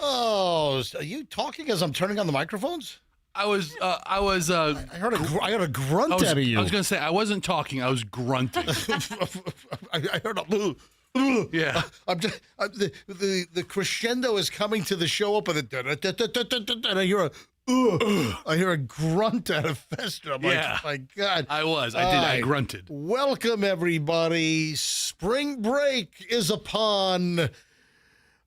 Oh, are you talking as I'm turning on the microphones? I heard a grunt out of you. I was going to say, I wasn't talking, I was grunting. I heard a Yeah. the crescendo is coming to the show up, and I hear a grunt out of Fester. I'm like, oh my God. I grunted. Welcome, everybody. Spring break is upon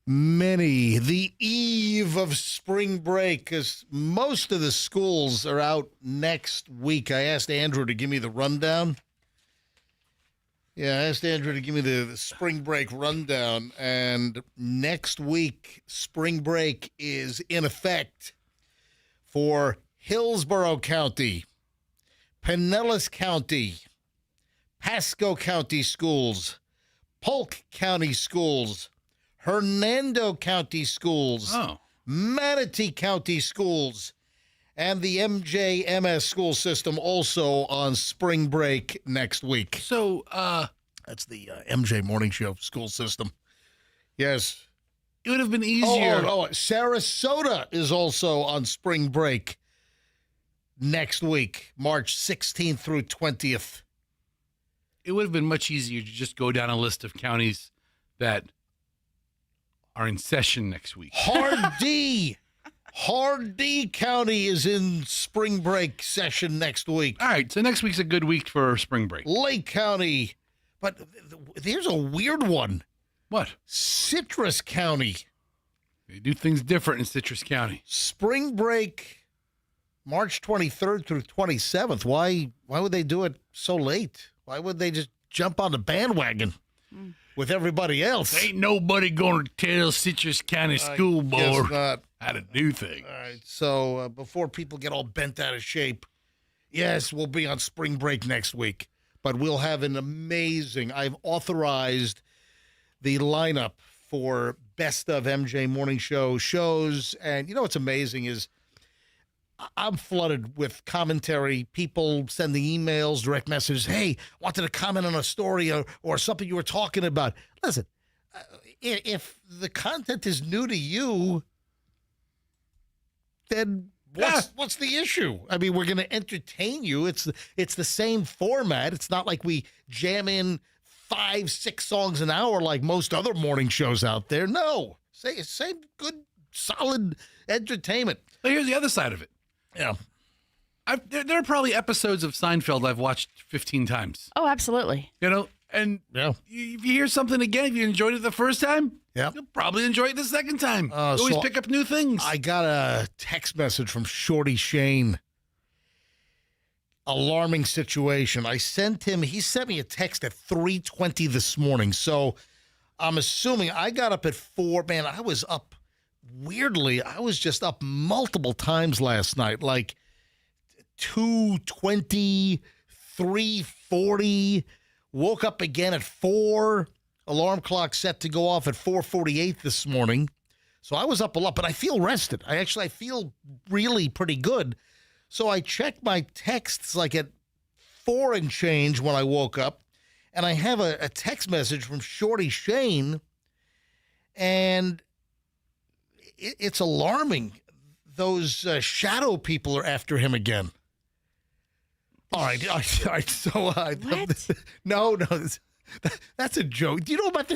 many. The eve of spring break, because most of the schools are out next week. I asked Andrew to give me the rundown. Yeah, I asked Andrew to give me the spring break rundown, and next week, spring break is in effect for Hillsborough County, Pinellas County, Pasco County schools, Polk County schools, Hernando County schools, Manatee County schools, and the MJMS school system also on spring break next week. So, that's the MJ Morning Show school system. Yes. It would have been easier. Sarasota is also on spring break next week, March 16th through 20th. It would have been much easier to just go down a list of counties that are in session next week. Hardee County is in spring break session next week. All right, so next week's a good week for spring break. Lake County. But here's a weird one. What? Citrus County. They do things different in Citrus County. Spring break, March 23rd through 27th. Why would they do it so late? Why would they just jump on the bandwagon with everybody else? Ain't nobody going to tell Citrus County School Board how to do things. All right, so before people get all bent out of shape, yes, we'll be on spring break next week, but we'll have an amazing, I've authorized the lineup for Best of MJ Morning Show shows. And you know what's amazing is I'm flooded with commentary, people sending emails, direct messages. Hey, wanted to comment on a story or something you were talking about. Listen, if the content is new to you, then what's the issue? I mean, we're going to entertain you. It's the same format. It's not like we jam in 5-6 songs an hour like most other morning shows out there. No, same good, solid entertainment. But here's the other side of it. Yeah. There are probably episodes of Seinfeld I've watched 15 times. Oh, absolutely. You know, and if you hear something again, if you enjoyed it the first time, you'll probably enjoy it the second time. You always pick up new things. I got a text message from Shorty Shane. Alarming situation. He sent me a text at 3:20 this morning. So I'm assuming I got up at 4. Man, I was up weirdly. I was just up multiple times last night, like 2:20, 3:40. Woke up again at 4. Alarm clock set to go off at 4:48 this morning. So I was up a lot, but I feel rested. I feel really pretty good. So I checked my texts like at 4 and change when I woke up, and I have a text message from Shorty Shane, and it's alarming. Those shadow people are after him again. All right. So no, that's a joke. Do you know about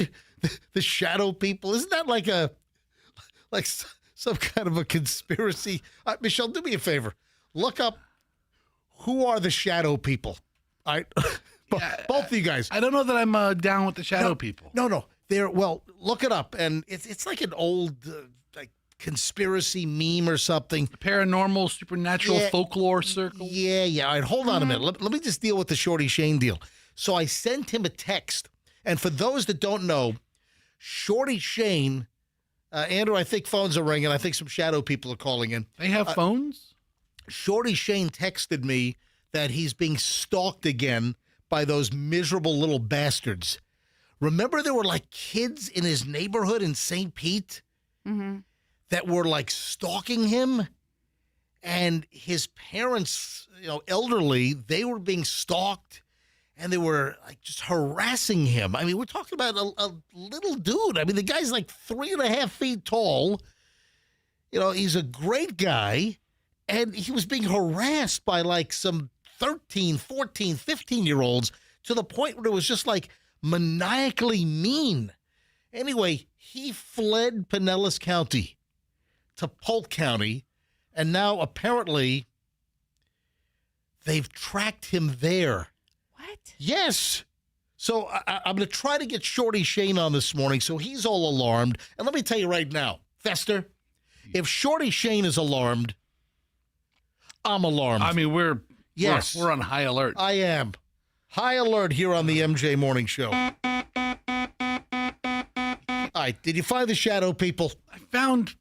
the shadow people? Isn't that like some kind of a conspiracy? Michelle, do me a favor. Look up who are the shadow people. All right. Both of you guys. I don't know that I'm down with the shadow people. No. Look it up. And it's like an old like conspiracy meme or something. Paranormal, supernatural, folklore circle. Yeah. All right, hold on a minute. Let me just deal with the Shorty Shane deal. So I sent him a text. And for those that don't know, Shorty Shane, Andrew, I think phones are ringing. I think some shadow people are calling in. They have phones? Shorty Shane texted me that he's being stalked again by those miserable little bastards. Remember there were like kids in his neighborhood in St. Pete that were like stalking him? And his parents, elderly, they were being stalked and they were like just harassing him. I mean, we're talking about a little dude. I mean, the guy's like 3.5 feet tall. he's a great guy, and he was being harassed by like some 13, 14, 15-year-olds to the point where it was just like maniacally mean. Anyway, he fled Pinellas County to Polk County, and now apparently they've tracked him there. What? Yes. So I'm going to try to get Shorty Shane on this morning, so he's all alarmed. And let me tell you right now, Fester, if Shorty Shane is alarmed, I'm alarmed. I mean, we're on high alert. I am. High alert here on the MJ Morning Show. All right, did you find the shadow people? I found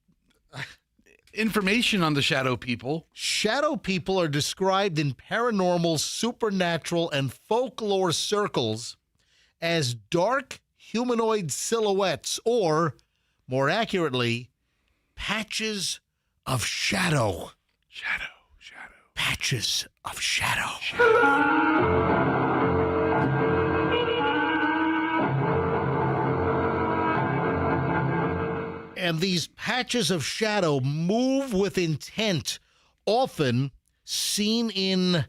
information on the shadow people. Shadow people are described in paranormal, supernatural, and folklore circles as dark humanoid silhouettes, or, more accurately, patches of shadow. Shadow. Patches of shadow. And these patches of shadow move with intent, often seen in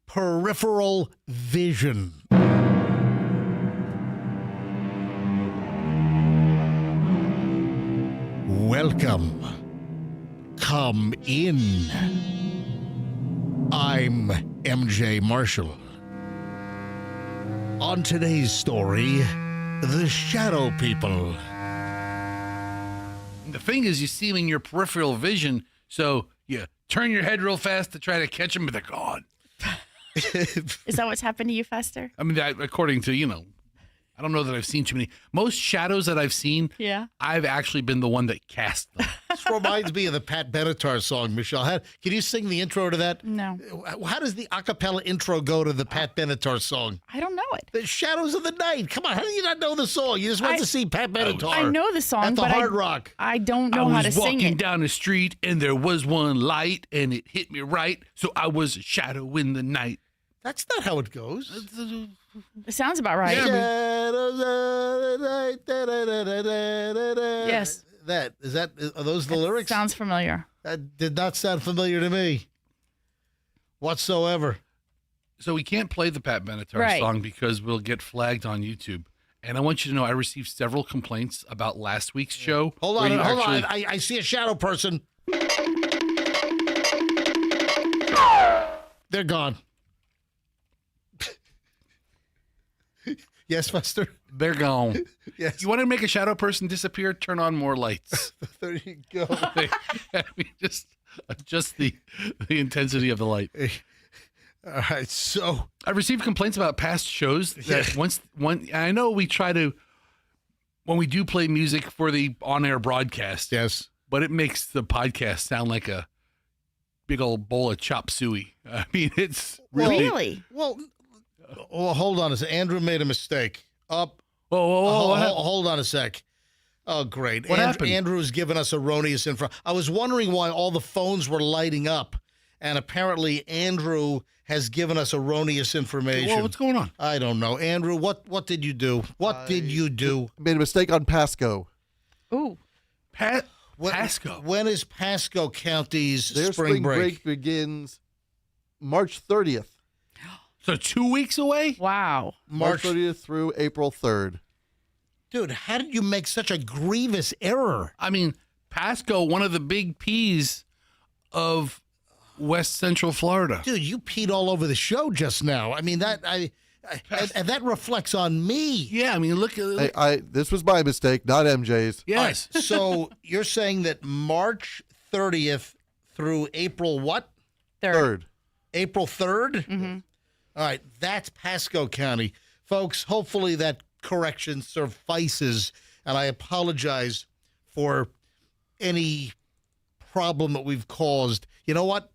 peripheral vision. Welcome. Come in. I'm MJ Marshall. On today's story, the Shadow People. The thing is, you see them in your peripheral vision, so you turn your head real fast to try to catch them, but they're gone. Is that what's happened to you, Fester? I mean, according to, I don't know that I've seen too many. Most shadows that I've seen, Yeah. I've actually been the one that cast them. This reminds me of the Pat Benatar song, Michelle. Can you sing the intro to that? No. How does the a cappella intro go to the Pat Benatar song? I don't know it. The Shadows of the Night. Come on, how do you not know the song? You just went to see Pat Benatar. I know the song, at the but Hard Rock. I don't know how to sing I was walking it. down the street, and there was one light, and it hit me right, so I was a shadow in the night. That's not how it goes. It sounds about right. Yeah, Shadows of the night. Yes. Are those the lyrics? Sounds familiar. That did not sound familiar to me whatsoever. So we can't play the Pat Benatar song because we'll get flagged on YouTube. And I want you to know I received several complaints about last week's show. Hold on. I see a shadow person. They're gone. Yes, Buster? They're gone. Yes. You want to make a shadow person disappear? Turn on more lights. There you go. Just adjust the intensity of the light. All right, so I've received complaints about past shows that I know we try to, when we do play music for the on-air broadcast, yes, but it makes the podcast sound like a big old bowl of chop suey. I mean, it's Really? Well, hold on a sec. Andrew made a mistake. Whoa, hold on a sec. Oh, great. What happened? Andrew's given us erroneous info. I was wondering why all the phones were lighting up, and apparently Andrew has given us erroneous information. Well, what's going on? I don't know. Andrew, what did you do? What did you do? Made a mistake on Pasco. Ooh. Pasco. When is Pasco County's Their spring break? begins March 30th. So 2 weeks away? Wow. March 30th through April 3rd. Dude, how did you make such a grievous error? I mean, Pasco, one of the big P's of West Central Florida. Dude, you peed all over the show just now. I mean, and that reflects on me. Yeah, I mean, look at This was my mistake, not MJ's. yes. So you're saying that March 30th through April what? Third. April 3rd? Mm-hmm. All right, that's Pasco County. Folks, hopefully that correction suffices, and I apologize for any problem that we've caused. You know what?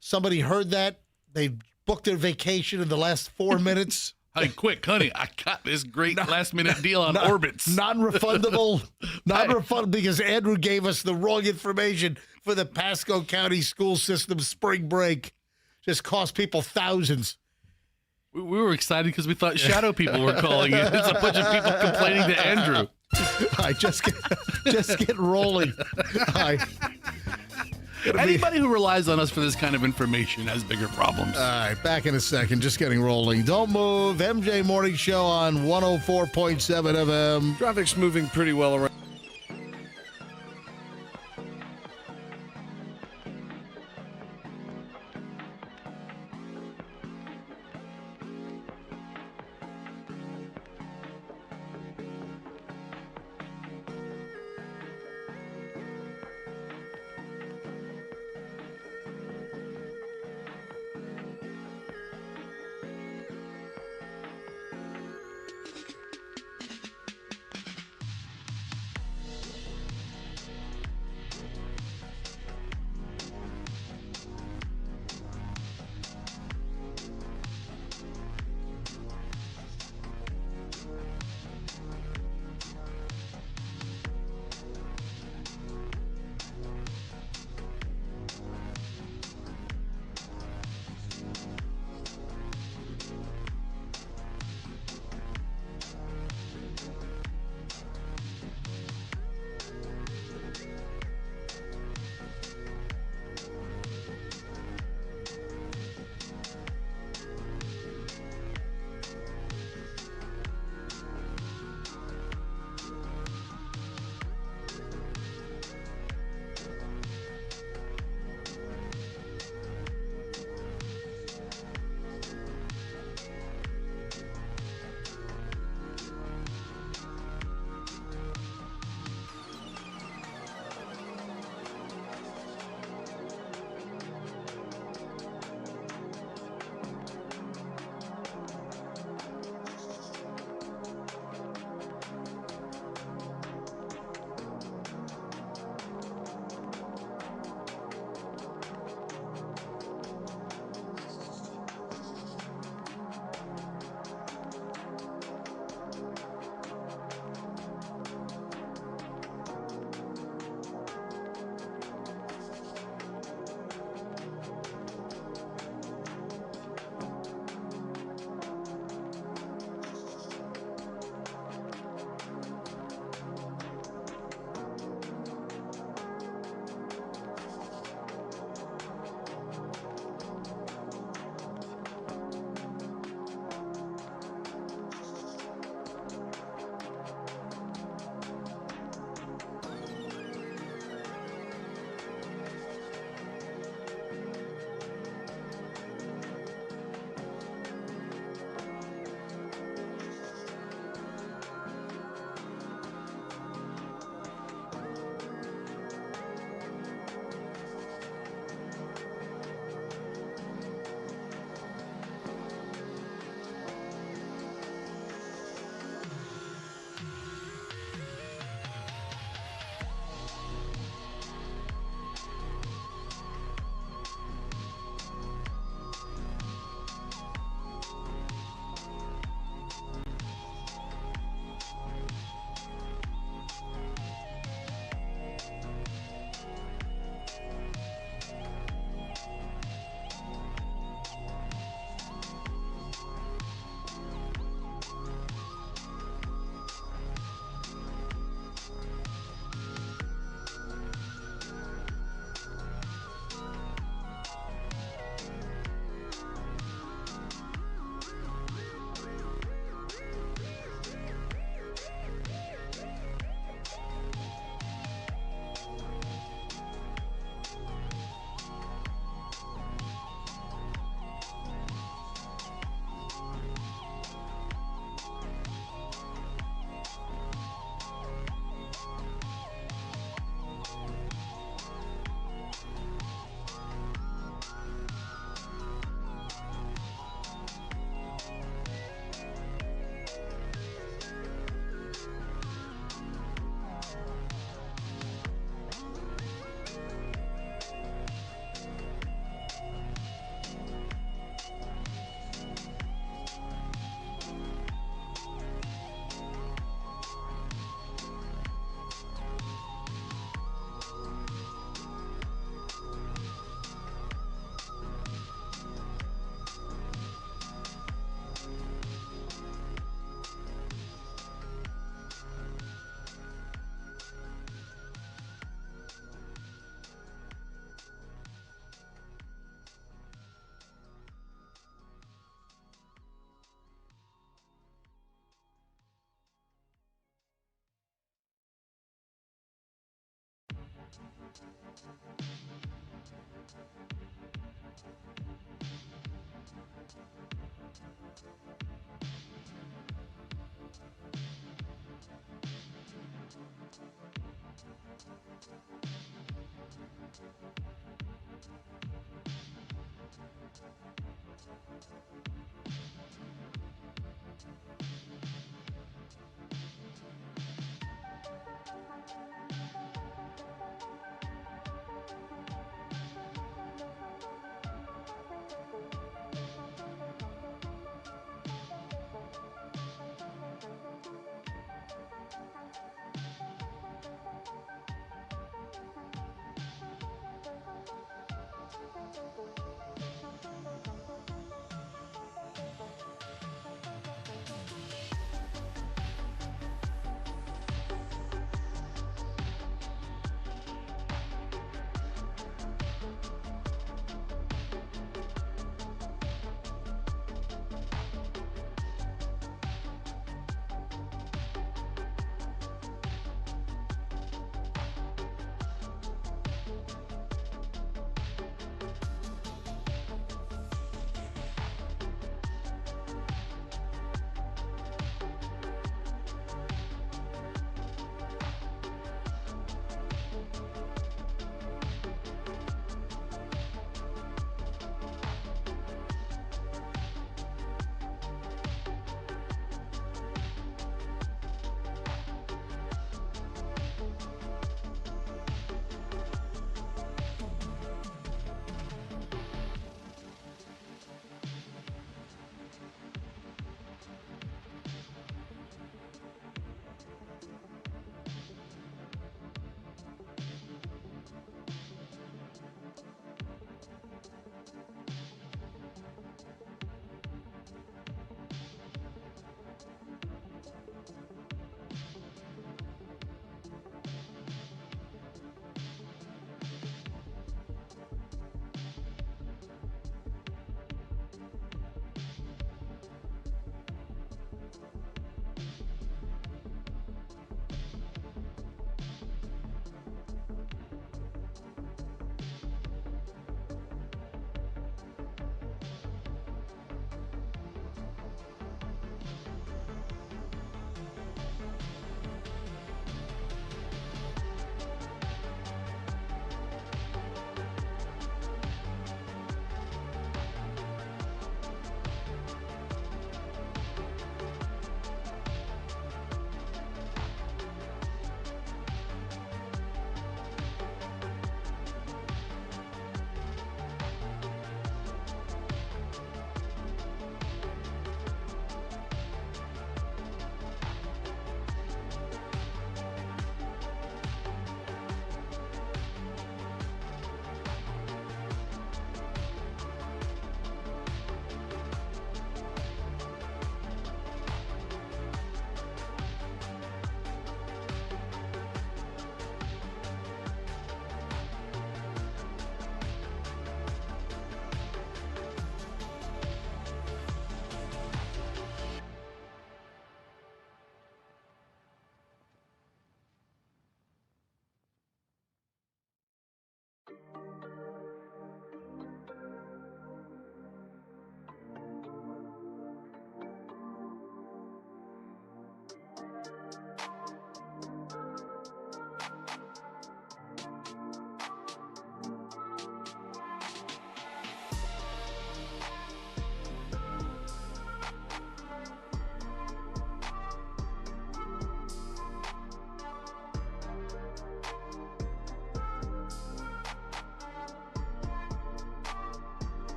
Somebody heard that. They booked their vacation in the last 4 minutes. Hey, quick, honey, I got this great last-minute deal on Orbitz. Non-refundable. Non-refundable because Andrew gave us the wrong information for the Pasco County school system spring break. Just cost people thousands. We were excited because we thought shadow people were calling in. It's a bunch of people complaining to Andrew. All right, just get rolling. All right. Anybody who relies on us for this kind of information has bigger problems. All right, back in a second. Just getting rolling. Don't move. MJ Morning Show on 104.7 FM. Traffic's moving pretty well around.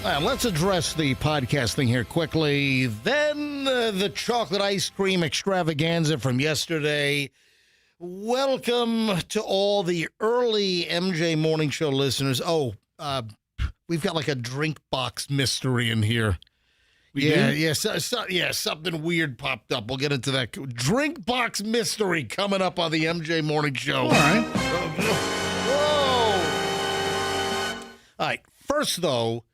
All right, let's address the podcast thing here quickly. Then the chocolate ice cream extravaganza from yesterday Welcome to all the early MJ Morning Show listeners. We've got like a drink box mystery in here. We do? Something weird popped up. We'll get into that. Drink box mystery coming up on the MJ Morning Show. All right. Whoa! All right. First, though,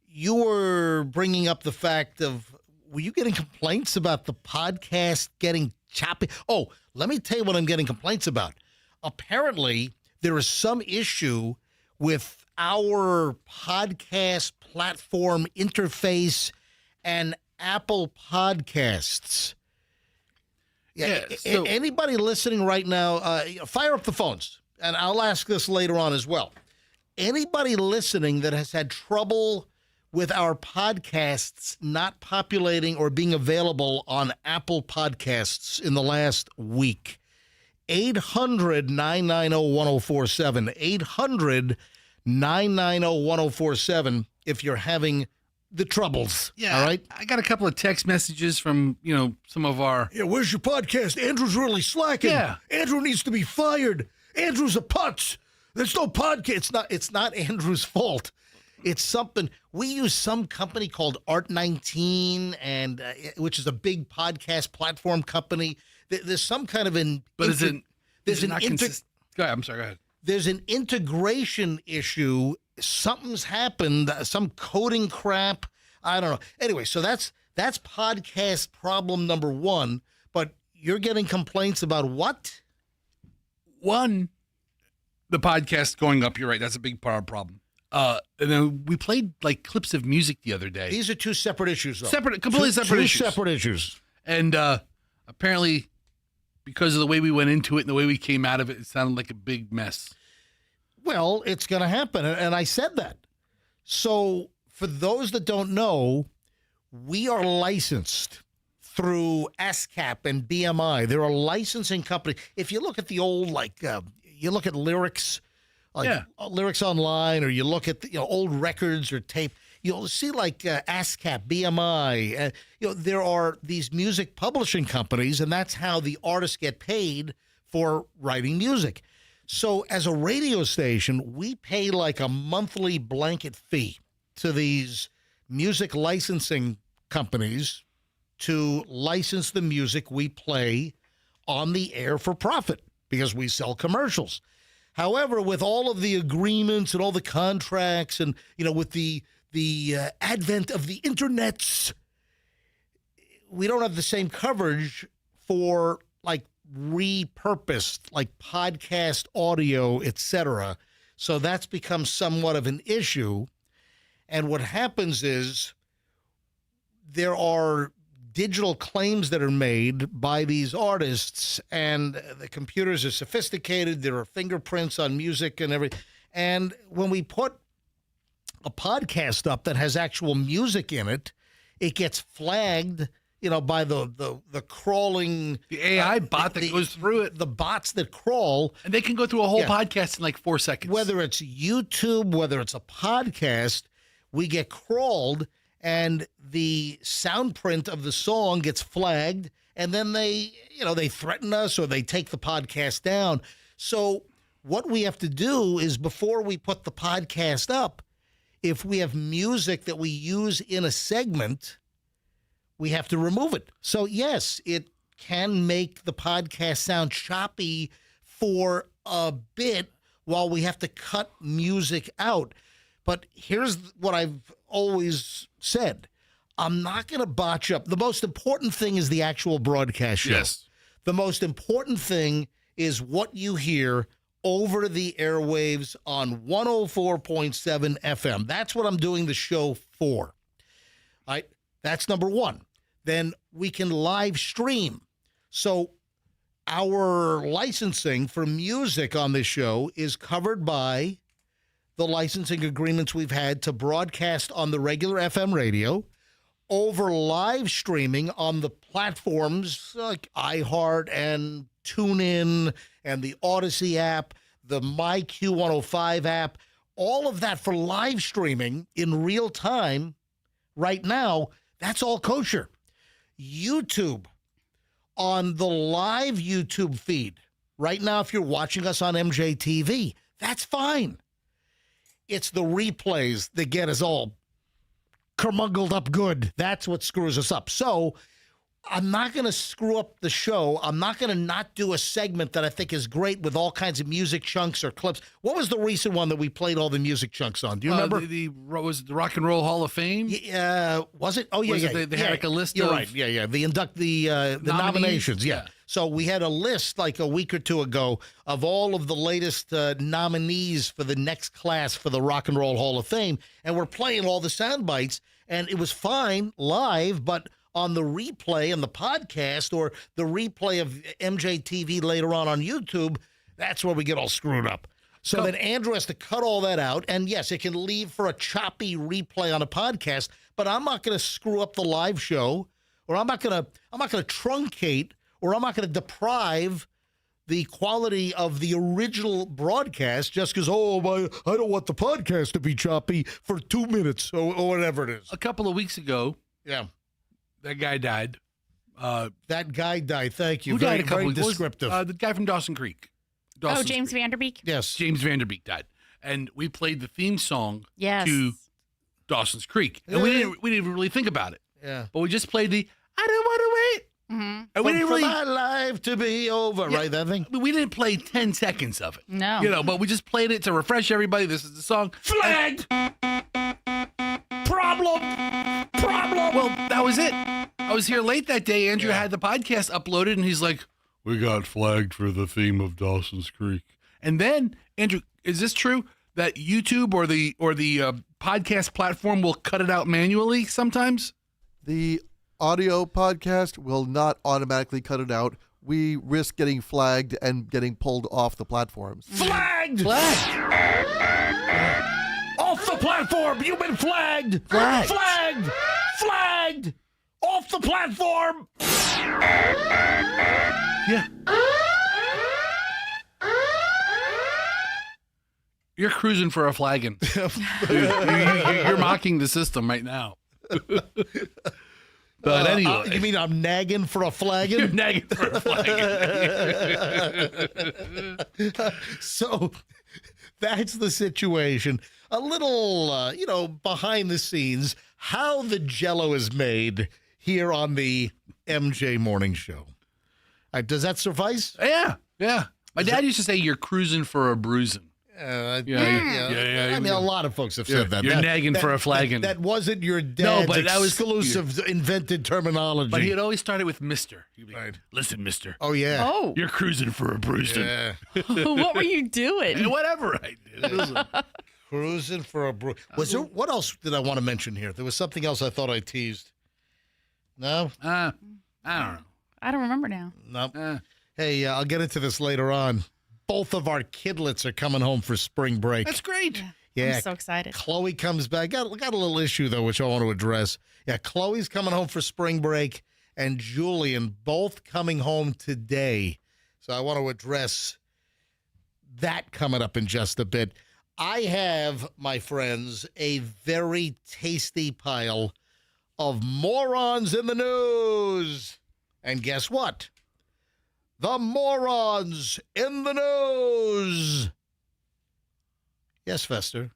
you were bringing up the fact of, were you getting complaints about the podcast getting choppy? Oh, let me tell you what I'm getting complaints about. Apparently, there is some issue with our podcast platform interface and Apple Podcasts. Anybody listening right now, fire up the phones, and I'll ask this later on as well. Anybody listening that has had trouble with our podcasts not populating or being available on Apple Podcasts in the last week, 800-990-1047, 800-990-1047 if you're having the troubles. Yeah. All right. I got a couple of text messages from, some of our. Yeah, where's your podcast? Andrew's really slacking. Yeah. Andrew needs to be fired. Andrew's a putz. There's no podcast. It's not Andrew's fault. It's something. We use some company called Art19, and which is a big podcast platform company. There's some kind of an. But Go ahead. I'm sorry. Go ahead. There's an integration issue. Something's happened. Some coding crap. I don't know. Anyway, so that's podcast problem number one. But you're getting complaints about what? One, the podcast going up. You're right. That's a big part of the problem. And then we played like clips of music the other day. These are two separate issues, though. Completely separate issues. Two separate issues. And apparently, because of the way we went into it and the way we came out of it, it sounded like a big mess. Well, it's going to happen, and I said that. So for those that don't know, we are licensed through ASCAP and BMI. They're a licensing company. If you look at the old, you look at lyrics, lyrics online, or you look at old records or tape, you'll see ASCAP, BMI. There are these music publishing companies, and that's how the artists get paid for writing music. So as a radio station, we pay like a monthly blanket fee to these music licensing companies to license the music we play on the air for profit because we sell commercials. However, with all of the agreements and all the contracts and, with the advent of the internets, we don't have the same coverage for repurposed podcast audio, etc. So that's become somewhat of an issue. And what happens is there are digital claims that are made by these artists, and the computers are sophisticated. There are fingerprints on music and everything. And when we put a podcast up that has actual music in it, it gets flagged by the crawling... The AI bot that goes through it. The bots that crawl. And they can go through a whole podcast in 4 seconds. Whether it's YouTube, whether it's a podcast, we get crawled, and the sound print of the song gets flagged, and then they threaten us or they take the podcast down. So what we have to do is, before we put the podcast up, if we have music that we use in a segment, we have to remove it. So, yes, it can make the podcast sound choppy for a bit while we have to cut music out. But here's what I've always said. I'm not going to botch up. The most important thing is the actual broadcast show. Yes. The most important thing is what you hear over the airwaves on 104.7 FM. That's what I'm doing the show for. All right? That's number one. Then we can live stream. So our licensing for music on this show is covered by the licensing agreements we've had to broadcast on the regular FM radio, over live streaming on the platforms like iHeart and TuneIn and the Odyssey app, the MyQ105 app, all of that for live streaming in real time right now. That's all kosher. YouTube, on the live YouTube feed, right now, if you're watching us on MJTV, that's fine. It's the replays that get us all curmungled up good. That's what screws us up. So I'm not going to screw up the show. I'm not going to not do a segment that I think is great with all kinds of music chunks or clips. What was the recent one that we played all the music chunks on? Do you remember? Was it the Rock and Roll Hall of Fame? Was it? Oh, yeah, yeah. They had like a list You're of... right. Yeah. The nominations. Yeah. So we had a list like a week or two ago of all of the latest nominees for the next class for the Rock and Roll Hall of Fame. And we're playing all the sound bites. And it was fine live, but on the replay and the podcast or the replay of MJTV later on YouTube, that's where we get all screwed up. So then Andrew has to cut all that out. And yes, it can leave for a choppy replay on a podcast, but I'm not going to screw up the live show, or I'm not going to truncate, or I'm not going to deprive the quality of the original broadcast just because, I don't want the podcast to be choppy for 2 minutes or whatever it is. A couple of weeks ago, Yeah. that guy died. That guy died. Thank you. Who died a couple very weeks descriptive. The guy from Dawson Creek. James Creek. Vanderbeek? Yes. James Vanderbeek died. And we played the theme song Yes. to Dawson's Creek. And we didn't really think about it. Yeah. But we just played the I don't want to wait. Mm-hmm. And we didn't For really my life to be over, Yeah. right? That thing? we didn't play 10 seconds of it. No. But we just played it to refresh everybody. This is the song. Flagged! Problem! Well, that was it. I was here late that day. Andrew had the podcast uploaded, and he's like, "We got flagged for the theme of Dawson's Creek." And then, Andrew, is this true that YouTube or the podcast platform will cut it out manually sometimes? The audio podcast will not automatically cut it out. We risk getting flagged and getting pulled off the platforms. Flagged! Flagged. Off the platform! You've been flagged! Flagged. Flagged! Flagged! Off the platform! Yeah. You're cruising for a flagging. You're mocking the system right now. But anyway. You mean I'm nagging for a flagging? You're nagging for a flagging. So that's the situation. A little, behind the scenes, how the Jell-O is made here on the MJ Morning Show. Does that suffice? Yeah. My dad used to say you're cruising for a bruising. Yeah. Yeah. I mean, a lot of folks have said that. You're nagging for a flagging. That wasn't your dad's but that was exclusive invented terminology. But he'd always start it with Mister. Right. Listen, Mister. Oh, yeah. Oh. You're cruising for a bruising. Yeah. What were you doing? Whatever I did. Listen. Cruising for a Was there? What else did I want to mention here? There was something else I thought I teased. No? I don't know. I don't remember now. No. Hey, I'll get into this later on. Both of our kidlets are coming home for spring break. That's great. Yeah. I'm so excited. Chloe comes back. Got a little issue, though, which I want to address. Yeah, Chloe's coming home for spring break, and Julian both coming home today. So I want to address that coming up in just a bit. I have, my friends, a very tasty pile of morons in the news. And guess what? The morons in the news. Yes, Fester.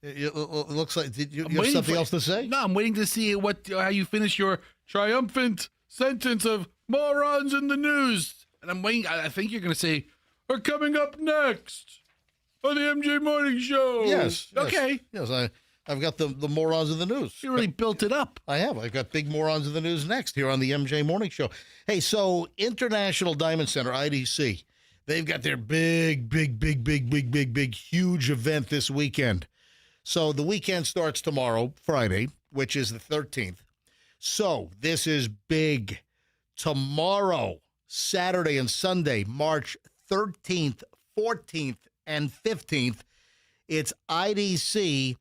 It looks like you have something else to say? No, I'm waiting to see how you finish your triumphant sentence of morons in the news. And I'm waiting. I think you're going to say, are coming up next on the MJ Morning Show. Yes. Okay. Yes, I've got the morons in the news. You really built it up. I have. I've got big morons in the news next here on the MJ Morning Show. Hey, so International Diamond Center, IDC, they've got their big, huge event this weekend. So the weekend starts tomorrow, Friday, which is the 13th. So this is big. Tomorrow, Saturday and Sunday, March 13th, 14th, and 15th, it's IDC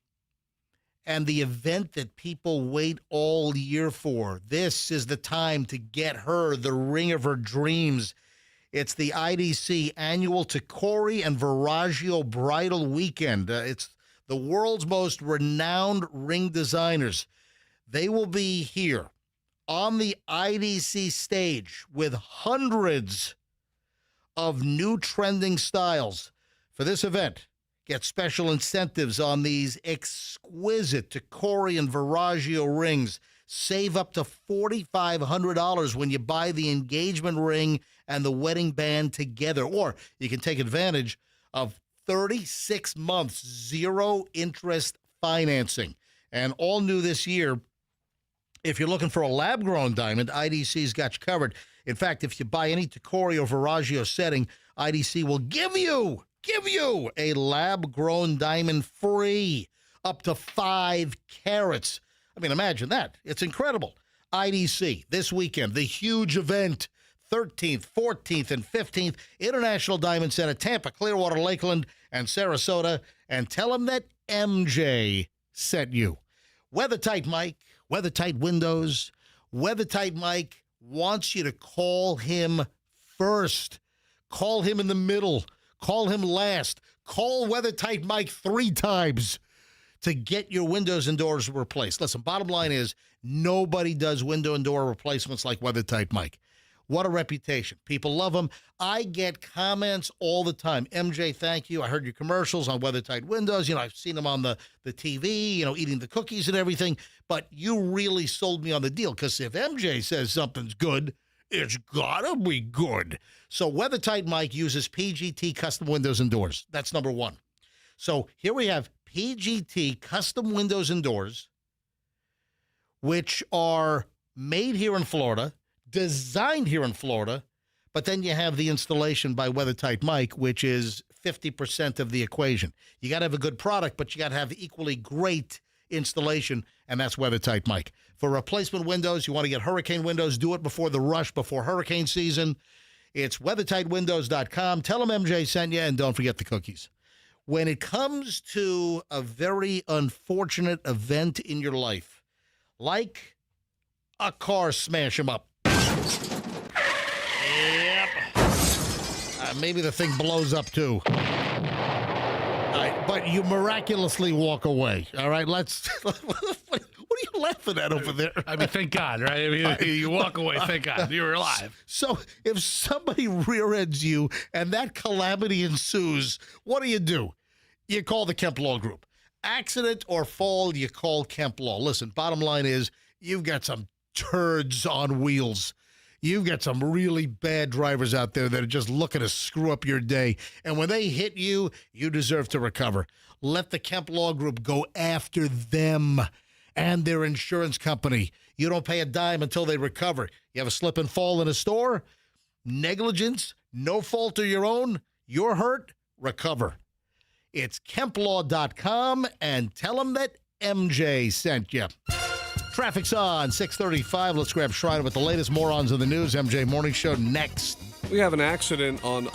and the event that people wait all year for. This is the time to get her the ring of her dreams. It's the IDC annual Tacori and Verragio Bridal Weekend. It's the world's most renowned ring designers. They will be here on the IDC stage with hundreds of new trending styles. For this event, get special incentives on these exquisite Tacori and Veragio rings. Save up to $4,500 when you buy the engagement ring and the wedding band together. Or you can take advantage of 36 months, zero interest financing. And all new this year, if you're looking for a lab-grown diamond, IDC's got you covered. In fact, if you buy any Tacori or Veragio setting, IDC will give you a lab-grown diamond free, up to 5 carats. I mean, imagine that. It's incredible. IDC, this weekend, the huge event, 13th, 14th, and 15th, International Diamond Center, Tampa, Clearwater, Lakeland, and Sarasota. And tell them that MJ sent you. WeatherTight Mike, WeatherTight Windows, WeatherTight Mike wants you to call him first. Call him in the middle. Call him last. Call WeatherTight Mike 3 times to get your windows and doors replaced. Listen, bottom line is nobody does window and door replacements like WeatherTight Mike. What a reputation. People love him. I get comments all the time. MJ, thank you. I heard your commercials on WeatherTight Windows. I've seen them on the TV, eating the cookies and everything. But you really sold me on the deal, because if MJ says something's good, it's gotta be good. So WeatherTight Mike uses PGT custom windows and doors. That's number one. So here we have PGT custom windows and doors, which are made here in Florida, designed here in Florida, but then you have the installation by WeatherTight Mike, which is 50% of the equation. You got to have a good product, but you got to have equally great installation, and that's WeatherTight Mike. For replacement windows, you want to get hurricane windows, do it before the rush, before hurricane season. It's weathertightwindows.com. Tell them MJ sent you, and don't forget the cookies. When it comes to a very unfortunate event in your life, like a car smash 'em up. Yep. Maybe the thing blows up too. All right, but you miraculously walk away. All right, let's. What are you laughing at over there? I mean, thank God, right? I mean, you walk away, thank God, you're alive. So if somebody rear-ends you and that calamity ensues, what do? You call the Kemp Law Group. Accident or fall, you call Kemp Law. Listen, bottom line is you've got some turds on wheels. You've got some really bad drivers out there that are just looking to screw up your day. And when they hit you, you deserve to recover. Let the Kemp Law Group go after them and their insurance company. You don't pay a dime until they recover. You have a slip and fall in a store, negligence, no fault of your own, you're hurt, recover. It's KempLaw.com, and tell them that MJ sent you. Traffic's on 6:35. Let's grab Schreiner with the latest Morons in the news. MJ Morning Show next. We have an accident on...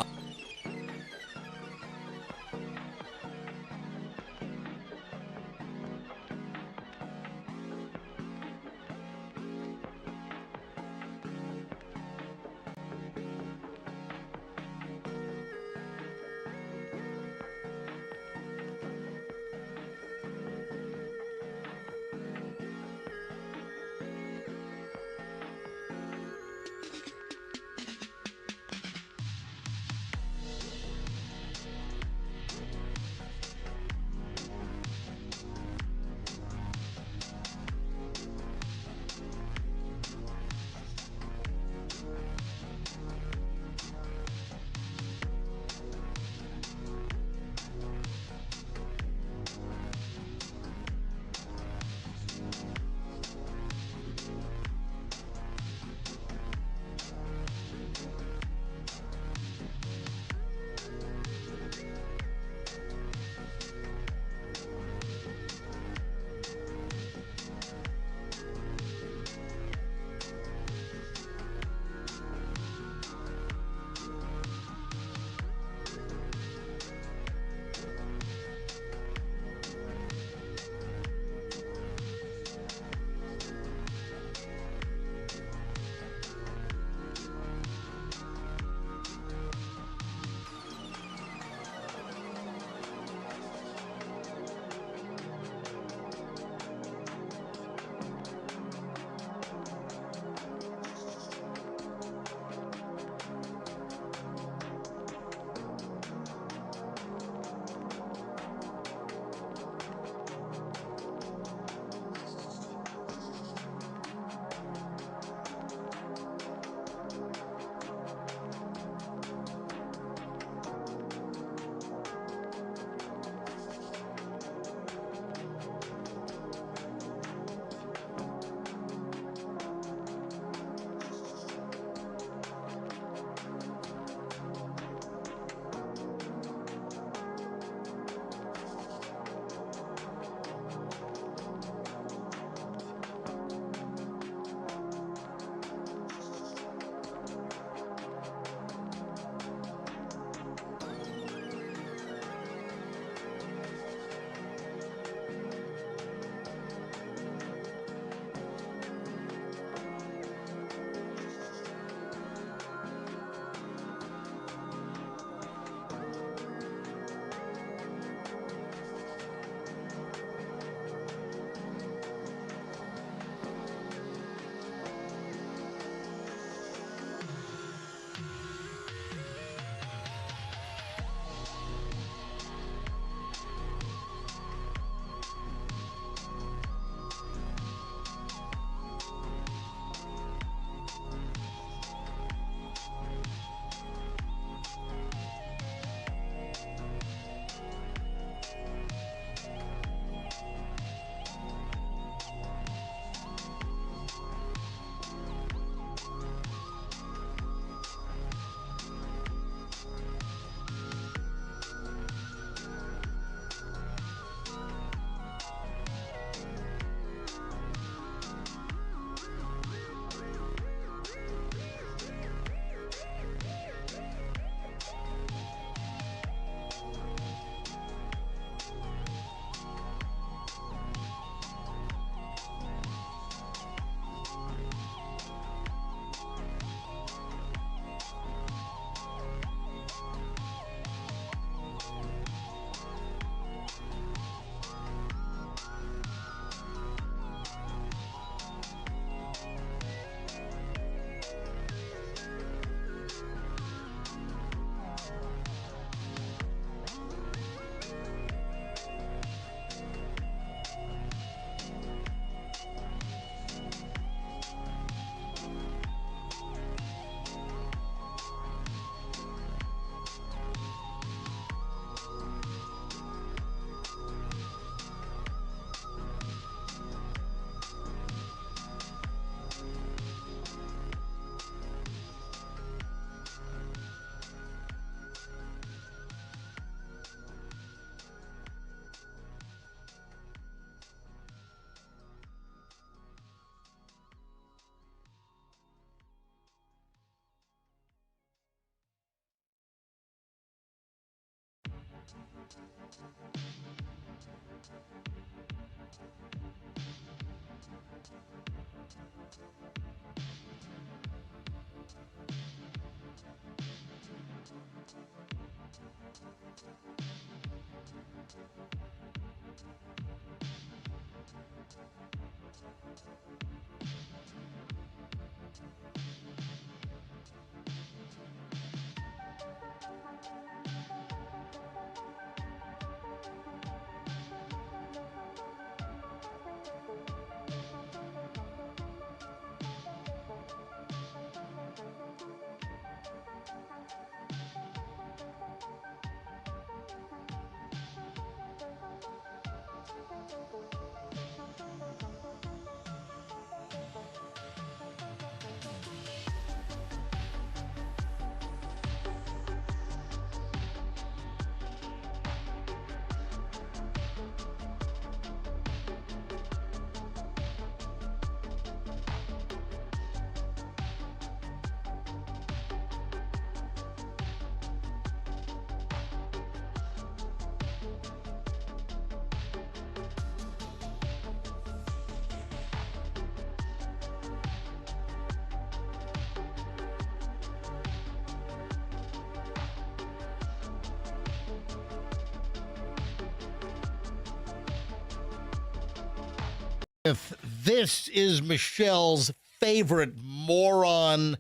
If this is Michelle's favorite moron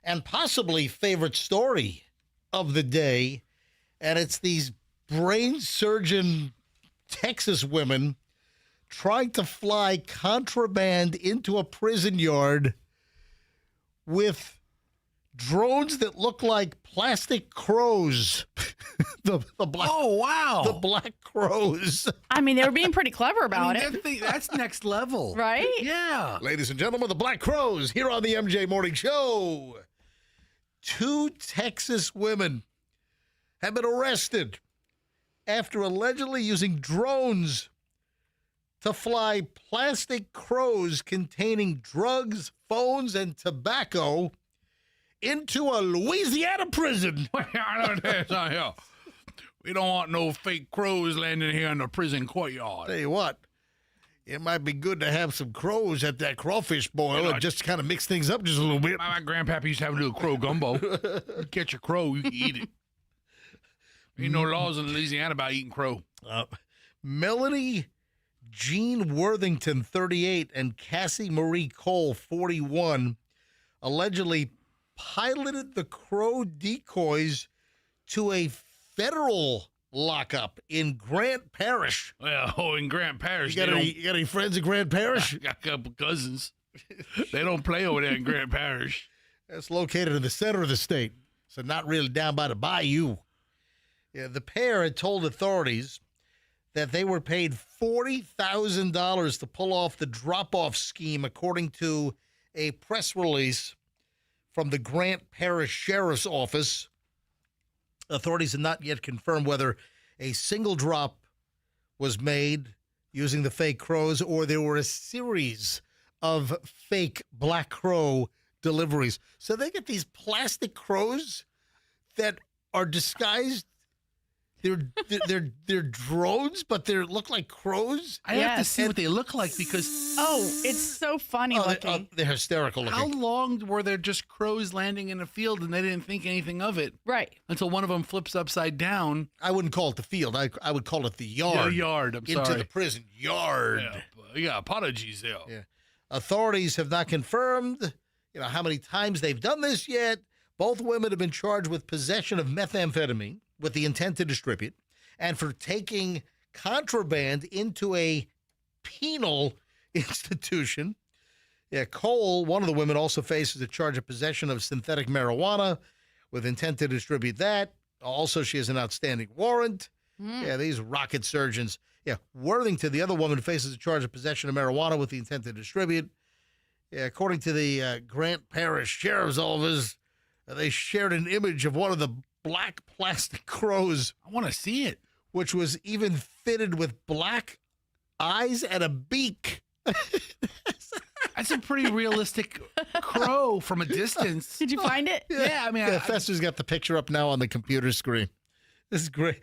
and possibly favorite story of the day, and it's these brain surgeon Texas women trying to fly contraband into a prison yard with drones that look like plastic crows. the black, Oh, wow. the black crows. I mean, they were being pretty clever about it, That's next level. right? Yeah. Ladies and gentlemen, the Black Crows here on the MJ Morning Show. 2 Texas women have been arrested after allegedly using drones to fly plastic crows containing drugs, phones, and tobacco into a Louisiana prison. We don't want no fake crows landing here in the prison courtyard. Tell you what, it might be good to have some crows at that crawfish boil and just kind of mix things up just a little bit. My grandpappy used to have a little crow gumbo. You catch a crow, you can eat it. Ain't no laws in Louisiana about eating crow. Melanie Jean Worthington, 38, and Cassie Marie Cole, 41, allegedly piloted the crow decoys to a federal lockup in Grant Parish. Well, in Grant Parish, You got any friends in Grant Parish? I got a couple cousins. They don't play over there in Grant Parish. That's located in the center of the state, so not really down by the bayou. Yeah, the pair had told authorities that they were paid $40,000 to pull off the drop-off scheme, according to a press release from the Grant Parish Sheriff's Office. Authorities have not yet confirmed whether a single drop was made using the fake crows or there were a series of fake black crow deliveries. So they get these plastic crows that are disguised. They're drones, but they look like crows. I have to Yes. see what they look like because Oh, it's so funny looking. They're hysterical looking. how long were there just crows landing in a field and they didn't think anything of it Right. until one of them flips upside down? I wouldn't call it the field. I would call it the yard. Yeah, yard. I'm into sorry. the prison yard. Yeah, apologies there. Yeah. Authorities have not confirmed, how many times they've done this yet. Both women have been charged with possession of methamphetamine with the intent to distribute and for taking contraband into a penal institution. Yeah, Cole, one of the women, also faces a charge of possession of synthetic marijuana with intent to distribute that. Also, she has an outstanding warrant. Yeah, these rocket surgeons. Yeah, Worthington, the other woman, faces a charge of possession of marijuana with the intent to distribute. Yeah, according to the Grant Parish Sheriff's Office, they shared an image of one of the black plastic crows, I want to see it. which was even fitted with black eyes and a beak. That's a pretty realistic crow from a distance. Did you find it? Yeah, I mean, Yeah, Fester's got the picture up now on the computer screen. This is great.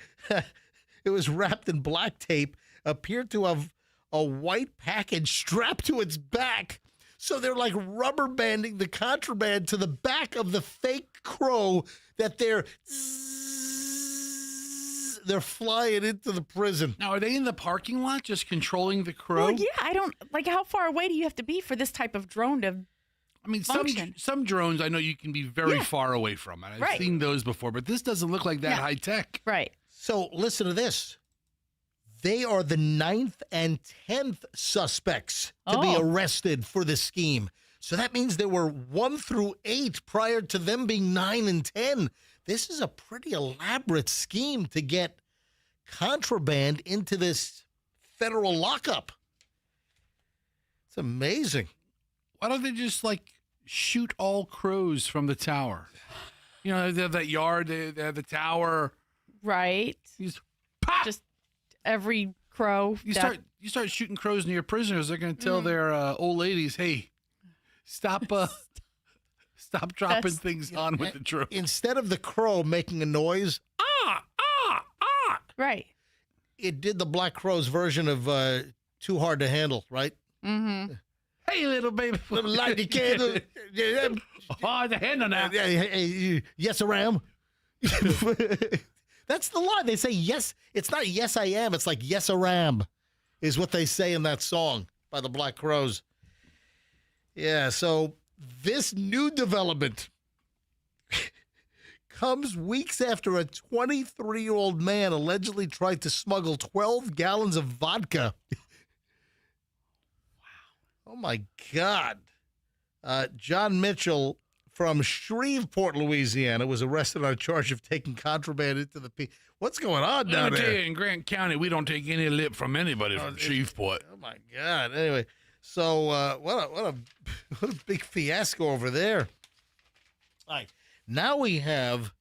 It was wrapped in black tape, appeared to have a white package strapped to its back. So they're like rubber banding the contraband to the back of the fake crow that they're they're flying into the prison. Now, are they in the parking lot just controlling the crow? Well, yeah, I don't like how far away do you have to be for this type of drone to I mean, function? some drones I know you can be very far away from. And I've seen those before, but this doesn't look like that high tech. Right. So listen to this. They are the 9th and 10th suspects to be arrested for the scheme. So that means there were 1 through 8 prior to them being 9 and 10. This is a pretty elaborate scheme to get contraband into this federal lockup. It's amazing. Why don't they just shoot all crows from the tower? You know, they have that yard, they have the tower. Right. You just pop! Just every crow. You start shooting crows near prisoners. They're going to tell their old ladies, "Hey, stop dropping things on with the drone." Instead of the crow making a noise, Right. it did the Black Crow's version of Too Hard to Handle, right? Mm-hmm. Hey, little baby, Little light the candle. Oh, the handle now. Yes, I am. That's the line. They say yes. It's not yes, I am. It's like yes, I am is what they say in that song by the Black Crows. Yeah, so this new development comes weeks after a 23-year-old man allegedly tried to smuggle 12 gallons of vodka. Wow. Oh, my God. John Mitchell from Shreveport, Louisiana, was arrested on a charge of taking contraband into the What's going on down there? In Grant County, we don't take any lip from anybody from Shreveport. Oh, my God. Anyway, so what a big fiasco over there. All right. Now we have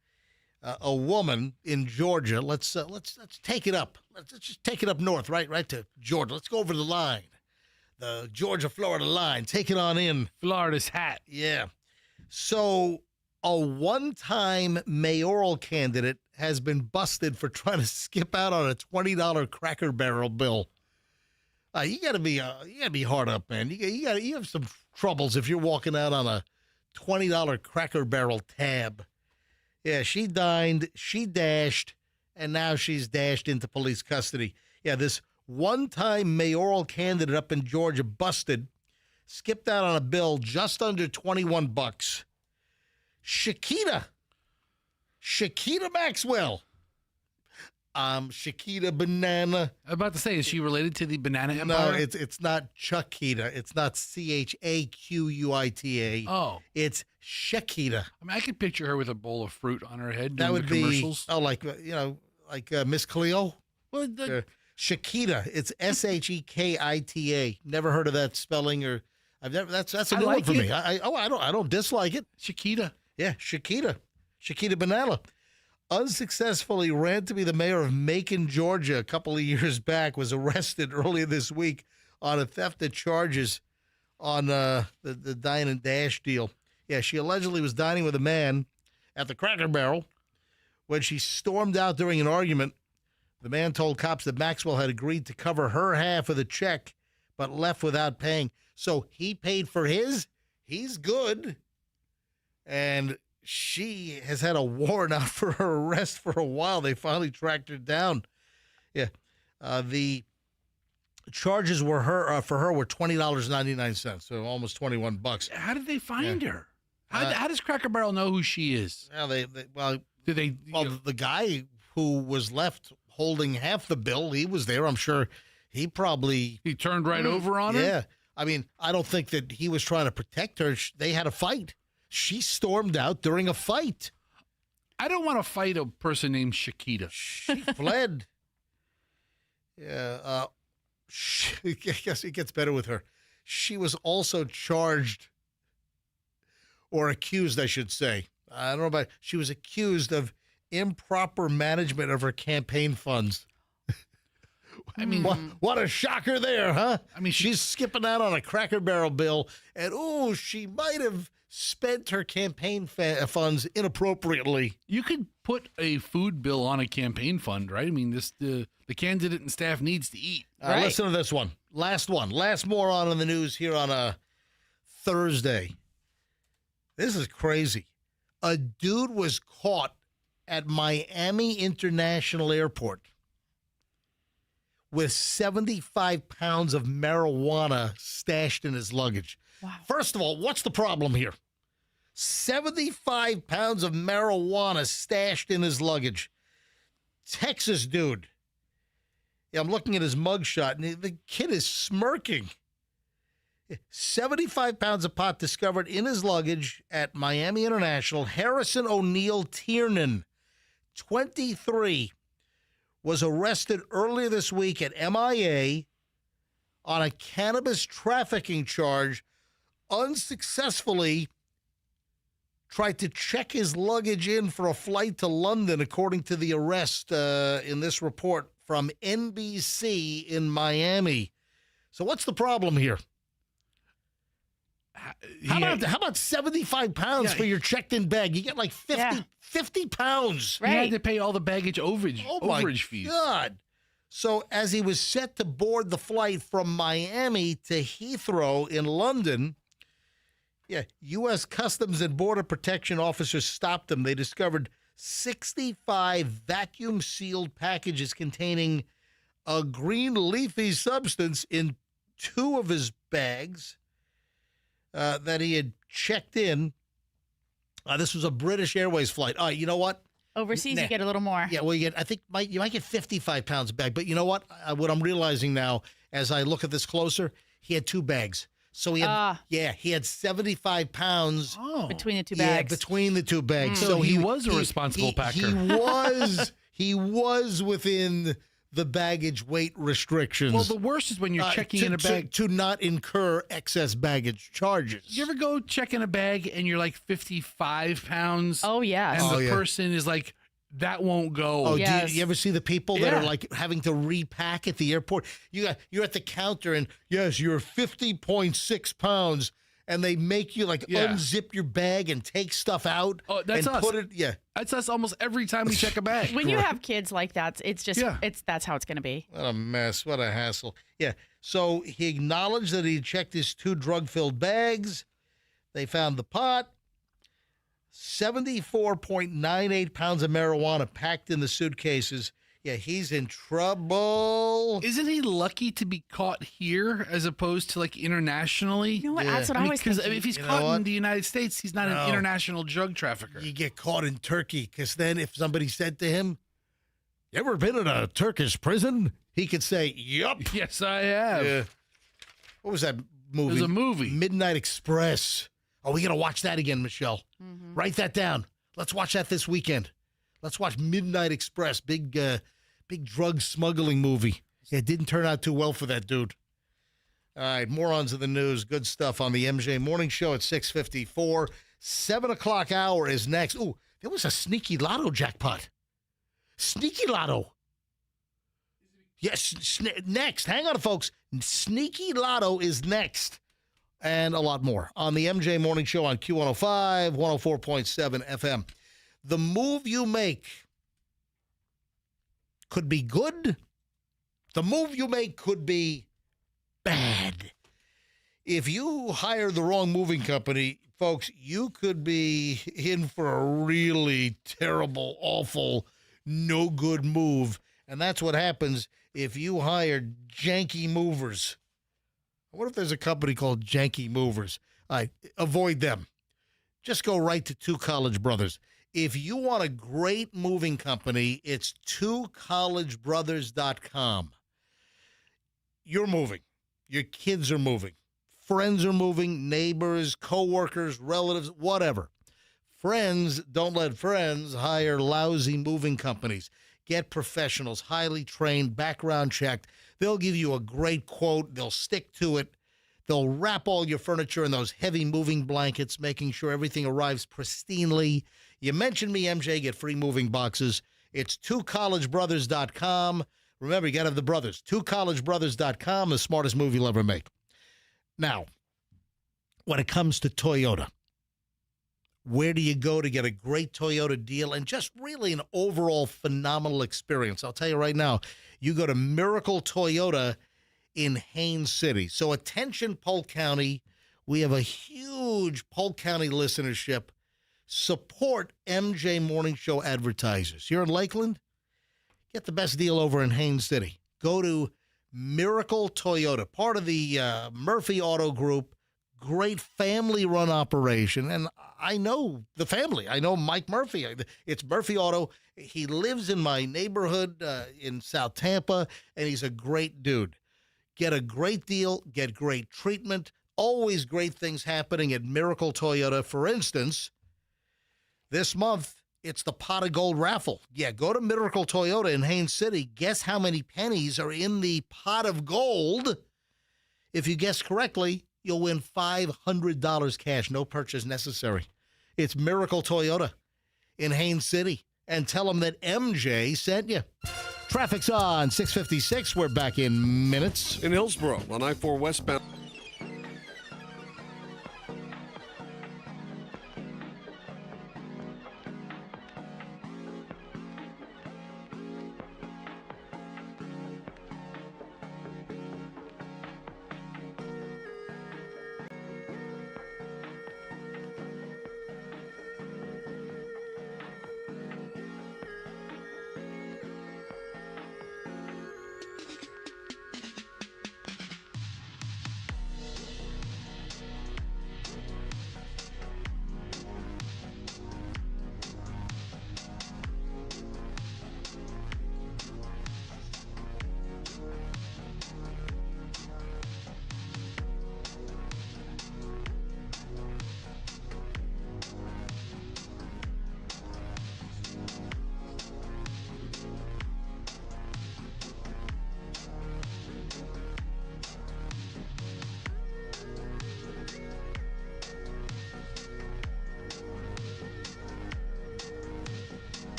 a woman in Georgia. Let's take it up. Let's just take it up north, right to Georgia. Let's go over the line, the Georgia-Florida line. Take it on in. Florida's hat. Yeah. So a one-time mayoral candidate has been busted for trying to skip out on a $20 Cracker Barrel bill. You gotta be hard up, man. You have some troubles if you're walking out on a $20 Cracker Barrel tab. Yeah, she dined, she dashed, and now she's dashed into police custody. Yeah, this one-time mayoral candidate up in Georgia busted, skipped out on a bill just under $21. Shakita Maxwell. Shakita Banana. I'm about to say, is she related to the Banana No, Empire? it's not Chuckita. It's not Chaquita. Oh. It's Shakita. I mean, I could picture her with a bowl of fruit on her head That doing would the commercials. be like Miss Cleo. Well, Shakita. It's Shekita. Never heard of that spelling, or I've never. That's a new one for me. I don't dislike it. Shakita. Yeah, Shakita Banana. Unsuccessfully ran to be the mayor of Macon, Georgia a couple of years back, was arrested earlier this week on a theft of charges on the dine and dash deal. Yeah, she allegedly was dining with a man at the Cracker Barrel when she stormed out during an argument. The man told cops that Maxwell had agreed to cover her half of the check, but left without paying. So he paid for his. He's good. And she has had a warrant out for her arrest for a while. They finally tracked her down. Yeah. The charges were for her were $20.99, so almost $21. How did they find her? How does Cracker Barrel know who she is? Well, The guy who was left holding half the bill, he was there. I'm sure he turned right over on her? Yeah. I mean, I don't think that he was trying to protect her. They had a fight. She stormed out during a fight. I don't want to fight a person named Shakita. She fled. Yeah. I guess it gets better with her. She was also charged, or accused, I should say. I don't know about. She was accused of improper management of her campaign funds. I mean, what a shocker there, huh? I mean, she's skipping out on a Cracker Barrel bill, and she might have spent her campaign funds inappropriately. You could put a food bill on a campaign fund, right? I mean, the candidate and staff needs to eat. Right. Listen to this one. Last moron in the news here on a Thursday. This is crazy. A dude was caught at Miami International Airport with 75 pounds of marijuana stashed in his luggage. Wow. First of all, what's the problem here? 75 pounds of marijuana stashed in his luggage. Texas dude. Yeah, I'm looking at his mugshot, and the kid is smirking. 75 pounds of pot discovered in his luggage at Miami International. Harrison O'Neill Tiernan, 23, was arrested earlier this week at MIA on a cannabis trafficking charge, unsuccessfully tried to check his luggage in for a flight to London, according to the arrest in this report from NBC in Miami. So what's the problem here? How about 75 pounds for your checked-in bag? You get like 50 pounds. Right. He had to pay all the baggage overage fees. God. So as he was set to board the flight from Miami to Heathrow in London, U.S. Customs and Border Protection officers stopped him. They discovered 65 vacuum-sealed packages containing a green leafy substance in 2 of his bags that he had checked in. This was a British Airways flight. All right, you know what? Overseas, you get a little more. Yeah, well, you might get 55 pounds a bag. But you know what? What I'm realizing now, as I look at this closer, he had 2 bags. So he had 75 pounds Between the 2 bags. Yeah, between the 2 bags. So he was a responsible packer. He was within the baggage weight restrictions. Well, the worst is when you're checking in a bag. To not incur excess baggage charges. You ever go check in a bag and you're like 55 pounds? Oh, yes. And the person is like, that won't go. Oh, yes. do you ever see the people that are like having to repack at the airport? You're at the counter and yes, you're 50.6 pounds, and they make you unzip your bag and take stuff out. Oh, that's and us. put it. Yeah, That's us almost every time we check a bag. When you have kids like that, it's just that's how it's going to be. what a mess! What a hassle! Yeah. So he acknowledged that he checked his 2 drug-filled bags. They found the pot. 74.98 pounds of marijuana packed in the suitcases. Yeah, he's in trouble. Isn't he lucky to be caught here as opposed to like internationally? You know what? That's what I was Because thinking. if he's You know caught what? in the United States, he's not No. an international drug trafficker. You get caught in Turkey, because then if somebody said to him, "You ever been in a Turkish prison?" he could say, "Yup." Yes, I have. Yeah. What was that movie? It was a movie. Midnight Express. Oh, we got to watch that again, Michelle. Write that down. Let's watch that this weekend. Let's watch Midnight Express. Big drug smuggling movie. Yeah, it didn't turn out too well for that dude. All right, morons of the news. Good stuff on the MJ Morning Show at 6:54. 7 o'clock hour is next. Ooh, there was a sneaky lotto jackpot. Sneaky lotto. Yes, next. Hang on, folks. Sneaky lotto is next. And a lot more on the MJ Morning Show on Q105, 104.7 FM. The move you make could be good. The move you make could be bad. If you hire the wrong moving company, folks, you could be in for a really terrible, awful, no good move. And that's what happens if you hire janky movers. What if there's a company called Janky Movers? Avoid them. Just go right to Two College Brothers. If you want a great moving company, it's twocollegebrothers.com. You're moving. Your kids are moving. Friends are moving. Neighbors, coworkers, relatives, whatever. Friends don't let friends hire lousy moving companies. Get professionals, highly trained, background checked. They'll give you a great quote. They'll stick to it. They'll wrap all your furniture in those heavy moving blankets, making sure everything arrives pristinely. You mention me, MJ, get free moving boxes. It's twocollegebrothers.com. Remember, you got to have the brothers. twocollegebrothers.com, the smartest move you'll ever make. Now, when it comes to Toyota, where do you go to get a great Toyota deal and just really an overall phenomenal experience? I'll tell you right now, you go to Miracle Toyota in Haines City. So attention, Polk County. We have a huge Polk County listenership. Support MJ Morning Show advertisers. Here in Lakeland, get the best deal over in Haines City. Go to Miracle Toyota, part of the Murphy Auto Group. Great family-run operation, and I know the family. I know Mike Murphy. It's Murphy Auto. He lives in my neighborhood in South Tampa, and he's a great dude. Get a great deal, get great treatment. Always great things happening at Miracle Toyota. For instance, this month, it's the Pot of Gold raffle. Yeah, go to Miracle Toyota in Haines City. Guess how many pennies are in the pot of gold. If you guess correctly, you'll win $500 cash. No purchase necessary. It's Miracle Toyota in Haines City. And tell them that MJ sent you. Traffic's on 656. We're back in minutes. in Hillsborough on I-4 westbound.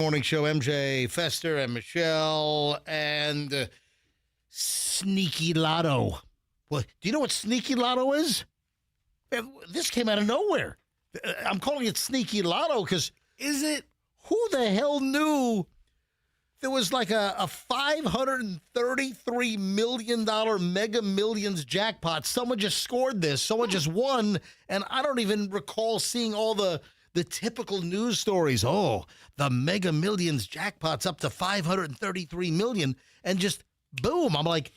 Morning show, MJ, Fester, and Michelle, and Sneaky Lotto. Well, do you know what Sneaky Lotto is? This came out of nowhere. I'm calling it Sneaky Lotto because Is it? who the hell knew there was like a $533 million Mega Millions jackpot? Someone just scored this. Someone just won, and I don't even recall seeing all the typical news stories. Oh, the Mega Millions jackpot's up to $533 million, and just boom. I'm like,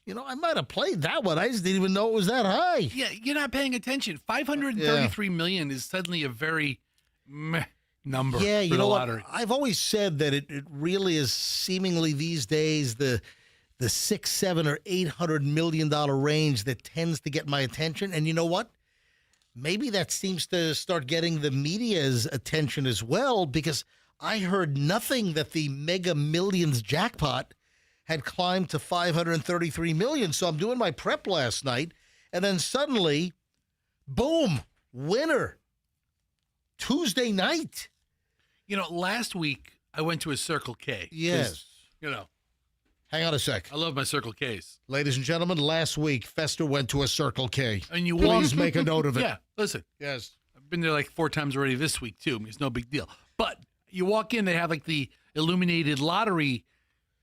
I might have played that one. I just didn't even know it was that high. Yeah, you're not paying attention. 533 million is suddenly a very meh number Yeah, for you the know lottery. what? I've always said that it really is seemingly these days the 6, 7, or $800 million range that tends to get my attention. And you know what? Maybe that seems to start getting the media's attention as well, because I heard nothing that the Mega Millions jackpot had climbed to $533 million. So I'm doing my prep last night, and then suddenly, boom, winner. Tuesday night. Last week I went to a Circle K. 'cause, Yes. Hang on a sec. I love my Circle Ks. Ladies and gentlemen, last week, Fester went to a Circle K. And you Please walk- make a note of it. Yeah, listen. Yes. I've been there like 4 times already this week, too. I mean, it's no big deal. But you walk in, they have like the illuminated lottery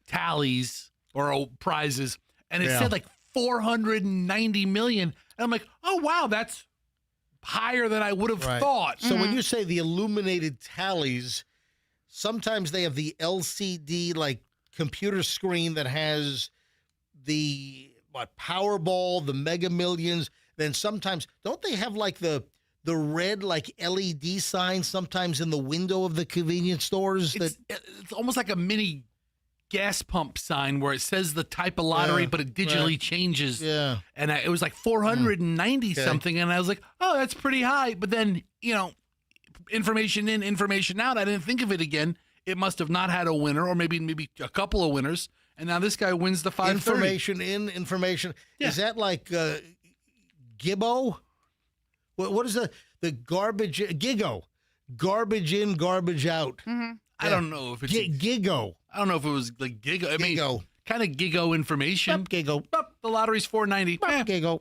tallies or prizes, and it Yeah. said like 490 million. And I'm like, oh, wow, that's higher than I would have Right. thought. So when you say the illuminated tallies, sometimes they have the LCD like computer screen that has the Powerball, the Mega Millions. Then sometimes don't they have like the red like LED sign sometimes in the window of the convenience stores? It's almost like a mini gas pump sign where it says the type of lottery, Yeah, but it digitally right. changes. Yeah. And it was like 490 Okay. something. And I was like, oh, that's pretty high. But then, information in, information out. I didn't think of it again. It must have not had a winner, or maybe a couple of winners. And now this guy wins the 530. Information in, information. Yeah. Is that like Gibbo? What is the garbage? Giggo. Garbage in, garbage out. I don't know if it's Giggo. I don't know if it was like Gigo. I mean, Giggo. kind of Gigo information. Giggo. The lottery's 490. Eh, Giggo.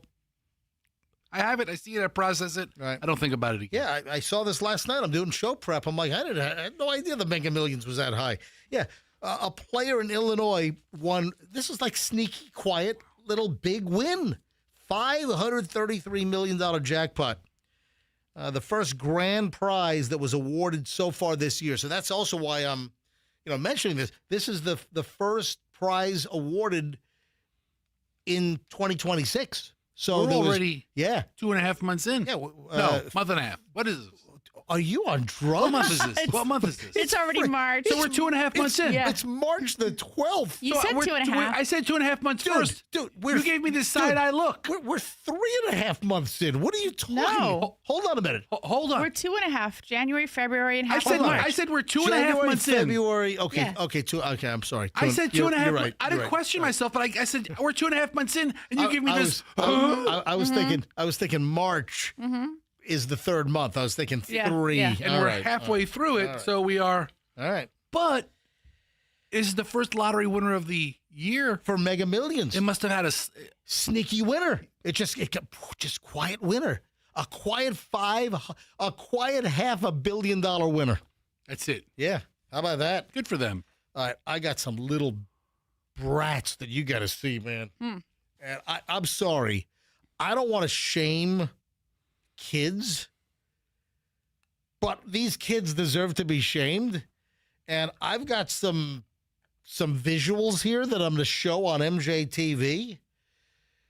I have it. I see it. I process it. Right. I don't think about it again. Yeah, I saw this last night. I'm doing show prep. I'm like, I had no idea the Mega Millions was that high. Yeah, a player in Illinois won. This is like sneaky, quiet, little big win. $533 million jackpot. The first grand prize that was awarded so far this year. So that's also why I'm, mentioning this. This is the first prize awarded in 2026. So We're there was- already yeah. 2.5 months in. Yeah, No, month and a half. What is this? Are you on drugs? What month is this? What month is this? It's already March. So we're 2.5 months in. yeah. It's March the 12th. You said We're- 2.5. I said 2.5 months first. Dude, You gave me this side eye look. We're 3.5 months in. What are you talking? No. Hold on a minute. Hold on. We're 2.5. January, February, and I half said of March. I said we're 2.5 January, months in. February. Okay, Yeah. okay, okay. I'm sorry. I said 2.5. You're right. I you're didn't right. question myself, but I said we're 2.5 months in, and you give me this. I was thinking. I was thinking March is the third month. I was thinking Yeah, 3. yeah. and All we're right. halfway through it, so we are. All right. But is the first lottery winner of the year? For Mega Millions, It must have had a. sneaky winner. It just quiet winner. A quiet $500 million winner. That's it. Yeah. How about that? Good for them. All right, I got some little brats that you got to see, man. And I'm sorry. I don't want to shame kids, but these kids deserve to be shamed. And I've got some visuals here that I'm going to show on MJTV.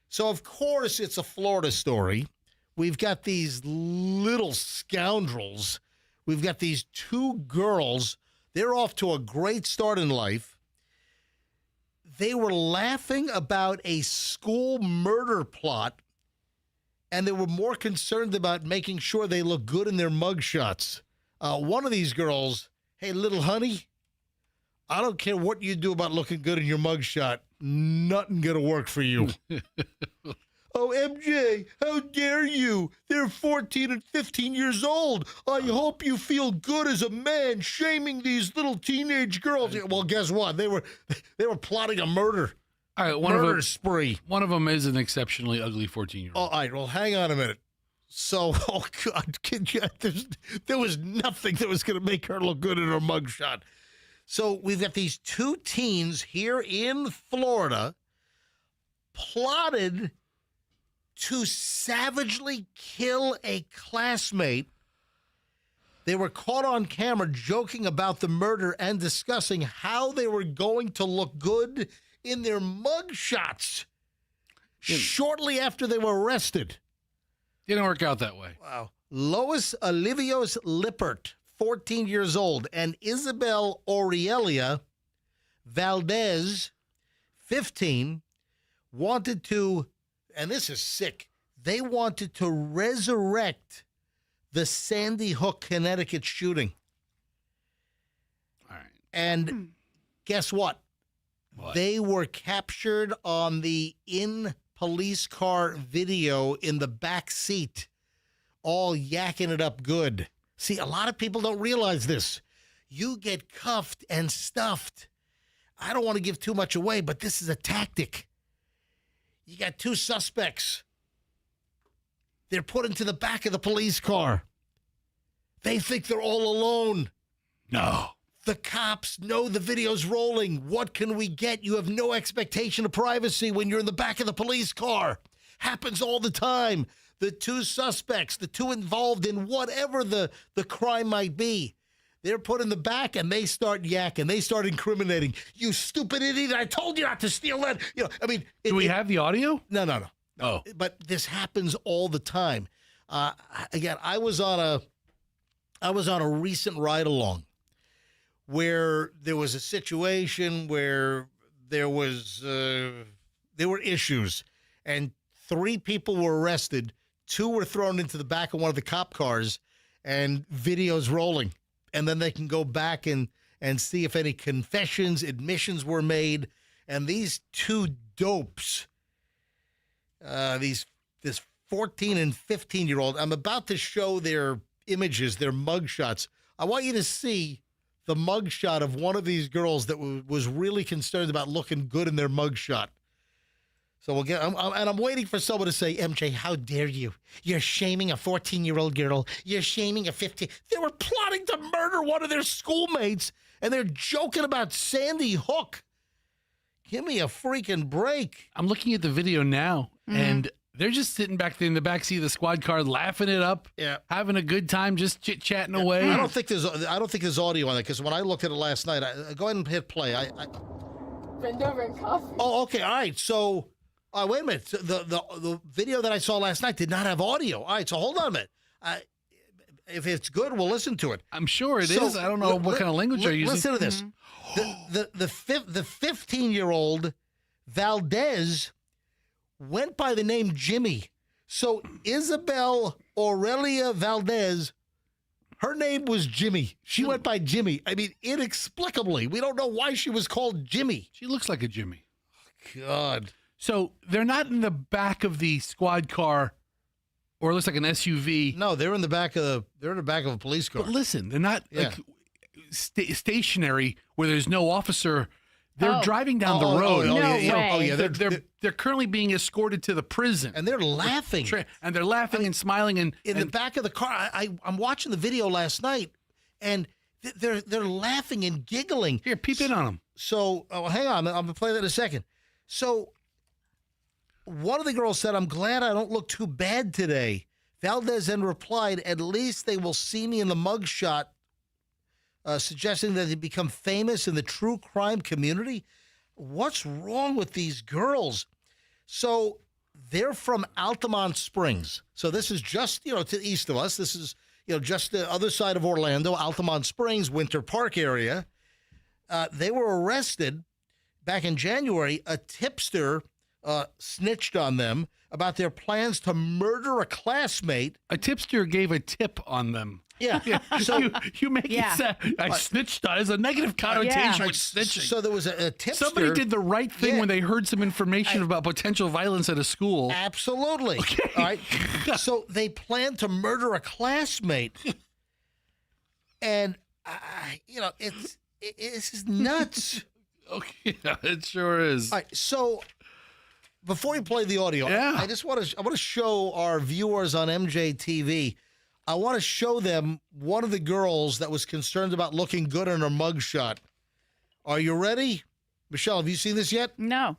So, of course, it's a Florida story. We've got these little scoundrels. We've got these two girls. They're off to a great start in life. They were laughing about a school murder plot, and they were more concerned about making sure they look good in their mugshots. One of these girls, hey, little honey, I don't care what you do about looking good in your mugshot. Nothing gonna work for you. Oh, MJ, how dare you? They're 14 and 15 years old. I hope you feel good as a man shaming these little teenage girls. Well, guess what? They were plotting a murder. All right, Murder spree. One of them is an exceptionally ugly 14-year-old. All right, well, hang on a minute. So, oh, God, there was nothing that was going to make her look good in her mugshot. So we've got these two teens here in Florida plotted to savagely kill a classmate. They were caught on camera joking about the murder and discussing how they were going to look good in their mugshots shortly after they were arrested. Didn't work out that way. Wow. Lois Olivios Lippert, 14 years old, and Isabel Aurelia Valdez, 15, wanted to, and this is sick, they wanted to resurrect the Sandy Hook, Connecticut shooting. All right. And guess what? They were captured on the in-police car video in the back seat, all yakking it up good. See, a lot of people don't realize this. You get cuffed and stuffed. I don't want to give too much away, but this is a tactic. You got two suspects. They're put into the back of the police car. They think they're all alone. No. The cops know the video's rolling. What can we get? You have no expectation of privacy when you're in the back of the police car. Happens all the time. The two suspects, the two involved in whatever the crime might be, they're put in the back and they start yakking. They start incriminating. You stupid idiot. I told you not to steal that. You know, I mean. Do we have the audio? No. Oh. But this happens all the time. Again, I was on a recent ride along where there was a situation where there were issues, and 3 people were arrested. 2 were thrown into the back of one of the cop cars, and videos rolling. And then they can go back and see if any confessions, admissions were made. And these 2 dopes, this 14 and 15-year-old, I'm about to show their images, their mugshots. I want you to see the mugshot of one of these girls that was really concerned about looking good in their mugshot. So we'll get, and I'm waiting for someone to say, MJ, how dare you? You're shaming a 14-year-old girl. You're shaming a 15. They were plotting to murder one of their schoolmates, and they're joking about Sandy Hook. Give me a freaking break. I'm looking at the video now, and they're just sitting back there in the backseat of the squad car, laughing it up, having a good time, just chit-chatting away. I don't think there's audio on it, because when I looked at it last night, go ahead and hit play. Bend over and cough. Oh, okay, all right. So, wait a minute. The video that I saw last night did not have audio. All right, so hold on a minute. If it's good, we'll listen to it. I'm sure it is. I don't know what kind of language they're using. Listen to this. The 15-year-old Valdez went by the name Jimmy. So Isabel Aurelia Valdez, her name was Jimmy. She went by Jimmy. I mean, inexplicably. We don't know why she was called Jimmy. She looks like a Jimmy. God. So they're not in the back of the squad car, or it looks like an SUV. No, they're in the back of a police car. But listen, they're not like stationary where there's no officer. They're driving down the road. No way. Oh, yeah. They're currently being escorted to the prison. And they're laughing. And they're laughing and smiling. And in the back of the car, I'm watching the video last night, and they're laughing and giggling. Here, peep in on them. So, hang on. I'm going to play that in a second. So, one of the girls said, I'm glad I don't look too bad today. Valdez then replied, at least they will see me in the mugshot suggesting that they become famous in the true crime community. What's wrong with these girls? So they're from Altamont Springs. So this is just, to the east of us. This is, just the other side of Orlando, Altamont Springs, Winter Park area. They were arrested back in January. A tipster snitched on them about their plans to murder a classmate. A tipster gave a tip on them. Yeah. So you make Yeah. it sound, I snitched on. There's a negative connotation Yeah. with snitching. So there was a tipster. Somebody did the right thing Yeah. when they heard some information about potential violence at a school. Absolutely. Okay. All right. So they planned to murder a classmate. And, this is nuts. Okay, it sure is. All right. So before you play the audio, Yeah. I want to show our viewers on MJTV. I want to show them one of the girls that was concerned about looking good in her mugshot. Are you ready? Michelle, have you seen this yet? No.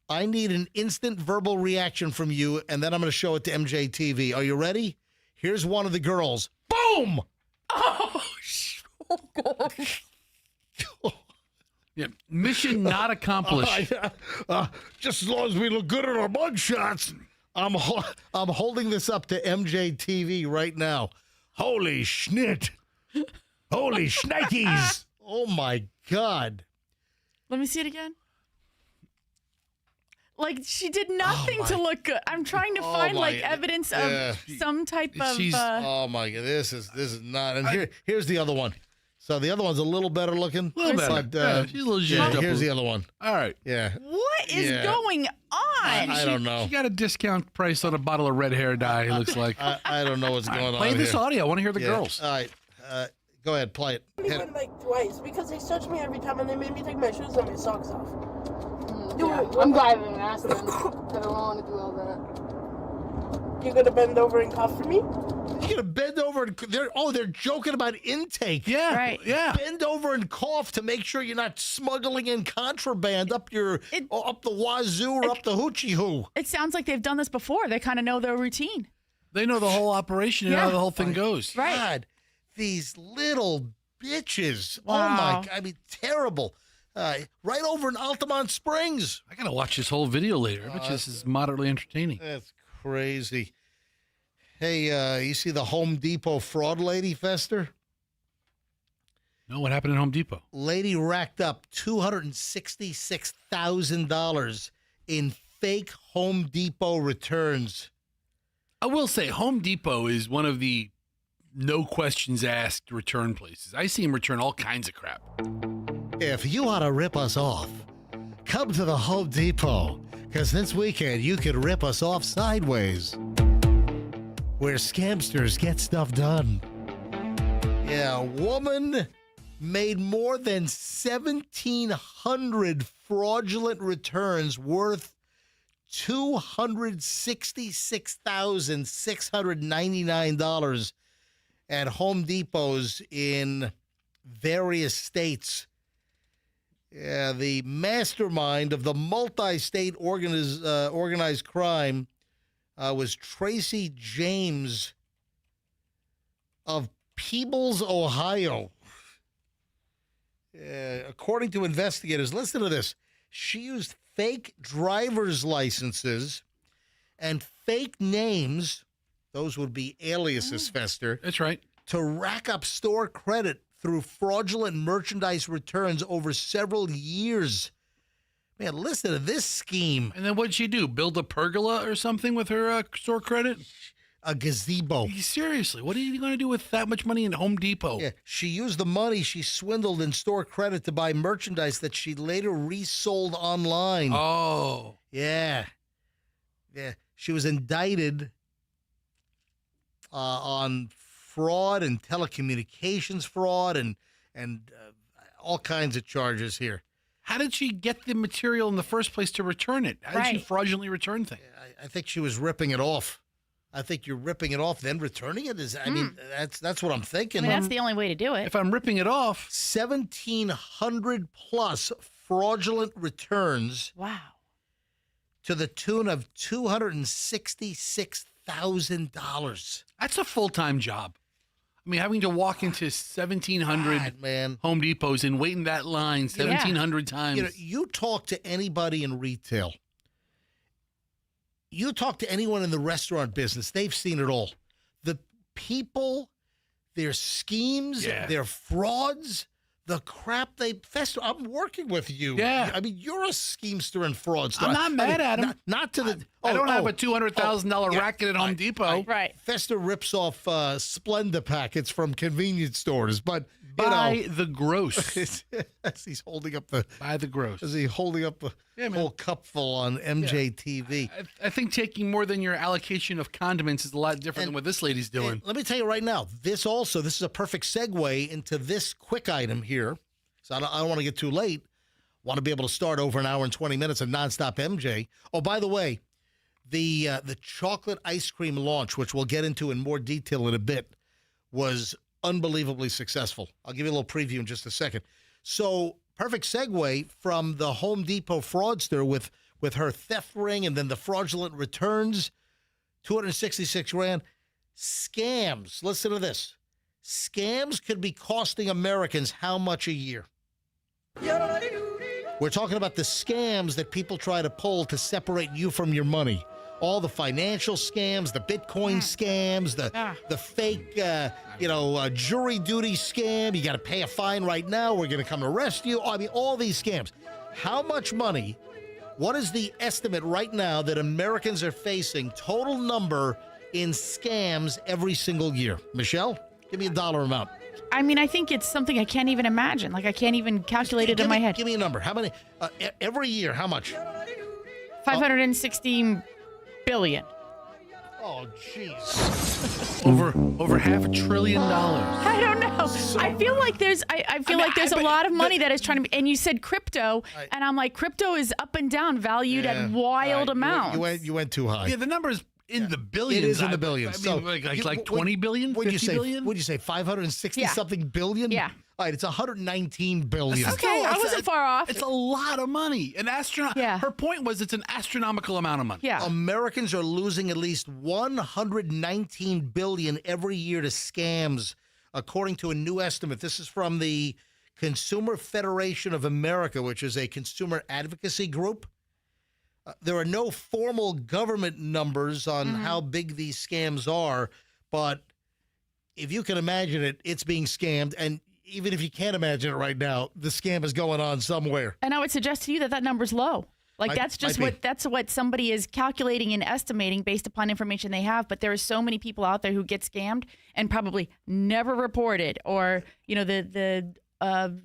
I need an instant verbal reaction from you, and then I'm going to show it to MJTV. Are you ready? Here's one of the girls. Boom! Yeah, mission not accomplished. Just as long as we look good in our mugshots, I'm holding this up to MJTV right now. Holy schnit! Holy schnikes! Oh my God! Let me see it again. Like she did nothing to look good. I'm trying to find my- evidence yeah. of some type of. She's- Oh my God! This is not. And here's the other one. So the other one's a little better looking. A little better. But, Yeah, she's a little yeah, zhuzhed up. here's the other one. All right. Yeah. What is Yeah. going on? I don't know. She got a discount price on a bottle of red hair dye, it looks like. I don't know what's going on. Play this here. audio. I want to hear the Yeah. girls. All right. Go ahead. Play it. Only Hit went it. like twice because they searched me every time and they made me take my shoes and my socks off. Yeah, I'm glad I didn't ask them. I don't want to do all that. You gonna bend over and cough for me? You're gonna bend over and they're joking about intake. Yeah. Right. Yeah. Bend over and cough to make sure you're not smuggling in contraband up the wazoo or up the hoochie hoo. It sounds like they've done this before. They kind of know their routine. They know the whole operation and how Yeah. the whole thing goes. Right. God, these little bitches. Oh Wow. my God! I mean, terrible. Right over in Altamont Springs. I got to watch this whole video later. I bet you this is moderately entertaining. That's crazy. Hey, you see the Home Depot fraud lady, Fester? No, what happened at Home Depot? Lady racked up $266,000 in fake Home Depot returns. I will say Home Depot is one of the no questions asked return places. I see them return all kinds of crap. If you want to rip us off, come to the Home Depot, because this weekend you could rip us off sideways, where scamsters get stuff done. Yeah, a woman made more than 1,700 fraudulent returns worth $266,699 at Home Depots in various states. Yeah, the mastermind of the multi-state organized crime was Tracy James of Peebles, Ohio. According to investigators, listen to this. She used fake driver's licenses and fake names, those would be aliases, Fester, That's right. to rack up store credit through fraudulent merchandise returns over several years. Man, listen to this scheme. And then what'd she do? Build a pergola or something with her store credit? A gazebo. Seriously, what are you going to do with that much money in Home Depot? Yeah, she used the money she swindled in store credit to buy merchandise that she later resold online. Oh. Yeah. She was indicted on fraud and telecommunications fraud and all kinds of charges here. How did she get the material in the first place to return it? How did she Right. fraudulently return things? I think she was ripping it off. I think you're ripping it off, then returning it. I mean, that's what I'm I thinking. mean, that's the only way to do it. If I'm ripping it off, 1,700 plus fraudulent returns Wow. to the tune of $266,000. that's a full-time job. I I mean, having to walk into 1,700 God, man. Home Depots and wait in that line 1,700 times. You know, you talk to anybody in retail. You talk to anyone in the restaurant business. They've seen it all. The people, their schemes, their frauds, the crap they fester. I'm working with you. Yeah. I mean, you're a schemester and fraudster. I'm not mad at him. Not to the. I don't have a $200,000 racket at Home Depot. Right. Fester rips off Splenda packets from convenience stores, but By the gross. as he's holding up the. By the gross. As he holding up the whole cupful on MJTV. I think taking more than your allocation of condiments is a lot different than what this lady's doing. And let me tell you right now, this is a perfect segue into this quick item here. So I don't want to get too late. Want to be able to start over an hour and 20 minutes of nonstop MJ. Oh, by the way, the chocolate ice cream launch, which we'll get into in more detail in a bit, was unbelievably successful. I'll give you a little preview in just a second. So, perfect segue from the Home Depot fraudster with her theft ring and then the fraudulent returns, $266,000. Scams. Listen to this. Scams could be costing Americans how much a year? We're talking about the scams that people try to pull to separate you from your money. All the financial scams, the Bitcoin scams, the fake, jury duty scam. You got to pay a fine right now. We're going to come arrest you. I mean, all these scams. How much money? What is the estimate right now that Americans are facing, total number in scams every single year? Michelle, give me a dollar amount. I mean, I think it's something I can't even imagine. Like, I can't even calculate it in my head. Give me a number. How many? Every year, how much? 516 billion. Oh, jeez. Over $500 billion. I don't know. I feel like there's a lot of money that is trying to be, and you said crypto, and I'm like, crypto is up and down, valued at wild amounts. You went too high. Yeah, the number is in the billions. It is in the billions. I mean, like 20 billion, 50 billion? What'd you say, 560 something billion? Yeah. All right, it's 119 billion. Okay, I wasn't far off. It's a lot of money. Her point was it's an astronomical amount of money. Yeah. Americans are losing at least 119 billion every year to scams, according to a new estimate. This is from the Consumer Federation of America, which is a consumer advocacy group. There are no formal government numbers on how big these scams are, but if you can imagine it, it's being scammed. And even if you can't imagine it right now, the scam is going on somewhere. And I would suggest to you that number's low. Like, that's what somebody is calculating and estimating based upon information they have. But there are so many people out there who get scammed and probably never reported, or the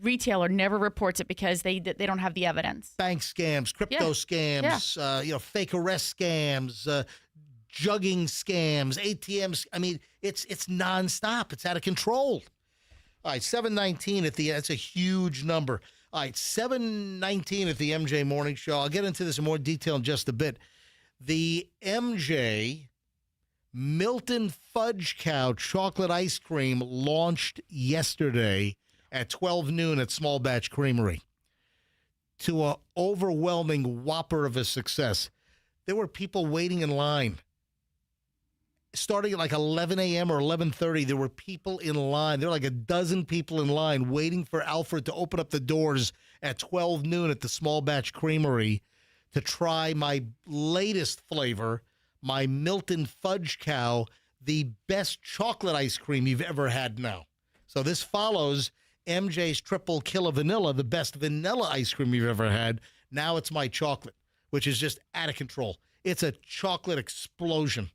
retailer never reports it because they don't have the evidence. Bank scams, crypto scams, fake arrest scams, jugging scams, ATMs. I mean, it's nonstop. It's out of control. All right, 719 that's a huge number. All right, 719 at the MJ Morning Show. I'll get into this in more detail in just a bit. The MJ Milton Fudge Cow chocolate ice cream launched yesterday at 12 noon at Small Batch Creamery to an overwhelming whopper of a success. There were people waiting in line. Starting at like 11 a.m. or 11:30, there were people in line. There were like a dozen people in line waiting for Alfred to open up the doors at 12 noon at the Small Batch Creamery to try my latest flavor, my Milton Fudge Cow, the best chocolate ice cream you've ever had now. So this follows MJ's Triple Killer Vanilla, the best vanilla ice cream you've ever had. Now it's my chocolate, which is just out of control. It's a chocolate explosion.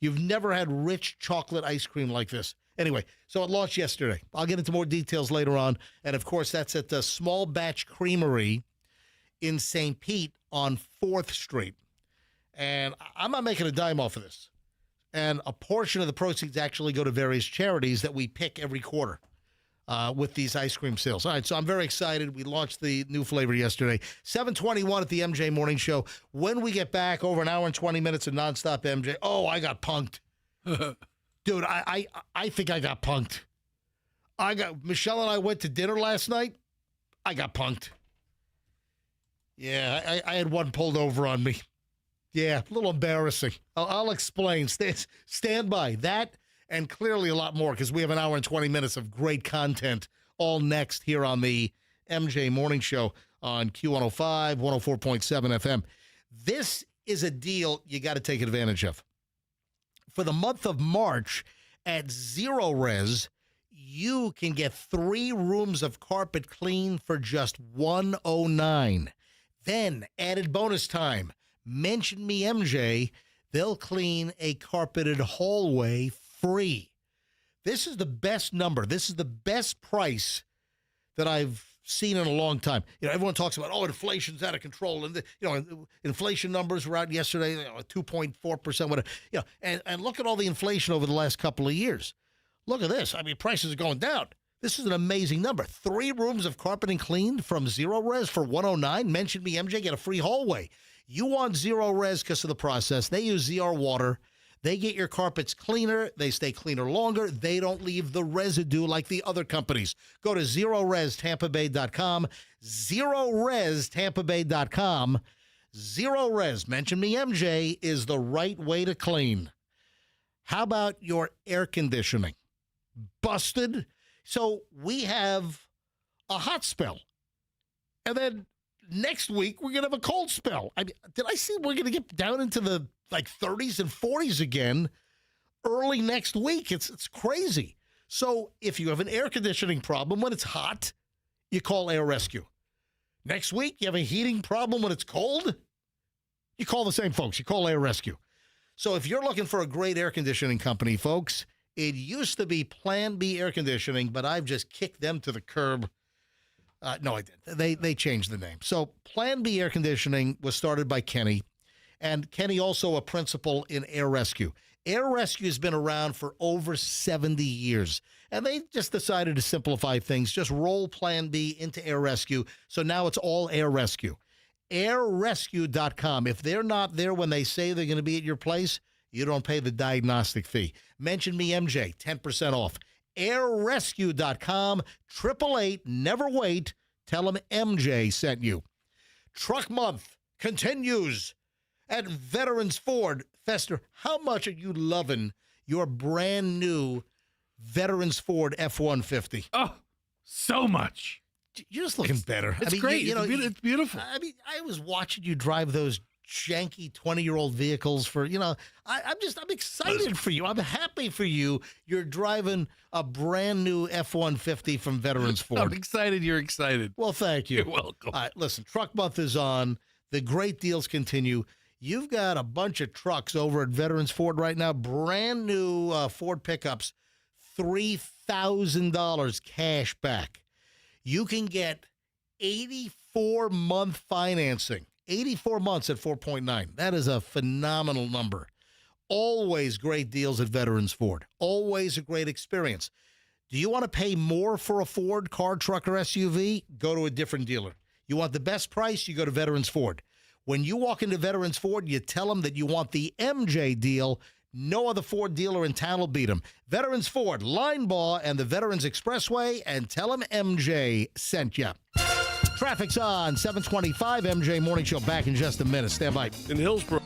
You've never had rich chocolate ice cream like this. Anyway, so it launched yesterday. I'll get into more details later on. And, of course, that's at the Small Batch Creamery in St. Pete on 4th Street. And I'm not making a dime off of this. And a portion of the proceeds actually go to various charities that we pick every quarter with these ice cream sales. All right, so I'm very excited. We launched the new flavor yesterday. 7:21 at the MJ Morning Show. When we get back, over an hour and 20 minutes of nonstop MJ. Oh, I got punked. Dude, I think I got punked. Michelle and I went to dinner last night. I got punked. Yeah, I had one pulled over on me. Yeah, a little embarrassing. I'll explain. Stand by. That and clearly a lot more because we have an hour and 20 minutes of great content all next here on the MJ Morning Show on Q105, 104.7 FM. This is a deal you got to take advantage of. For the month of March at Zero Res, you can get 3 rooms of carpet clean for just $109. Then, added bonus time, mention me MJ, they'll clean a carpeted hallway free. This is the best number. This is the best price that I've seen in a long time. You know, everyone talks about, inflation's out of control. And, inflation numbers were out yesterday, 2.4%, whatever. And look at all the inflation over the last couple of years. Look at this. I mean, prices are going down. This is an amazing number. 3 rooms of carpeting cleaned from Zero Res for $109. Mention me, MJ, get a free hallway. You want Zero Res because of the process. They use ZR water. They get your carpets cleaner. They stay cleaner longer. They don't leave the residue like the other companies. Go to ZeroResTampaBay.com. ZeroResTampaBay.com. Zero Res, mention me, MJ, is the right way to clean. How about your air conditioning? Busted? So we have a hot spell. And then next week, we're going to have a cold spell. I mean, did I see we're going to get down into the 30s and 40s again early next week? It's crazy. So if you have an air conditioning problem when it's hot, you call Air Rescue. Next week, you have a heating problem when it's cold, you call the same folks. You call Air Rescue. So if you're looking for a great air conditioning company, folks, it used to be Plan B Air Conditioning, but I've just kicked them to the curb. No, I didn't. They changed the name. So Plan B Air Conditioning was started by Kenny, and Kenny also a principal in Air Rescue. Air Rescue has been around for over 70 years, and they just decided to simplify things, just roll Plan B into Air Rescue, so now it's all Air Rescue. AirRescue.com. If they're not there when they say they're going to be at your place, you don't pay the diagnostic fee. Mention me, MJ, 10% off. AirRescue.com, 888, never wait. Tell them MJ sent you. Truck Month continues at Veterans Ford. Fester, how much are you loving your brand new Veterans Ford F-150? Oh, so much. You're just looking better. It's great. It's beautiful. I mean, I was watching you drive those janky 20-year-old vehicles for, I'm excited for you. I'm happy for you. You're driving a brand new F-150 from Veterans Ford. I'm excited you're excited. Well, thank you. You're welcome. All right, listen, Truck Month is on. The great deals continue. You've got a bunch of trucks over at Veterans Ford right now, brand new Ford pickups, $3,000 cash back. You can get 84-month financing. 84 months at 4.9. That is a phenomenal number. Always great deals at Veterans Ford. Always a great experience. Do you want to pay more for a Ford car, truck, or SUV? Go to a different dealer. You want the best price? You go to Veterans Ford. When you walk into Veterans Ford, you tell them that you want the MJ deal. No other Ford dealer in town will beat them. Veterans Ford, Linebaugh, and the Veterans Expressway, and tell them MJ sent you. Traffic's on 725 MJ Morning Show. Back in just a minute. Stand by. In Hillsborough.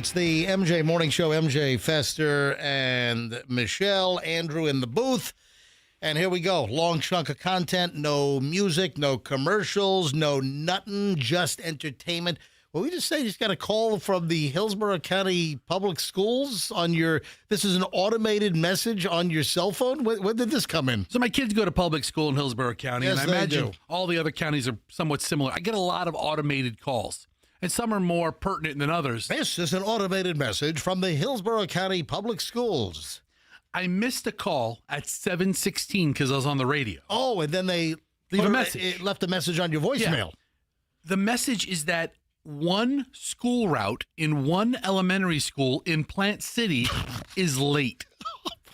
It's the MJ Morning Show. MJ Fester and Michelle, Andrew in the booth. And here we go. Long chunk of content, no music, no commercials, no nothing, just entertainment. Well, we just say you just got a call from the Hillsborough County Public Schools on your, this is an automated message on your cell phone? When did this come in? So my kids go to public school in Hillsborough County, Yes, and I they imagine do. all the other counties are somewhat similar. I get a lot of automated calls, and some are more pertinent than others. This is an automated message from the Hillsborough County Public Schools. I missed a call at 7:16 because I was on the radio. Oh, and then they Leave a message. It left a message on your voicemail. The message is that one school route in one elementary school in Plant City is late.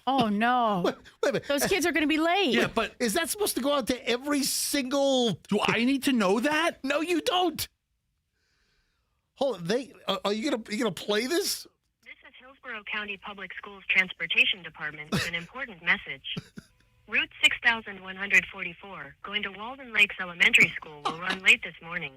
Oh, no. Wait a minute. Those kids are going to be late. Yeah, but Is that supposed to go out to every single? do I need to know that? No, you don't. Hold on. Are you gonna play this? This is Hillsborough County Public Schools Transportation Department with an important message. Route 6144, going to Walden Lakes Elementary School, will run late this morning.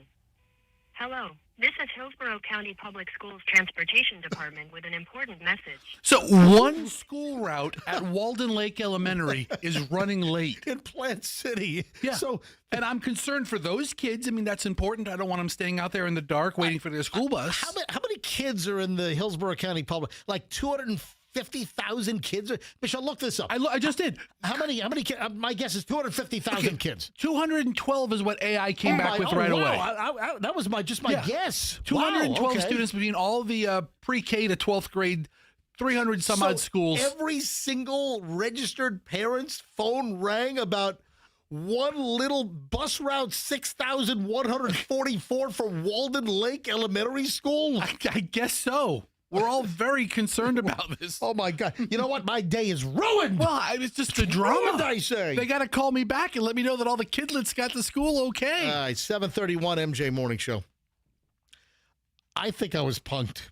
Hello, this is Hillsborough County Public Schools Transportation Department with an important message. So one school route at Walden Lake Elementary is running late. In Plant City. Yeah. So And I'm concerned for those kids. I mean, that's important. I don't want them staying out there in the dark waiting for their school bus. how many kids are in the Hillsborough County Public? Like 250,000 kids? Michelle, look this up. I just did. How many kids? My guess is 250,000 kids. 212 is what AI came back with right away. That was my Yeah. guess. 212 Wow, okay. students between all the pre-K to 12th grade, 300 some odd schools. Every single registered parent's phone rang about one little bus route 6,144 for Walden Lake Elementary School. I guess so. We're all very concerned about this. Oh my God! You know what? My day is ruined. Well, it's just the Ruined, drama. I say. They got to call me back and let me know that all the kidlets got to school okay. All right, 7:31 MJ Morning Show. I think I was punked.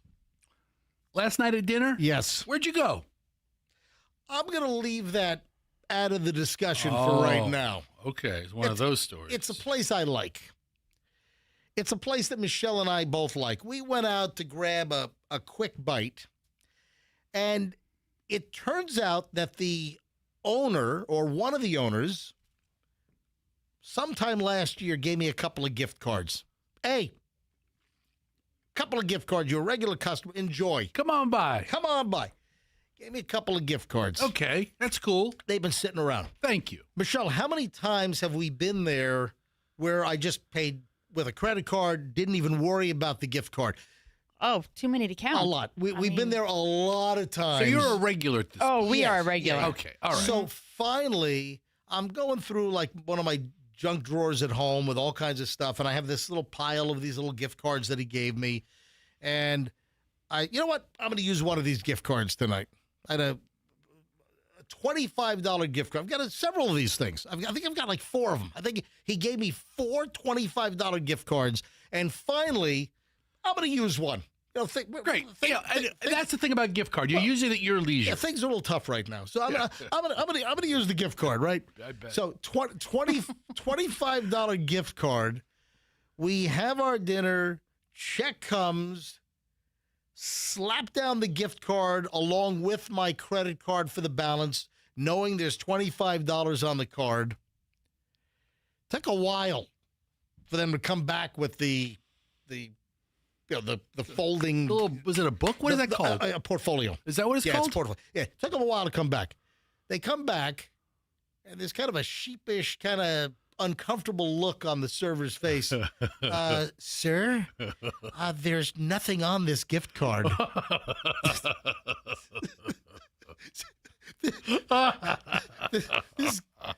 Last night at dinner? Yes. Where'd you go? I'm going to leave that out of the discussion for right now. Okay, it's one of those stories. It's a place I like. It's a place that Michelle and I both like. We went out to grab a quick bite, and it turns out that the owner, or one of the owners, sometime last year gave me a couple of gift cards. Hey, couple of gift cards. You're a regular customer. Enjoy. Come on by. Come on by. Gave me a couple of gift cards. Okay, that's cool. They've been sitting around. Thank you. Michelle, how many times have we been there where I just paid with a credit card, didn't even worry about the gift card? Oh, too many to count. A lot. We've been there a lot of times. So you're a regular at this Oh, we Yes, are a regular. yeah. Okay, all right. So finally, I'm going through like one of my junk drawers at home with all kinds of stuff, and I have this little pile of these little gift cards that he gave me. And you know what? I'm going to use one of these gift cards tonight. I had a $25 gift card. I've got several of these things. I think I've got like 4 of them. I think he gave me 4 $25 gift cards. And finally, I'm going to use one. You know, Great. And that's the thing about gift card. You're using it at your leisure. Yeah, things are a little tough right now. So I'm gonna use the gift card, right? I bet. So $25 gift card. We have our dinner. Check comes. Slap down the gift card along with my credit card for the balance, knowing there's $25 on the card. Took a while for them to come back with the folding. Was it a book? What is that called? A portfolio. Is that what it's Yeah, called? it's portfolio. Yeah, it took them a while to come back. They come back, and there's kind of a sheepish, kind of uncomfortable look on the server's face. Sir, there's nothing on this gift card.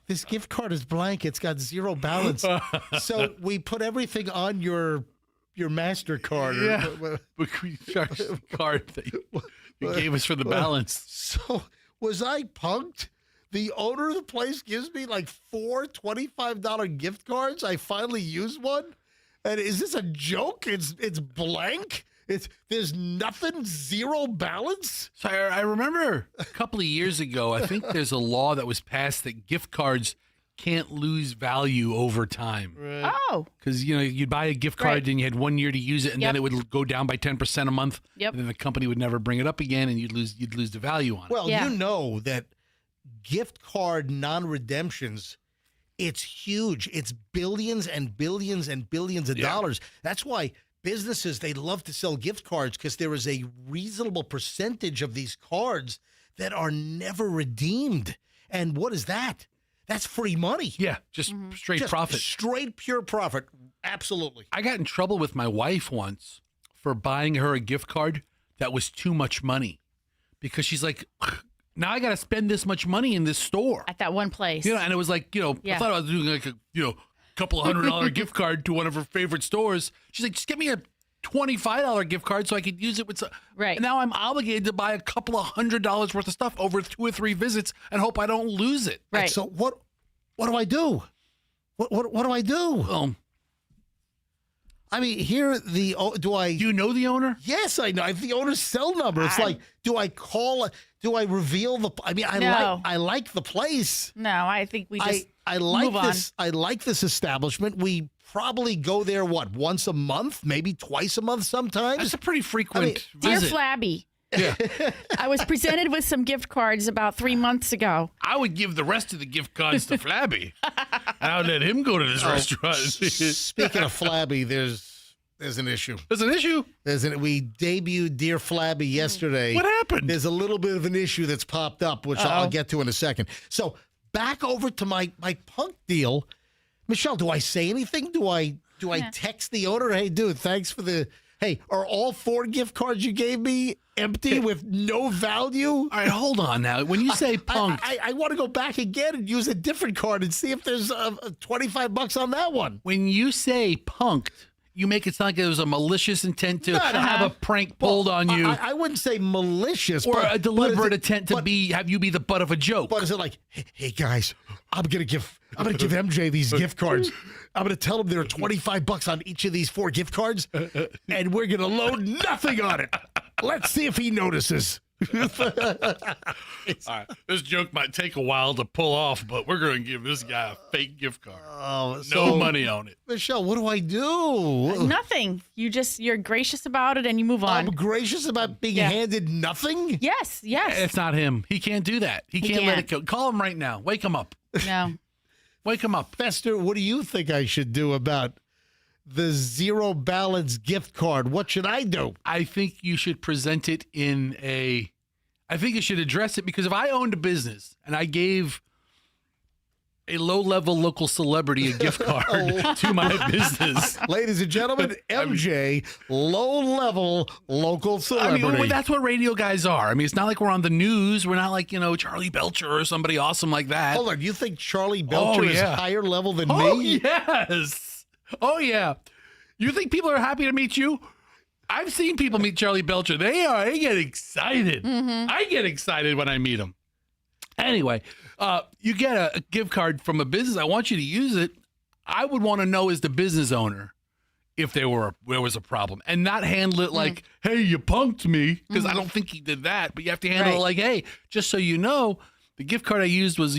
This gift card is blank. It's got 0 balance. So we put everything on your MasterCard. Yeah. We charged the card that you gave us for the balance. So was I punked? The owner of the place gives me like 4 $25 gift cards. I finally used one. And is this a joke? It's blank. There's nothing, 0 balance. So I remember a couple of years ago, I think there's a law that was passed that gift cards can't lose value over time. Oh. Because, you'd buy a gift card Right. and you had 1 year to use it, and Yep. then it would go down by 10% a month. Yep. And then the company would never bring it up again, and you'd lose the value on it. Well, Yeah. you know that gift card non-redemptions, it's huge. It's billions and billions and billions of dollars. That's why businesses, they love to sell gift cards because there is a reasonable percentage of these cards that are never redeemed. And what is that? That's free money. Yeah, just straight Just profit. Straight pure profit. Absolutely. I got in trouble with my wife once for buying her a gift card that was too much money because she's like, now I got to spend this much money in this store. At that one place. And it was like, I Yeah. thought I was doing like a, couple of $100 gift card to one of her favorite stores. She's like, just get me a $25 gift card so I could use it with Right. And now I'm obligated to buy a couple of $100 worth of stuff over 2 or 3 visits and hope I don't lose it. Right. So what do I do? What do I do? I mean, here do You know the owner? Yes, I know. I have the owner's cell number. It's like, do I call? Do I reveal the? I mean, I like the place. No, I think we just I like move on. this. I like this establishment. We probably go there once a month, maybe twice a month sometimes. That's a pretty frequent Dear visit. Flabby, Yeah. I was presented with some gift cards about 3 months ago. I would give the rest of the gift cards to Flabby. And I would let him go to this restaurant. Speaking of Flabby, there's an issue. There's an issue? We debuted Dear Flabby yesterday. What happened? There's a little bit of an issue that's popped up, which I'll get to in a second. So back over to my punk deal. Michelle, do I say anything? Do I text the owner? Hey, dude, thanks for the. Hey, are all 4 gift cards you gave me empty with no value? All right, hold on now. When you say punked, I want to go back again and use a different card and see if there's $25 on that one. when you say punked, you make it sound like there was a malicious intent to have a prank pulled on you, I wouldn't say malicious, or but, a deliberate but is it- attempt to but- have you be the butt of a joke. But is it like, hey guys, I'm gonna give MJ these gift cards. I'm gonna tell him there are $25 on each of these 4 gift cards, and we're gonna load nothing on it. Let's see if he notices. All right, this joke might take a while to pull off, but we're going to give this guy a fake gift card. Oh, No money on it. Michelle, what do I do? Nothing. You're gracious about it and you move on. I'm gracious about being handed nothing. Yes. It's not him. He can't do that. He can't let it go. Call him right now. Wake him up. No. Wake him up. Fester, what do you think I should do about the zero balance gift card? What should I do? I think you should present it I think you should address it, because if I owned a business and I gave a low-level local celebrity a gift card to my business. Ladies and gentlemen, MJ, low-level local celebrity. I mean, that's what radio guys are. I mean, it's not like we're on the news. We're not like, Charlie Belchure or somebody awesome like that. Hold on, you think Charlie Belchure is higher level than me? Yes. Oh, yeah. You think people are happy to meet you? I've seen people meet Charlie Belchure. They get excited. I get excited when I meet him. Anyway, you get a gift card from a business. I want you to use it. I would want to know, as the business owner, if there was a problem, and not handle it like, hey, you punked me, because I don't think he did that. But you have to handle it like, hey, just so you know, the gift card I used was,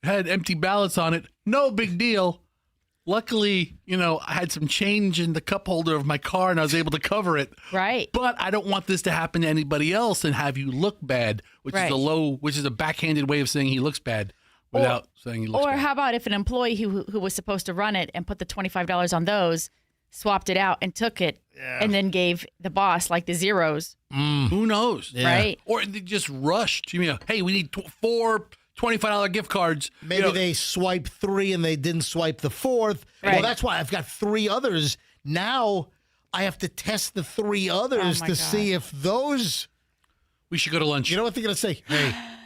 had empty ballots on it. No big deal. Luckily, I had some change in the cup holder of my car and I was able to cover it. Right. But I don't want this to happen to anybody else and have you look bad, which is a backhanded way of saying he looks bad without saying he looks bad. Or how about if an employee who was supposed to run it and put the $25 on those, swapped it out and took it, and then gave the boss like the zeros. Who knows? Right. Or they just rushed. Hey, we need 4 $25 gift cards. Maybe they swiped 3 and they didn't swipe the 4th. Right. Well, that's why I've got 3 others. Now I have to test the 3 others to see if those. We should go to lunch. You know what they're going to say?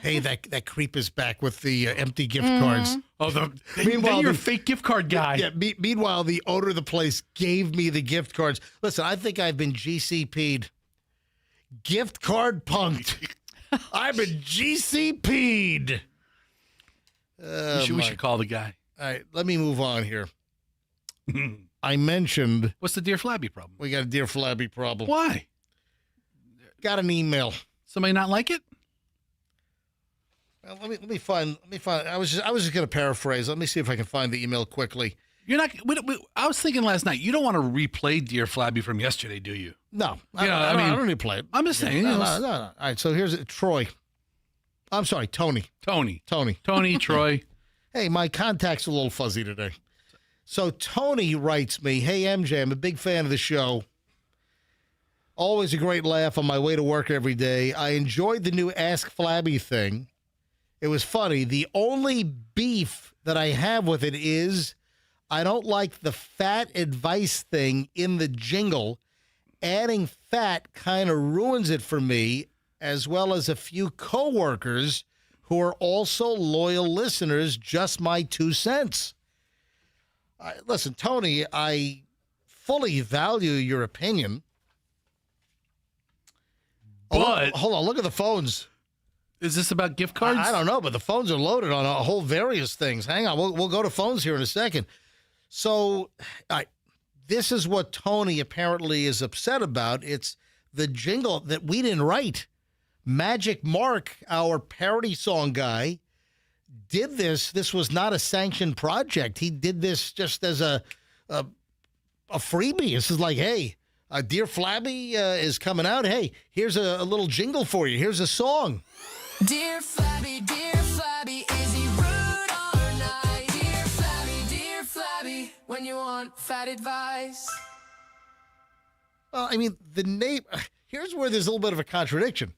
Hey, that creep is back with the empty gift cards. Oh, Meanwhile, you're a fake gift card guy. Yeah. Meanwhile, the owner of the place gave me the gift cards. Listen, I think I've been GCP'd. Gift card punked. I've been GCP'd. We should call the guy. All right, let me move on here. I mentioned What's the Dear Flabby problem? we got a Dear Flabby problem. Why? Got an email. Somebody not like it? Well, let me find. I was just going to paraphrase. Let me see if I can find the email quickly. You're not. I was thinking last night. You don't want to replay Dear Flabby from yesterday, do you? No, I don't need to play it. I'm just saying. No. All right, so here's it. Troy. I'm sorry, Tony. Tony, Troy. Hey, my contact's a little fuzzy today. So Tony writes me, "Hey MJ, I'm a big fan of the show. Always a great laugh on my way to work every day. I enjoyed the new Ask Flabby thing. It was funny. The only beef that I have with it is I don't like the fat advice thing in the jingle. Adding fat kind of ruins it for me, as well as a few coworkers who are also loyal listeners. Just my 2 cents." Listen, Tony, I fully value your opinion. But hold on, look at the phones. Is this about gift cards? I don't know, but the phones are loaded on a whole various things. Hang on, we'll go to phones here in a second. So, this is what Tony apparently is upset about. It's the jingle that we didn't write. Magic Mark, our parody song guy, did this. This was not a sanctioned project. He did this just as a freebie. This is like, hey, Dear Flabby is coming out. Hey, here's a little jingle for you. Here's a song. Dear Flabby, is he rude or not? Dear Flabby, when you want fat advice. Well, I mean, the name, here's where there's a little bit of a contradiction.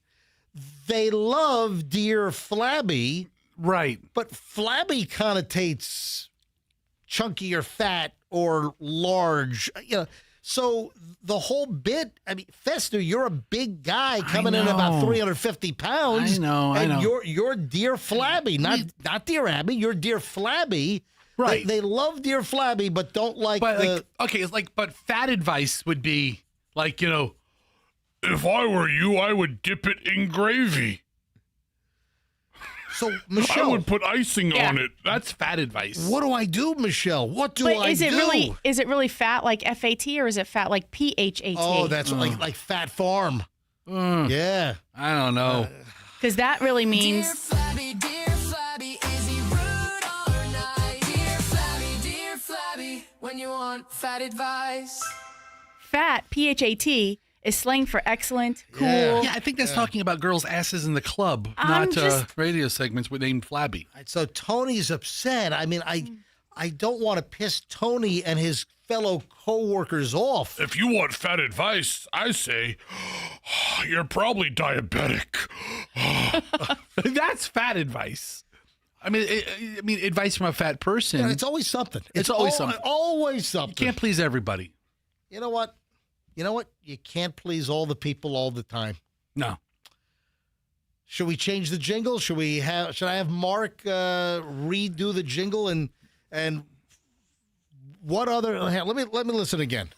They love Dear Flabby. Right. But flabby connotates chunky or fat or large. So the whole bit, I mean, Fester, you're a big guy coming in about 350 pounds. I know. You're Dear Flabby, not Dear Abby. You're Dear Flabby. Right. They love Dear Flabby, but don't like but fat advice would be like, if I were you, I would dip it in gravy. So, Michelle, I would put icing on it. That's fat advice. What do I do, Michelle? What do I do? Is it really fat like FAT or is it fat like PHAT? Oh, that's like Fat Farm. Yeah. I don't know. Because that really means... Dear Flabby, is he rude or not? Dear Flabby, when you want fat advice. Fat, PHAT, is slang for excellent, cool. Yeah, I think that's talking about girls' asses in the club, not radio segments named Flabby. So Tony's upset. I mean, I don't want to piss Tony and his fellow coworkers off. If you want fat advice, I say you're probably diabetic. That's fat advice. I mean, advice from a fat person. Yeah, it's always something. It's always something. Always something. You can't please everybody. You know what? You can't please all the people all the time. No. Should we change the jingle? Should I have Mark redo the jingle and what other? Let me listen again.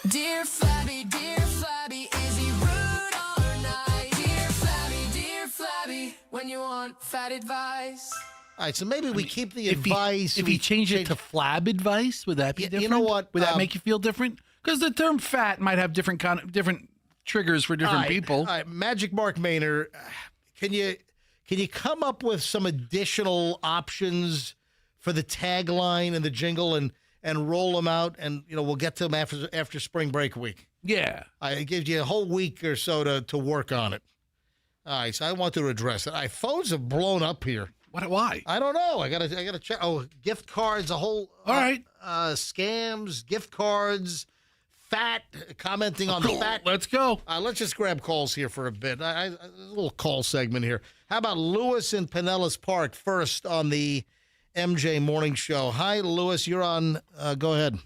Dear Flabby, is he rude or not? Dear Flabby, when you want fat advice. All right, so maybe we keep the advice. If we change it to flab advice, would that be different? You know what? Would that make you feel different? Because the term fat might have different triggers for different people. All right, Magic Mark Maynard, can you come up with some additional options for the tagline and the jingle and roll them out, and we'll get to them after spring break week. Yeah, it gives you a whole week or so to work on it. All right, so I want to address it. Phones have blown up here. Why? I don't know. I gotta check. Oh, gift cards, a whole. All right. Scams, gift cards. Fat, commenting on the fat. Let's go. Let's just grab calls here for a bit. A little call segment here. How about Lewis in Pinellas Park first on the MJ Morning Show? Hi, Lewis. You're on. Go ahead.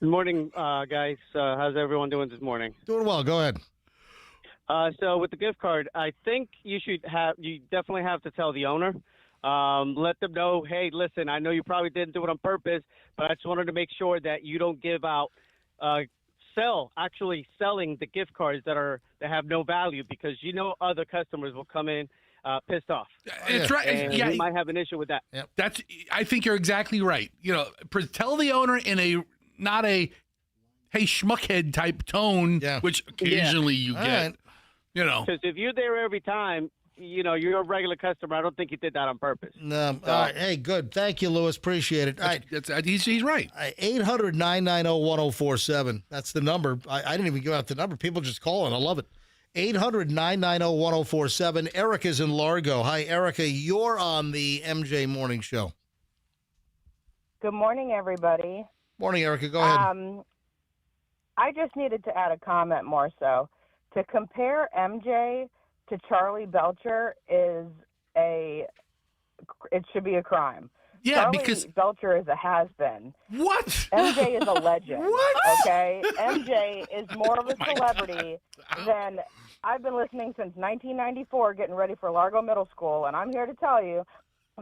Good morning, guys. How's everyone doing this morning? Doing well. Go ahead. So with the gift card, I think you definitely have to tell the owner. Let them know, hey, listen, I know you probably didn't do it on purpose, but I just wanted to make sure that you don't give out selling the gift cards that have no value, because other customers will come in pissed off. It's right. And you might have an issue with that. Yep. I think you're exactly right. Tell the owner in not a hey schmuckhead type tone, which occasionally you get. Right. Because if you're there every time, you're a regular customer. I don't think you did that on purpose. No. All right. Hey, good. Thank you, Lewis. Appreciate it. All right. He's right. 800-990-1047. That's the number. I didn't even give out the number. People just calling. I love it. 800-990-1047. Erica's in Largo. Hi, Erica. You're on the MJ Morning Show. Good morning, everybody. Morning, Erica. Go ahead. I just needed to add a comment more so. To compare MJ to Charlie Belchure it should be a crime. Yeah, Charlie because Belchure is a has-been. What? MJ is a legend. What? Okay? MJ is more of a celebrity than I've been listening since 1994, getting ready for Largo Middle School, and I'm here to tell you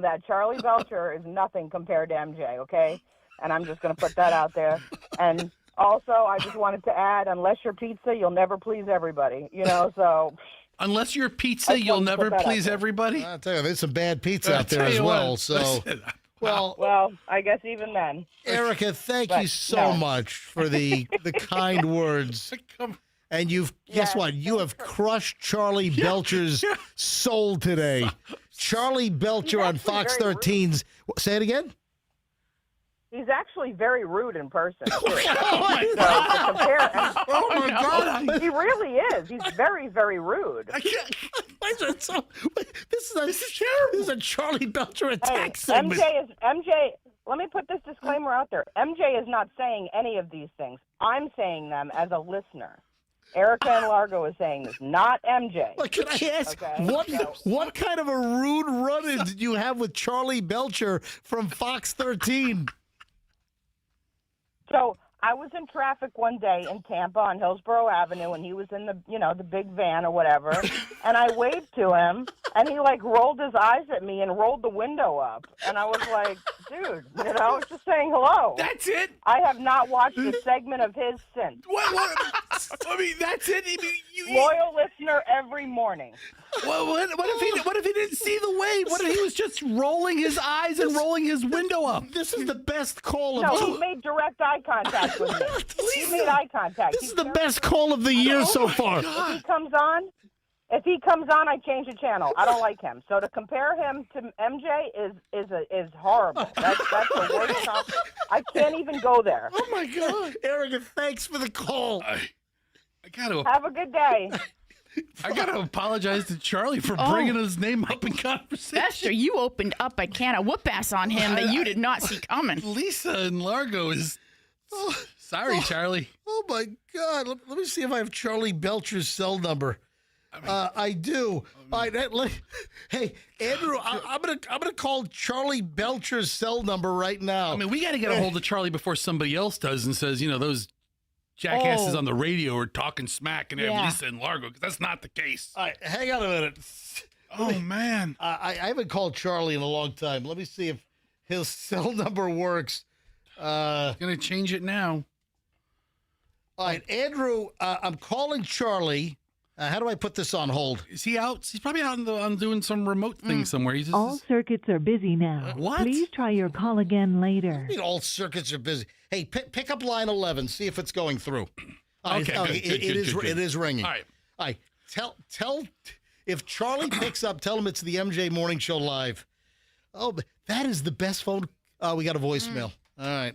that Charlie Belchure is nothing compared to MJ, okay? And I'm just going to put that out there. And also, I just wanted to add, unless you're pizza, you'll never please everybody, so... Unless you're pizza, you'll never please everybody? I'll tell you, there's some bad pizza out there as well, so... Well, I guess even then. Erica, thank you so much for the kind words. And guess what? You have crushed Charlie Belcher's soul today. Charlie Belcher on Fox 13's. Say it again? He's actually very rude in person. Too. Oh, my God. He really is. He's very, very rude. This is a Charlie Belcher attack segment. MJ, let me put this disclaimer out there. MJ is not saying any of these things. I'm saying them as a listener. Erica and Largo is saying this, not MJ. Well, can I ask, what kind of a rude run-in did you have with Charlie Belcher from Fox 13? So I was in traffic one day in Tampa on Hillsborough Avenue, and he was in the big van or whatever, and I waved to him, and he rolled his eyes at me and rolled the window up, and I was like, dude, I was just saying hello. That's it? I have not watched a segment of his since. What? I mean, that's it? Loyal listener every morning. What if he didn't see the wave? What if he was just rolling his eyes and rolling his window up? This is the best call of No, he made direct eye contact with me. He made eye contact. This is the best call of the year so far. If he comes on, I change the channel. I don't like him. So to compare him to MJ is horrible. That's the worst. I can't even go there. Oh my God, Erica! Thanks for the call. I gotta have a good day. I gotta apologize to Charlie for bringing his name up in conversation. Bester, you opened up a can of whoop-ass on him that you did not see coming. Lisa in Largo is... Sorry, Charlie. Oh, my God. Let me see if I have Charlie Belcher's cell number. I do. All right, hey, Andrew, I'm gonna call Charlie Belcher's cell number right now. I mean, we got to get a hold of Charlie before somebody else does and says, those jackasses on the radio are talking smack and have Lisa in Largo, because that's not the case. All right, hang on a minute. Man. I haven't called Charlie in a long time. Let me see if his cell number works. Going to change it now. All right, Andrew, I'm calling Charlie. How do I put this on hold? Is he out? He's probably out on doing some remote thing somewhere. All circuits are busy now. What? Please try your call again later. I mean, all circuits are busy. Hey, pick up line 11. See if it's going through. It is ringing. All right. Tell if Charlie picks up, tell him it's the MJ Morning Show Live. Oh, but that is the best phone. Oh, we got a voicemail. All right.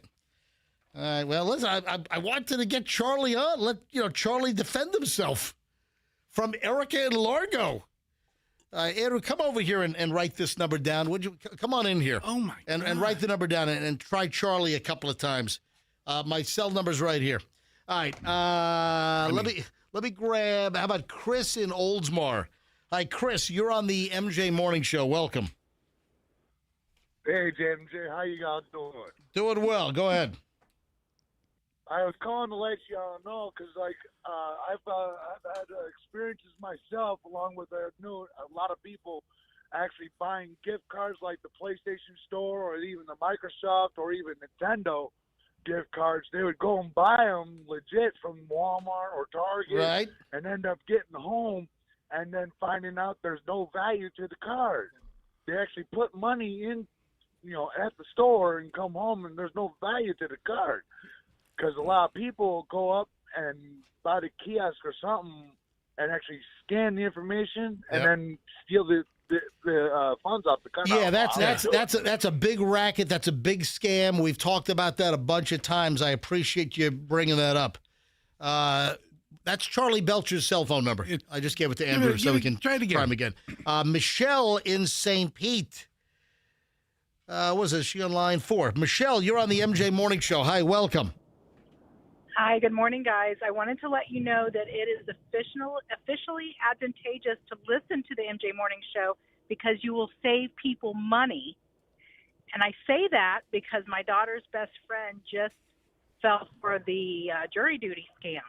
Well, listen, I wanted to get Charlie on. Let Charlie defend himself from Erica and Largo. Andrew, come over here and write this number down. Would you come on in here? Oh my God. And write the number down and try Charlie a couple of times. My cell number's right here. All right. Let me grab. How about Chris in Oldsmar? Hi, Chris. You're on the MJ Morning Show. Welcome. Hey, MJ. How you guys doing? Doing well. Go ahead. I was calling to let y'all know because, I've had experiences myself, along with a lot of people actually buying gift cards like the PlayStation Store or even the Microsoft or even Nintendo gift cards. They would go and buy them legit from Walmart or Target, right, and end up getting home and then finding out there's no value to the card. They actually put money in, at the store and come home and there's no value to the card. Because a lot of people go up and by the kiosk or something and actually scan the information and then steal the funds off the country. Yeah, that's a big racket. That's a big scam. We've talked about that a bunch of times. I appreciate you bringing that up. That's Charlie Belcher's cell phone number. I just gave it to Andrew so we can try him again. Michelle in St. Pete. Is she on line 4? Michelle, you're on the MJ Morning Show. Hi, welcome. Hi, good morning, guys. I wanted to let you know that it is officially advantageous to listen to the MJ Morning Show because you will save people money. And I say that because my daughter's best friend just fell for the jury duty scam.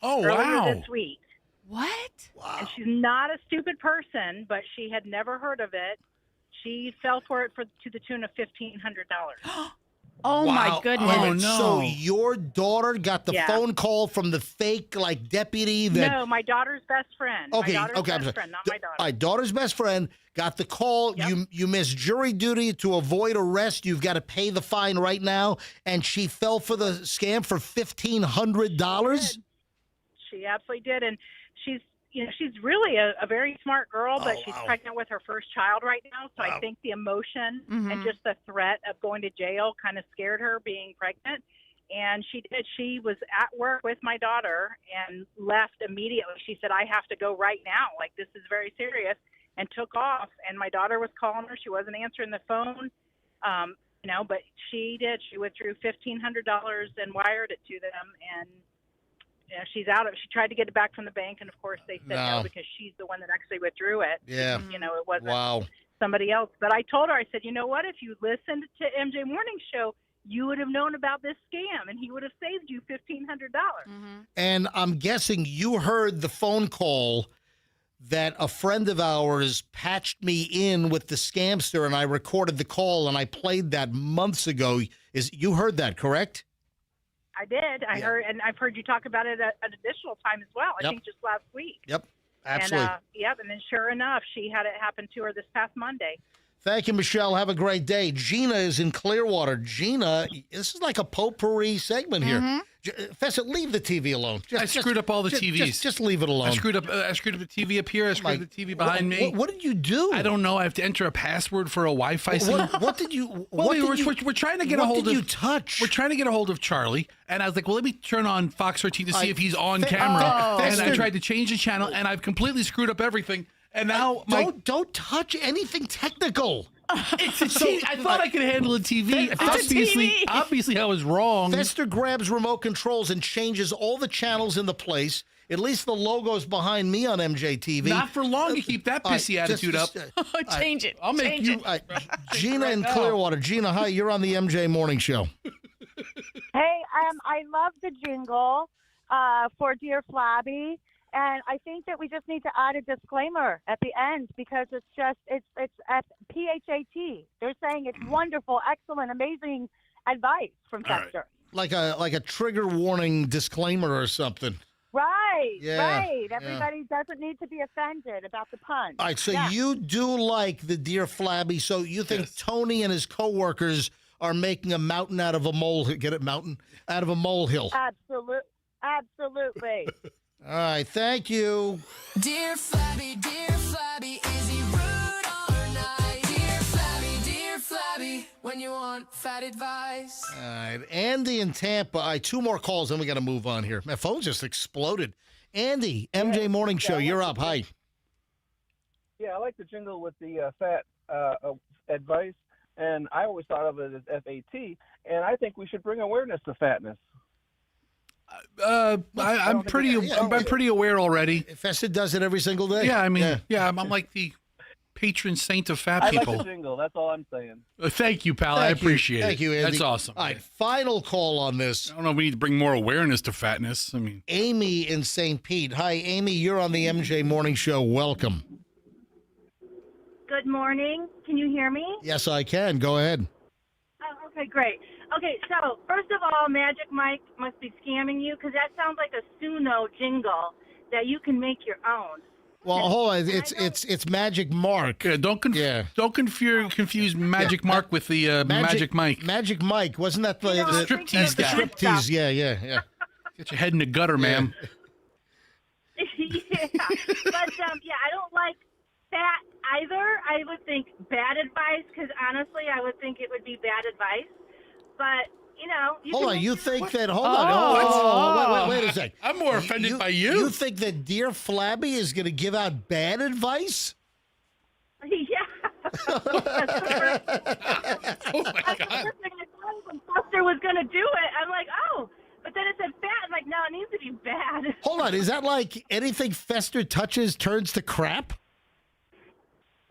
Oh, earlier wow. this week. What? Wow. And she's not a stupid person, but she had never heard of it. She fell for it to the tune of $1,500. Oh, my goodness. Oh, no. So your daughter got the phone call from the fake, deputy that... No, my daughter's best friend. Okay, my daughter's I'm best friend, not my daughter. All right, daughter's best friend got the call. Yep. You missed jury duty to avoid arrest. You've got to pay the fine right now. And she fell for the scam for $1,500? She absolutely did. And she's really a very smart girl, but she's pregnant with her first child right now. So I think the emotion and just the threat of going to jail kind of scared her being pregnant. And she did. She was at work with my daughter and left immediately. She said, I have to go right now. This is very serious, and took off. And my daughter was calling her. She wasn't answering the phone, but she did. She withdrew $1,500 and wired it to them. And she's out of it. She tried to get it back from the bank, and of course they said no because she's the one that actually withdrew it. Yeah. It wasn't somebody else. But I told her, I said, you know what? If you listened to MJ Morning Show, you would have known about this scam, and he would have saved you $1,500. And I'm guessing you heard the phone call that a friend of ours patched me in with the scamster, and I recorded the call, and I played that months ago. You heard that, correct? I did. I heard, and I've heard you talk about it an additional time as well. I think just last week. Yep, absolutely. And and then sure enough, she had it happen to her this past Monday. Thank you, Michelle. Have a great day. Gina is in Clearwater. Gina, this is like a potpourri segment here. Fessa, leave the TV alone. I screwed up all the TVs. Just leave it alone. I screwed up the TV up here. I screwed up the TV behind me. What did you do? I don't know. I have to enter a password for a Wi-Fi signal. What did you? We're trying to get a hold of. What did you touch? We're trying to get a hold of Charlie, and I was like, "Well, let me turn on Fox 13 to see if he's on camera." And I tried to change the channel, and I've completely screwed up everything. And now, don't touch anything technical. It's a TV. I thought I could handle a TV. Obviously, I was wrong. Fester grabs remote controls and changes all the channels in the place. At least the logo's behind me on MJTV. Not for long. You keep that pissy attitude up. Change it. I'll make you. Gina in Clearwater. Gina, hi. You're on the MJ Morning Show. Hey, I love the jingle for Dear Flabby. And I think that we just need to add a disclaimer at the end because it's at PHAT. They're saying it's wonderful, excellent, amazing advice from Fester. Like a trigger warning disclaimer or something. Right, Yeah, right. Everybody doesn't need to be offended about the pun. All right, so you do like the Dear Flabby. So you think Tony and his coworkers are making a mountain out of a molehill? Get it, mountain out of a molehill. Absolutely. All right, thank you. Dear Flabby, is he rude or nice? Dear Flabby, when you want fat advice. All right, Andy in Tampa. Two more calls, then we got to move on here. My phone just exploded. Andy, MJ Morning Show, you're up. Hi. Yeah, I like the jingle with the fat advice, and I always thought of it as FAT, and I think we should bring awareness to fatness. I'm pretty aware already. Festa does it every single day. Yeah, I mean, I'm like the patron saint of fat people. I like the jingle. That's all I'm saying. Thank you, pal. I appreciate it. Thank you, Andy. That's awesome. All right, final call on this. I don't know if we need to bring more awareness to fatness. I mean, Amy in St. Pete. Hi, Amy. You're on the MJ Morning Show. Welcome. Good morning. Can you hear me? Yes, I can. Go ahead. Oh, okay, great. Okay, so first of all, Magic Mike must be scamming you because that sounds like a Suno jingle that you can make your own. Well, hold on. It's Magic Mark. Yeah, don't confuse Magic Mark with the Magic Mike. Magic Mike, wasn't that the striptease guy? Striptease, yeah. Get your head in the gutter, ma'am. Yeah, but I don't like that either. I would think bad advice because honestly, I would think it would be bad advice. But Hold on, you think that? Hold on, wait a sec. I'm more offended by you. You think that Dear Flabby is going to give out bad advice? Yeah. Oh my God! I when Buster was going to do it, I'm like, oh. But then it said bad. I'm like, no, it needs to be bad. Hold on, is that like anything Fester touches turns to crap?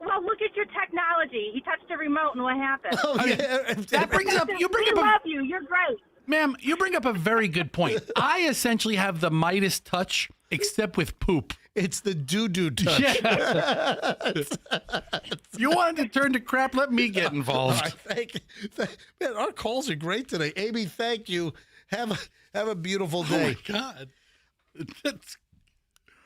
Well, look at your technology. He touched a remote, and what happened? Oh, yeah. That brings up. You bring we up. love you. You're great. Ma'am, you bring up a very good point. I essentially have the Midas touch, except with poop. It's the doo-doo touch. Yeah. You wanted to turn to crap, let me get involved. Man, our calls are great today. Amy, thank you. Have a beautiful day. Oh, my God.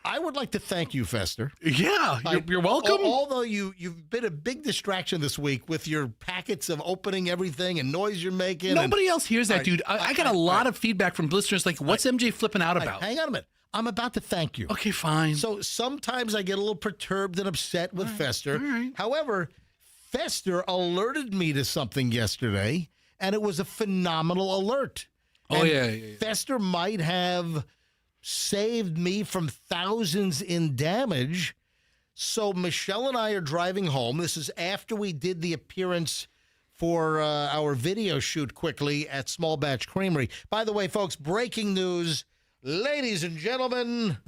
I would like to thank you, Fester. Yeah, you're welcome. Although you've been a big distraction this week with your packets of opening everything and noise you're making. Nobody else hears that, dude. I got a lot of feedback from listeners like, what's MJ flipping out about? Hang on a minute. I'm about to thank you. Okay, fine. So sometimes I get a little perturbed and upset with Fester. All right. However, Fester alerted me to something yesterday, and it was a phenomenal alert. Oh, and yeah. Fester might have saved me from thousands in damage. So Michelle and I are driving home. This is after we did the appearance for our video shoot quickly at Small Batch Creamery. By the way, folks, breaking news, ladies and gentlemen.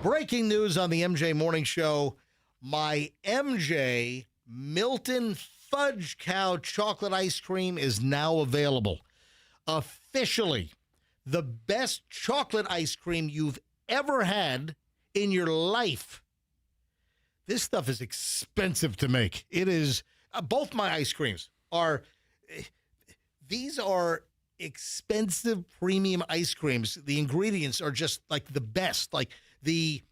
Breaking news on the MJ Morning Show. My MJ Milton Fudge Cow chocolate ice cream is now available. Officially, the best chocolate ice cream you've ever had in your life. This stuff is expensive to make. It is. Both my ice creams are. These are expensive premium ice creams. The ingredients are just like the best. Like the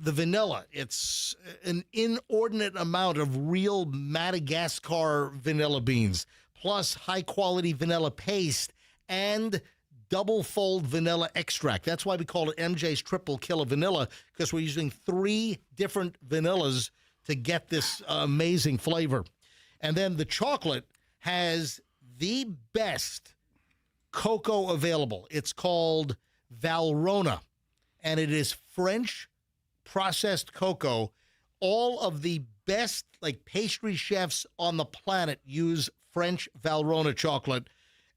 vanilla, it's an inordinate amount of real Madagascar vanilla beans, plus high-quality vanilla paste and double-fold vanilla extract. That's why we call it MJ's Triple Kill of Vanilla, because we're using 3 different vanillas to get this amazing flavor. And then the chocolate has the best cocoa available. It's called Valrhona, and it is French processed cocoa. All of the best pastry chefs on the planet use French Valrhona chocolate,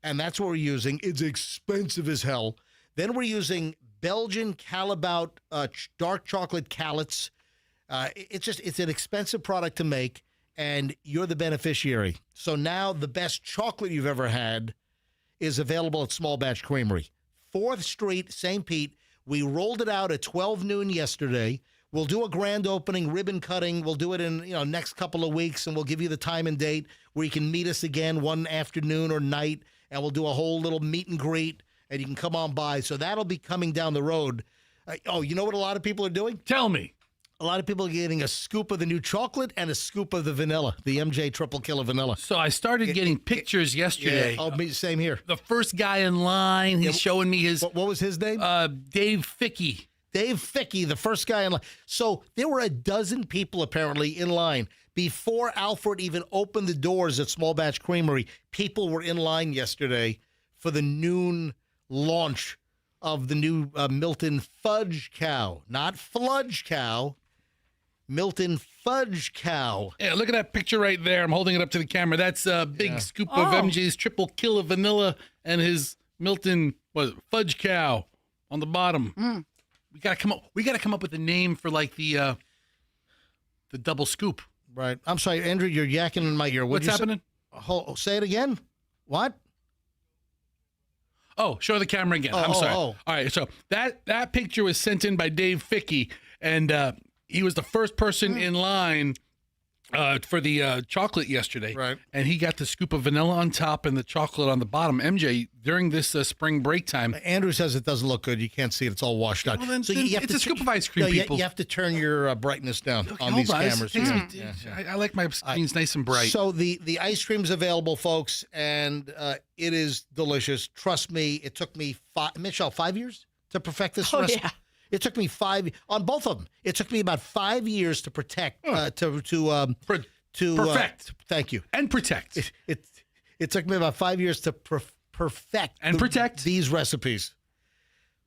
and that's what we're using. It's expensive as hell. Then we're using Belgian Calabout dark chocolate calates. It's an expensive product to make, and you're the beneficiary. So now the best chocolate you've ever had is available at Small Batch Creamery. 4th Street, St. Pete. We rolled it out at 12 noon yesterday. We'll do a grand opening, ribbon cutting. We'll do it in next couple of weeks, and we'll give you the time and date where you can meet us again one afternoon or night, and we'll do a whole little meet and greet, and you can come on by. So that'll be coming down the road. You know what a lot of people are doing? Tell me. A lot of people are getting a scoop of the new chocolate and a scoop of the vanilla, the MJ Triple Kill of Vanilla. So I started getting pictures yesterday. Yeah, me, same here. The first guy in line, he's showing me his... What was his name? Dave Fickey. Dave Fickey, the first guy in line. So there were a dozen people apparently in line. Before Alfred even opened the doors at Small Batch Creamery, people were in line yesterday for the noon launch of the new Milton Fudge Cow. Not Fludge Cow. Milton Fudge Cow. Yeah, look at that picture right there. I'm holding it up to the camera. That's a big scoop of MJ's Triple Kill of Vanilla and his Milton Fudge Cow on the bottom. Mm. We gotta come up with a name for the double scoop. Right. I'm sorry, Andrew, you're yakking in my ear. What's happening? Say it again. What? Oh, show the camera again. I'm sorry. All right, so that picture was sent in by Dave Fickey, and he was the first person in line for the chocolate yesterday. Right. And he got the scoop of vanilla on top and the chocolate on the bottom. MJ, during this spring break time. Andrew says it doesn't look good. You can't see it. It's all washed out. Well, then, so then you have it's to a scoop of ice cream, people. You have to turn your brightness down on Hold these on. cameras. I like my screens nice and bright. So the ice cream's available, folks, and it is delicious. Trust me, it took me 5 years to perfect this recipe. Yeah. It took me 5 on both of them. It took me about 5 years to perfect. Thank you. And protect. It took me about 5 years to perfect and protect these recipes.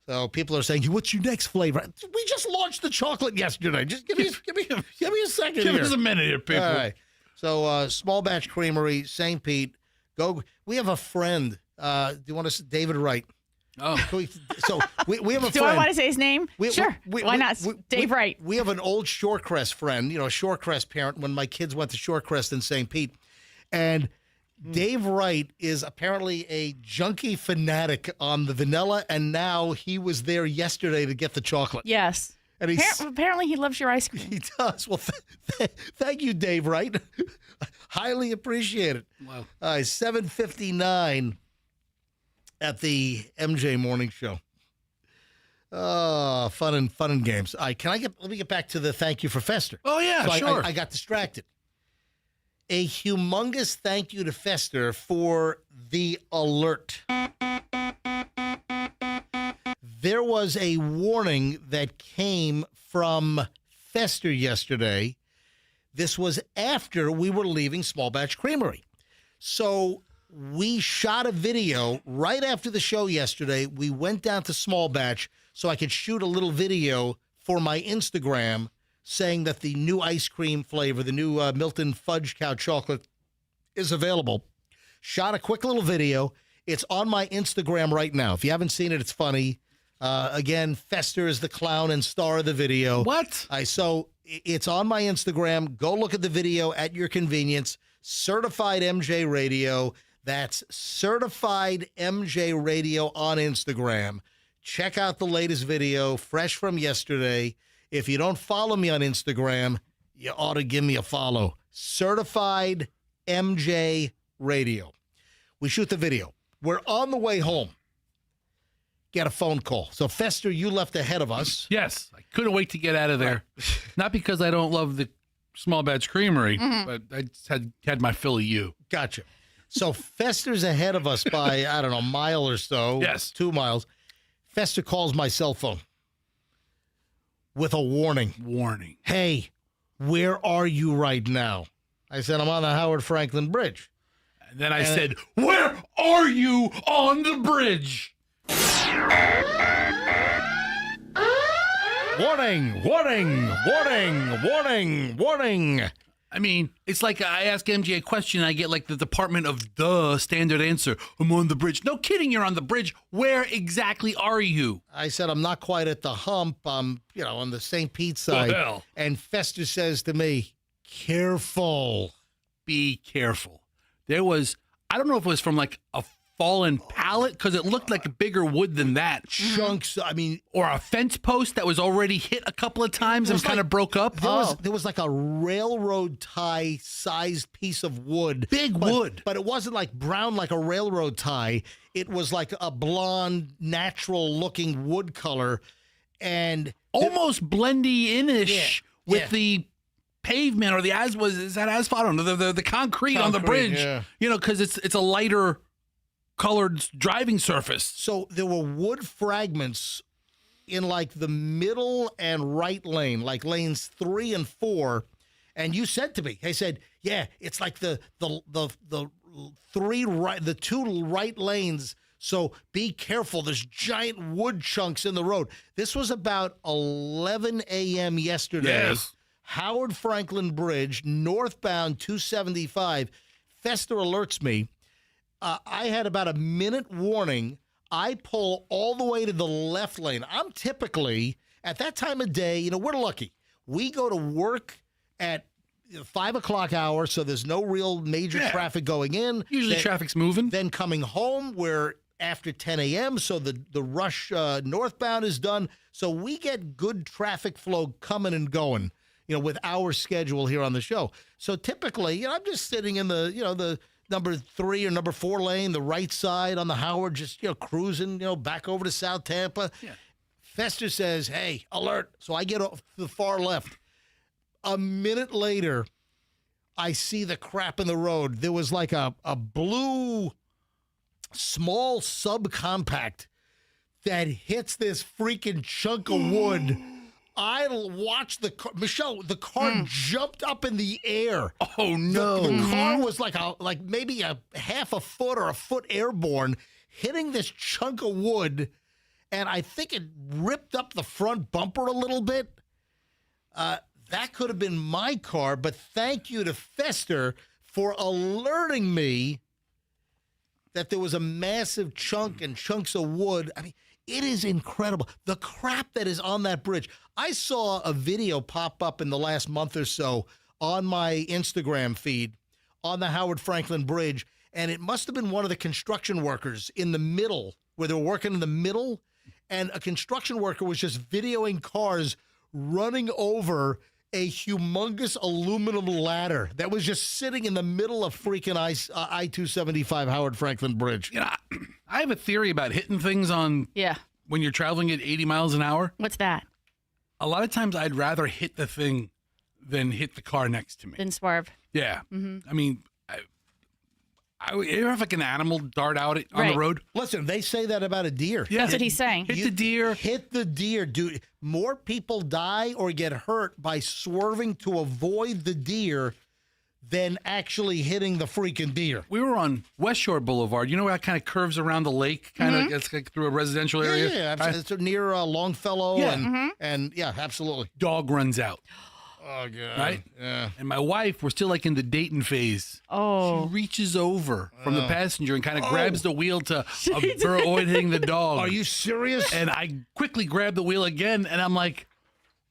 So people are saying, "What's your next flavor?" We just launched the chocolate yesterday. Just give me a second. Give here. us a minute here, people. All right. So Small Batch Creamery, St. Pete. Go. We have a friend. Do you want to? David Wright. Oh. So we have a friend. Do I want to say his name? Sure. Why not? Dave Wright. We have an old Shorecrest friend, a Shorecrest parent when my kids went to Shorecrest in St. Pete. And Dave Wright is apparently a junkie fanatic on the vanilla, and now he was there yesterday to get the chocolate. Yes. And apparently he loves your ice cream. He does. Well, thank you, Dave Wright. Highly appreciate it. Wow. 7:59 at the MJ Morning Show. Fun and games. Let me get back to the thank you for Fester. Oh, yeah, sure. I got distracted. A humongous thank you to Fester for the alert. There was a warning that came from Fester yesterday. This was after we were leaving Small Batch Creamery. So we shot a video right after the show yesterday. We went down to Small Batch so I could shoot a little video for my Instagram saying that the new ice cream flavor, the new Milton Fudge Cow Chocolate, is available. Shot a quick little video. It's on my Instagram right now. If you haven't seen it, it's funny. Again, Fester is the clown and star of the video. What? So it's on my Instagram. Go look at the video at your convenience. Certified MJ Radio. That's Certified MJ Radio on Instagram. Check out the latest video, fresh from yesterday. If you don't follow me on Instagram, you ought to give me a follow. Certified MJ Radio. We shoot the video. We're on the way home. Get a phone call. So, Fester, you left ahead of us. Yes. I couldn't wait to get out of there. Not because I don't love the Small Batch Creamery, but I just had my fill of you. Gotcha. So, Fester's ahead of us by, I don't know, a mile or so. Yes. 2 miles. Fester calls my cell phone with a warning. Warning. Hey, where are you right now? I said, I'm on the Howard Franklin Bridge. And then I said, where are you on the bridge? Warning, warning, warning, warning, warning. I mean, it's like I ask MJ a question and I get like the Department of Duh standard answer. I'm on the bridge. No kidding, you're on the bridge. Where exactly are you? I said, I'm not quite at the hump. I'm, on the St. Pete side. Well. And Fester says to me, careful. Be careful. There was, I don't know if it was from like a fallen pallet because it looked like a bigger wood than that. Chunks, or a fence post that was already hit a couple of times and kind of broke up. There was like a railroad tie sized piece of wood. Big wood. But it wasn't like brown like a railroad tie. It was like a blonde, natural looking wood color. And almost blendy-in-ish with the pavement or is that asphalt? I don't know, the concrete on the bridge. Yeah. Because it's a lighter colored driving surface. So there were wood fragments in like the middle and right lane, like lanes 3 and 4. And you said to me, I said, yeah, it's like the 2 right lanes. So be careful. There's giant wood chunks in the road. This was about 11 a.m. yesterday. Yes. Howard Franklin Bridge, northbound 275. Fester alerts me. I had about a minute warning. I pull all the way to the left lane. I'm typically, at that time of day, we're lucky. We go to work at 5 o'clock hour, so there's no real major traffic going in. Usually traffic's moving. Then coming home, we're after 10 a.m., so the rush northbound is done. So we get good traffic flow coming and going. with our schedule here on the show. So typically, I'm just sitting in the number 3 or number 4 lane, the right side on the Howard, just, cruising, back over to South Tampa. Yeah. Fester says, hey, alert. So I get off to the far left. A minute later, I see the crap in the road. There was like a blue small subcompact that hits this freaking chunk of wood. I watched the car. Michelle, the car jumped up in the air. Oh, no. The car was like maybe a half a foot or a foot airborne, hitting this chunk of wood, and I think it ripped up the front bumper a little bit. That could have been my car, but thank you to Fester for alerting me that there was a massive chunk and chunks of wood. I mean, it is incredible. The crap that is on that bridge. I saw a video pop up in the last month or so on my Instagram feed on the Howard Franklin Bridge, and it must have been one of the construction workers in the middle, where they were working in the middle, and a construction worker was just videoing cars running over a humongous aluminum ladder that was just sitting in the middle of freaking I-275 Howard Franklin Bridge. I have a theory about hitting things when you're traveling at 80 miles an hour. What's that? A lot of times I'd rather hit the thing than hit the car next to me. Than swerve. Yeah. I mean, you have like an animal dart out on the road. Listen, they say that about a deer. Yeah. That's what he's saying. Hit the deer. Hit the deer, dude. More people die or get hurt by swerving to avoid the deer than actually hitting the freaking deer. We were on West Shore Boulevard. You know where it kind of curves around the lake? It's like through a residential area? Yeah. It's near Longfellow. Yeah. And yeah, absolutely. Dog runs out. Oh, God. Right? Yeah. And my wife, we're still like in the Dayton phase. Oh. She reaches over from the passenger and kind of grabs the wheel to avoid hitting the dog. Are you serious? And I quickly grab the wheel again, and I'm like,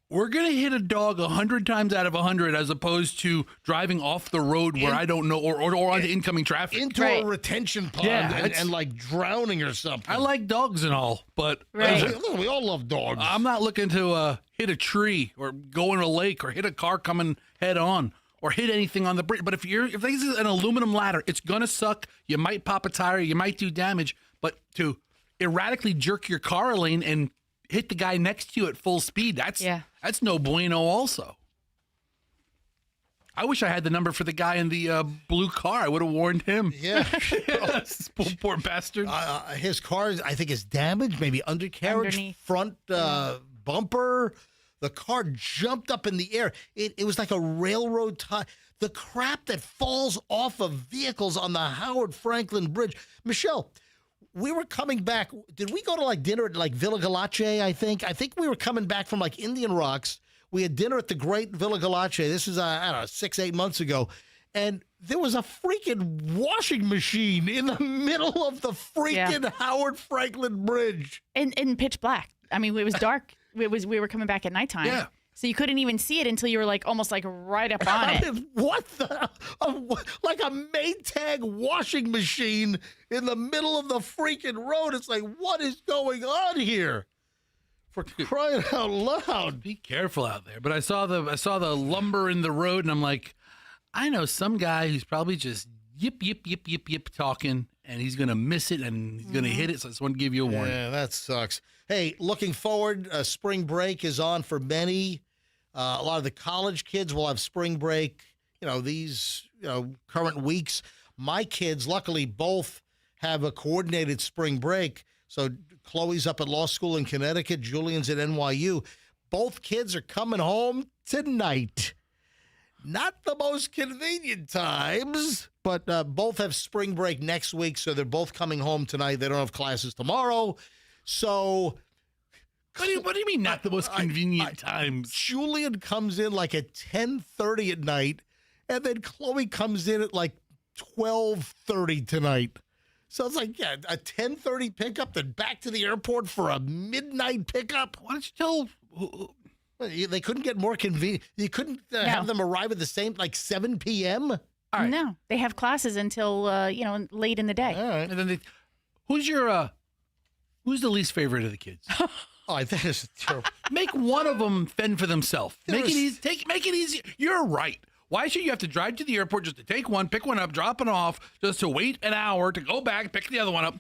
we're going to hit a dog 100 times out of 100 as opposed to driving off the road where I don't know or onto incoming traffic. Into a retention pond and like drowning or something. I like dogs and all, but we all love dogs. I'm not looking to hit a tree or go in a lake or hit a car coming head on or hit anything on the bridge. But if this is an aluminum ladder, it's going to suck. You might pop a tire. You might do damage. But to erratically jerk your car a lane and hit the guy next to you at full speed, that's no bueno also. I wish I had the number for the guy in the blue car. I would have warned him. Yeah. Poor bastard. His car, I think, is damaged, maybe undercarriage, Underneath. front bumper. The car jumped up in the air. It was like a railroad tie. The crap that falls off of vehicles on the Howard Franklin Bridge. Michelle, we were coming back. Did we go to like dinner at like Villa Galace, I think? I think we were coming back from like Indian Rocks. We had dinner at the great Villa Galace. This was, 6-8 months ago. And there was a freaking washing machine in the middle of the freaking Howard Franklin Bridge. In pitch black. I mean, it was dark. We were coming back at nighttime. Yeah. So you couldn't even see it until you were like almost like right up on it. What the? Like a Maytag washing machine in the middle of the freaking road. It's like, what is going on here? For crying out loud. Be careful out there. But I saw the lumber in the road, and I'm like, I know some guy who's probably just yip talking, and he's going to miss it, and he's going to hit it. So I just want to give you a warning. Yeah, that sucks. Hey, looking forward, spring break is on for many. A lot of the college kids will have spring break, these current weeks. My kids, luckily, both have a coordinated spring break. So Chloe's up at law school in Connecticut. Julian's at NYU. Both kids are coming home tonight. Not the most convenient times, but both have spring break next week, so they're both coming home tonight. They don't have classes tomorrow. So what do you mean not the most convenient times? Julian comes in like at 10:30 at night, and then Chloe comes in at like 12:30 tonight. So it's like, a 10:30 pickup, then back to the airport for a midnight pickup. Why don't you tell? They couldn't get more convenient. You couldn't have them arrive at the same, like 7 p.m.? All right. No, they have classes until, late in the day. All right. And then who's the least favorite of the kids? Oh, that is terrible. Make one of them fend for themselves. Make it easy. Make it easy. You're right. Why should you have to drive to the airport just to take one, pick one up, drop it off, just to wait an hour to go back, pick the other one up?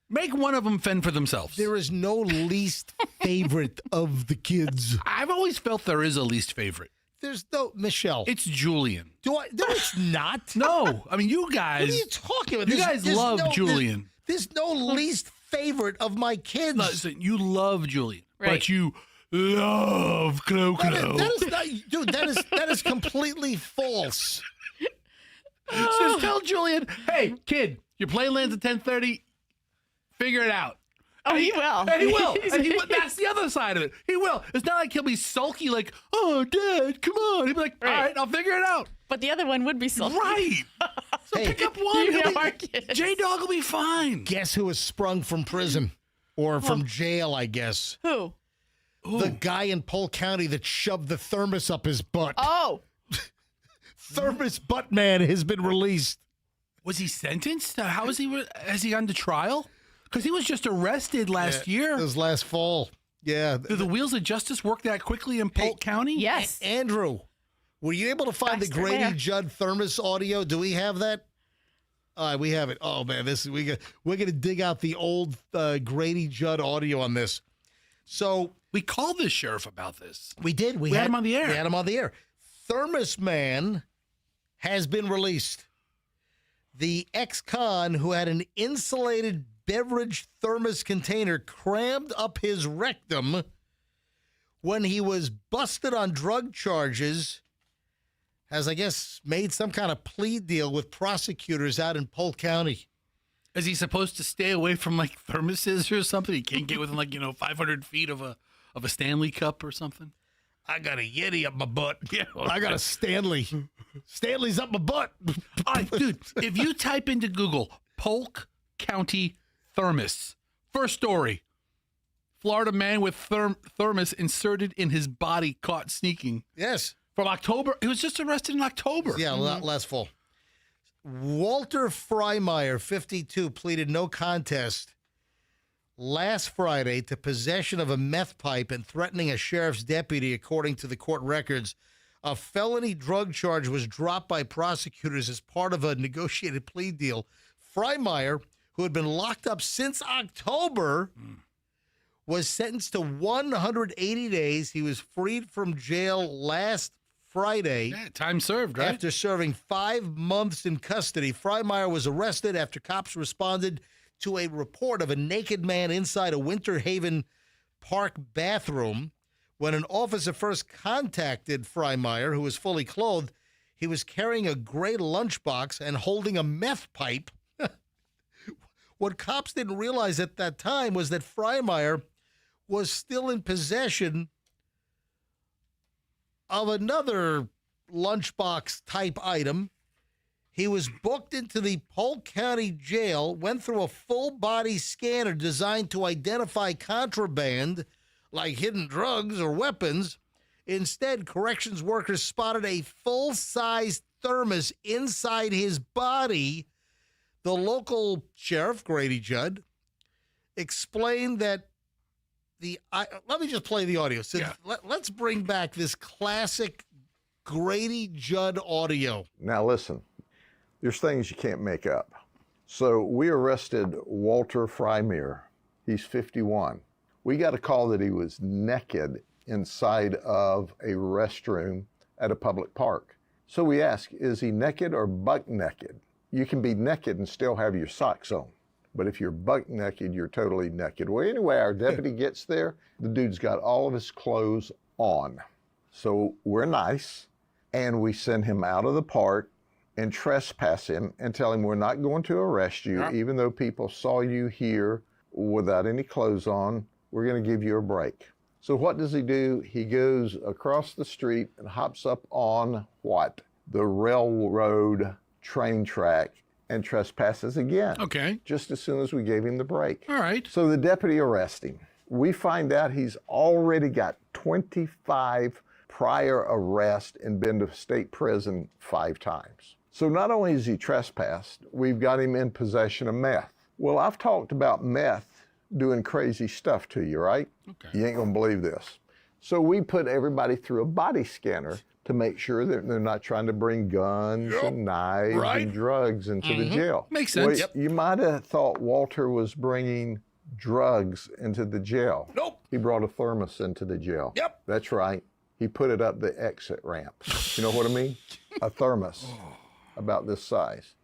Make one of them fend for themselves. There is no least favorite of the kids. I've always felt there is a least favorite. There's no Michelle. It's Julian. No, it's not. No, I mean you guys. What are you talking about? You guys love Julian. There's no least favorite of my kids. Listen, you love Julian, Right. but you love Clo-Clo. That is not, dude. That is completely false. Just tell Julian, hey, kid, your plane lands at 10:30. Figure it out. Oh, he will. And he will. And he will. That's the other side of it. He will. It's not like he'll be sulky like, oh, Dad, come on. He'll be like, all right, I'll figure it out. But the other one would be sulky. Right. So pick up one. You know our kids. J-Dog will be fine. Guess who was sprung from prison or from jail? I guess Who? the guy in Polk County that shoved the thermos up his butt. Oh. Thermos butt man has been released. Was he sentenced? How is he? Has he gone to trial? Because he was just arrested last year. It was last fall. Yeah. Do the wheels of justice work that quickly in Polk County? Yes. Andrew, were you able to find the Grady there. Judd thermos audio? Do we have that? We have it. Oh man, we're gonna dig out the old Grady Judd audio on this. So we called the sheriff about this. We did. We had him on the air. We had him on the air. Thermos man has been released. The ex-con who had an insulated beverage thermos container crammed up his rectum when he was busted on drug charges has, I guess, made some kind of plea deal with prosecutors out in Polk County. Is he supposed to stay away from like thermoses or something? He can't get within 500 feet of a Stanley cup or something? I got a Yeti up my butt. Yeah, I got a Stanley. Stanley's up my butt. All right, dude, if you type into Google Polk County thermos, first story, Florida man with thermos inserted in his body caught sneaking. Yes. From October. He was just arrested in October. Yeah, last fall. Walter Freimeyer, 52, pleaded no contest last Friday to possession of a meth pipe and threatening a sheriff's deputy, according to the court records. A felony drug charge was dropped by prosecutors as part of a negotiated plea deal. Freimeyer, who had been locked up since October, was sentenced to 180 days. He was freed from jail last Friday. Yeah, time served, right? After serving 5 months in custody. Freimeyer was arrested after cops responded to a report of a naked man inside a Winter Haven Park bathroom. When an officer first contacted Freimeyer, who was fully clothed, he was carrying a gray lunchbox and holding a meth pipe. What cops didn't realize at that time was that Freimeyer was still in possession of another lunchbox type item. He was booked into the Polk County Jail, went through a full body scanner designed to identify contraband like hidden drugs or weapons. Instead, corrections workers spotted a full-size thermos inside his body. The local sheriff, Grady Judd, explained that let me just play the audio. So let's bring back this classic Grady Judd audio. Now listen, there's things you can't make up. So we arrested Walter Freimeyer. He's 51. We got a call that he was naked inside of a restroom at a public park. So we asked, is he naked or buck naked? You can be naked and still have your socks on. But if you're buck naked, you're totally naked. Well, anyway, our deputy gets there. The dude's got all of his clothes on. So we're nice, and we send him out of the park and trespass him and tell him we're not going to arrest you, even though people saw you here without any clothes on. We're going to give you a break. So what does he do? He goes across the street and hops up on what? The railroad train track and trespasses again. Okay. Just as soon as we gave him the break. All right. So the deputy arrests him. We find out he's already got 25 prior arrests and been to state prison 5 times. So not only is he trespassed, we've got him in possession of meth. Well, I've talked about meth doing crazy stuff to you, right? Okay. You ain't gonna believe this. So we put everybody through a body scanner to make sure that they're not trying to bring guns and knives and drugs into the jail. Makes sense. Well, you might have thought Walter was bringing drugs into the jail. Nope. He brought a thermos into the jail. Yep. That's right. He put it up the exit ramp. You know what I mean? A thermos about this size.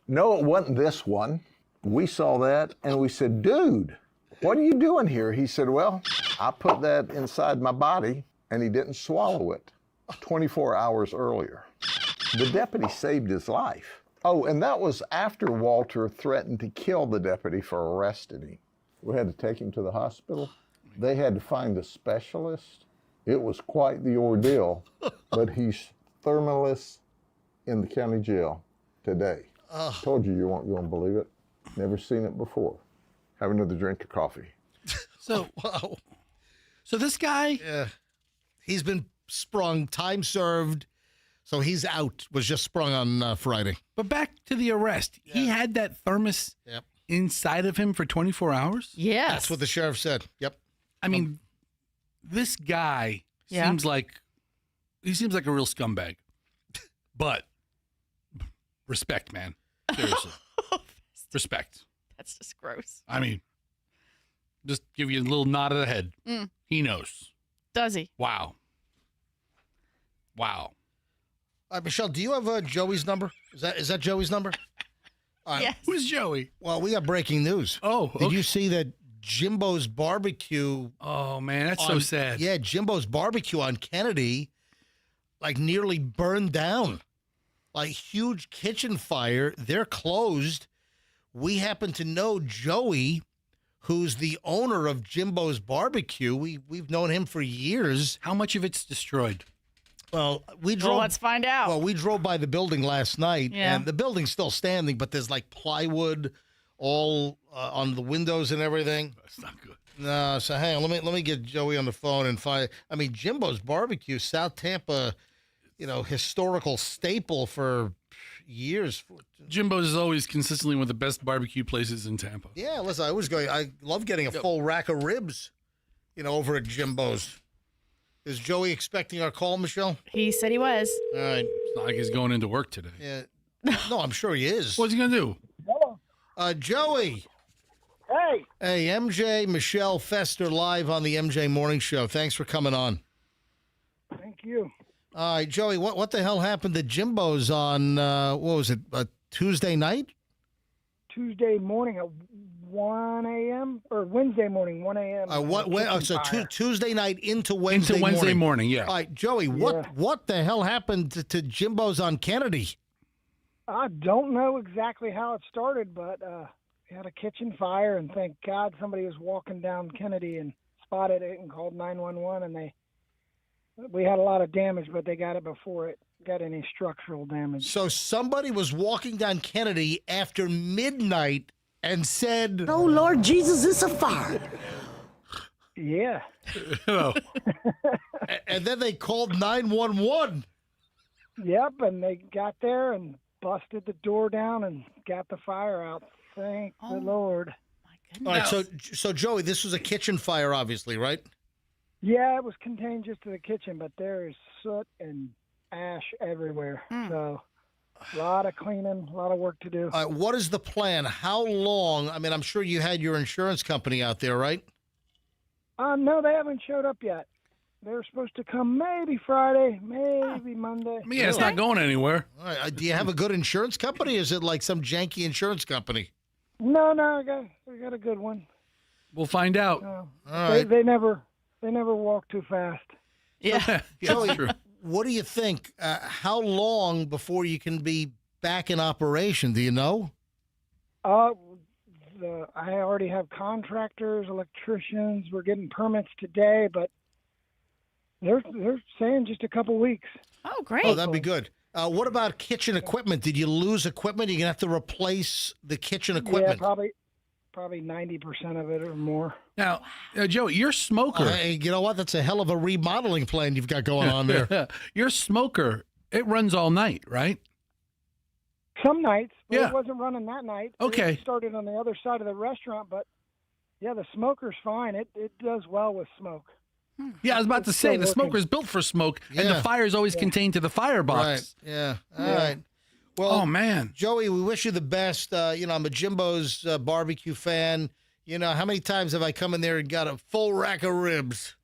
No, it wasn't this one. We saw that and we said, dude, what are you doing here? He said, well, I put that inside my body, and he didn't swallow it 24 hours earlier. The deputy saved his life. Oh, and that was after Walter threatened to kill the deputy for arresting him. We had to take him to the hospital. They had to find a specialist. It was quite the ordeal, but he's thermaless in the county jail today. Told you weren't going to believe it. Never seen it before. Have another drink of coffee. So, Wow. so this guy, He's been sprung, time served. So he's out, was just sprung on Friday. but back to the arrest. He had that thermos inside of him for 24 hours? Yes. That's what the sheriff said. Yep. I mean, this guy Yeah. seems like a real scumbag. But respect, man. Seriously. Respect. That's just gross. I mean, just give you a little nod of the head. Mm. He knows. Does he? Wow. Wow. Michelle, do you have Joey's number? Is that Joey's number? All right. Yes. Who's Joey? Well, we got breaking news. Oh, Did you see that Jimbo's Barbecue? Oh, man, that's so sad. Yeah, Jimbo's Barbecue on Kennedy, like nearly burned down. Like huge kitchen fire. They're closed. We happen to know Joey, who's the owner of Jimbo's Barbecue. We've known him for years. How much of it's destroyed? Well, we drove. Well, let's find out. Well, we drove by the building last night, Yeah. and the building's still standing, but there's like plywood all on the windows and everything. That's not good. No, so hang on. Let me get Joey on the phone and find. I mean, Jimbo's Barbecue, South Tampa, historical staple for years. Jimbo's is always consistently one of the best barbecue places in Tampa. Yeah, listen, I love getting a full rack of ribs, over at Jimbo's. Is Joey expecting our call, Michelle? He said he was. All right. It's not like he's going into work today. Yeah. No, I'm sure he is. What's he going to do? Joey. Hey. Hey, MJ, Michelle Fester live on the MJ Morning Show. Thanks for coming on. Thank you. All right, Joey, what the hell happened to Jimbo's on, what was it, Tuesday night? Tuesday morning at 1 a.m. or Wednesday morning, 1 a.m. Tuesday night into Wednesday morning. Into Wednesday morning, yeah. All right, Joey, what the hell happened to Jimbo's on Kennedy? I don't know exactly how it started, but we had a kitchen fire, and thank God somebody was walking down Kennedy and spotted it and called 911, and we had a lot of damage, but they got it before it got any structural damage. So somebody was walking down Kennedy after midnight and said, Oh, Lord Jesus, it's a fire. Yeah. And then they called 911. Yep, and they got there and busted the door down and got the fire out. Thank the Lord. All right, so Joey, this was a kitchen fire, obviously, right? Yeah, it was contained just to the kitchen, but there is soot and ash everywhere. So a lot of cleaning, a lot of work to do. All right, what is the plan? How long? I mean, I'm sure you had your insurance company out there, right? No, they haven't showed up yet. They're supposed to come maybe Friday, maybe Monday. Yeah, it's not going anywhere. All right, do you have a good insurance company? Or is it like some janky insurance company? No, we got a good one. We'll find out. All right. They never walk too fast. Yeah. Joey, what do you think? How long before you can be back in operation? Do you know? I already have contractors, electricians. We're getting permits today, but they're saying just a couple weeks. Oh, great. Oh, that'd be good. What about kitchen equipment? Did you lose equipment? You're going to have to replace the kitchen equipment. Yeah, probably 90% of it or more. Now, Joey, your smoker. Hey, you know what? That's a hell of a remodeling plan you've got going on there. Your smoker, it runs all night, right? Some nights, but Yeah. it wasn't running that night. Okay. It started on the other side of the restaurant, but Yeah, the smoker's fine. It does well with smoke. Yeah, I was about to say, the smoker's built for smoke, and the fire is always contained to the firebox. Right. Yeah. All right. Well, oh, man. Joey, we wish you the best. I'm a Jimbo's barbecue fan. How many times have I come in there and got a full rack of ribs?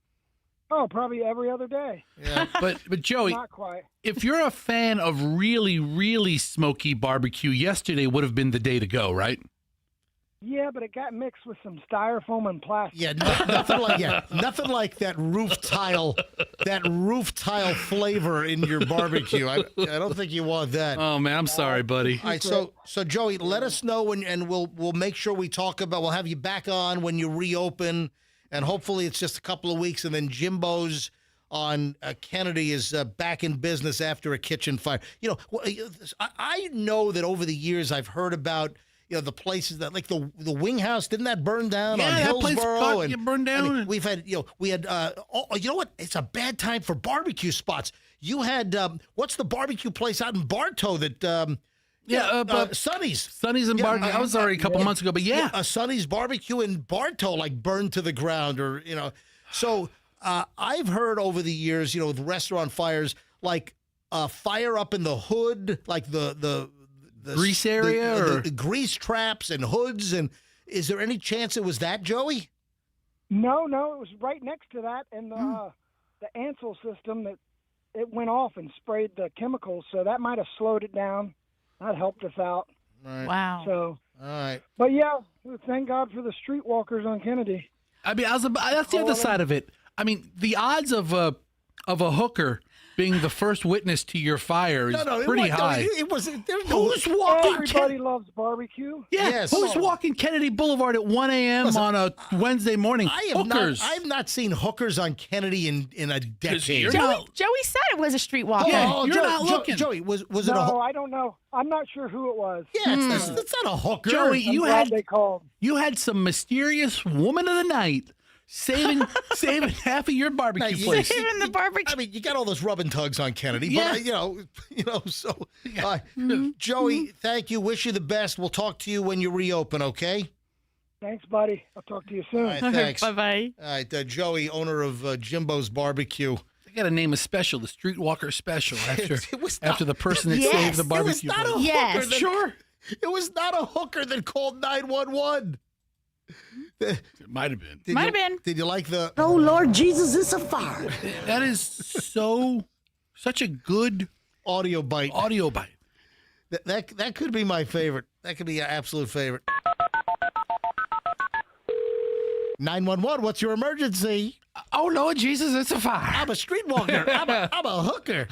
Oh, probably every other day. Yeah. But Joey, Not quite. if you're a fan of really, really smoky barbecue, yesterday would have been the day to go, right? Yeah, but it got mixed with some styrofoam and plastic. Yeah, nothing like that roof tile flavor in your barbecue. I don't think you want that. Oh man, I'm sorry, buddy. All right, so Joey, let us know and we'll make sure we talk about. We'll have you back on when you reopen, and hopefully it's just a couple of weeks, and then Jimbo's on Kennedy is back in business after a kitchen fire. I know that over the years I've heard about. The places that, like the Wing House, didn't that burn down on Hillsborough? And burned down. We've had, you know what? It's a bad time for barbecue spots. You had, what's the barbecue place out in Bartow that, Sonny's. Sonny's in Bartow. That was already a couple months ago, but a Sonny's barbecue in Bartow, like burned to the ground, or So I've heard over the years, with restaurant fires, like fire up in the hood, like the grease area, or the grease traps and hoods. And is there any chance it was that, Joey? No, it was right next to that, and the Ansel system that it went off and sprayed the chemicals, so that might have slowed it down. That helped us out. Right. Wow. So, all right. But yeah, thank God for the streetwalkers on Kennedy. I mean, that's the other side of it. I mean, the odds of a hooker being the first witness to your fire is pretty high. It wasn't. Who's walking? Everybody loves barbecue. Yeah. Yes. Who's walking Kennedy Boulevard at 1 a.m. on a Wednesday morning? Hookers. I've not seen hookers on Kennedy in a decade. Joey said it was a streetwalker. Yeah, you're not looking. Joey, was it a No, hooker? I don't know. I'm not sure who it was. Yeah, it's not a hooker. Joey, They called. you had some mysterious woman of the night saving half of your barbecue place. Saving the barbecue. I mean, you got all those rub and tugs on Kennedy, Yeah. but so Joey, thank you. Wish you the best. We'll talk to you when you reopen, okay? Thanks, buddy. I'll talk to you soon. All right, thanks. Bye-bye. All right, Joey, owner of Jimbo's Barbecue. They got to name a special, the Streetwalker Special, It after the person that saved the barbecue. It was not a hooker Sure. It was not a hooker that called 911. It might have been. Did you like the? Oh Lord Jesus, it's a fire. That is such a good audio bite. That could be my favorite. That could be an absolute favorite. 911. What's your emergency? Oh Lord Jesus, it's a fire. I'm a streetwalker. I'm a hooker.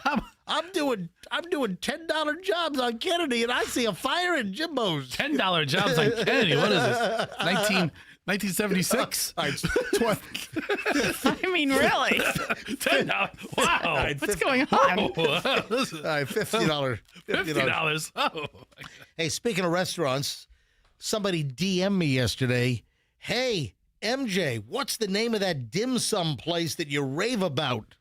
I'm doing $10 jobs on Kennedy, and I see a fire in Jimbo's. $10 jobs on Kennedy. What is this? 1976? All right, I mean, really? $10. Wow. Right, What's going on? All right, $50. $50. Oh. Hey, speaking of restaurants, somebody DM'd me yesterday. Hey, MJ, what's the name of that dim sum place that you rave about?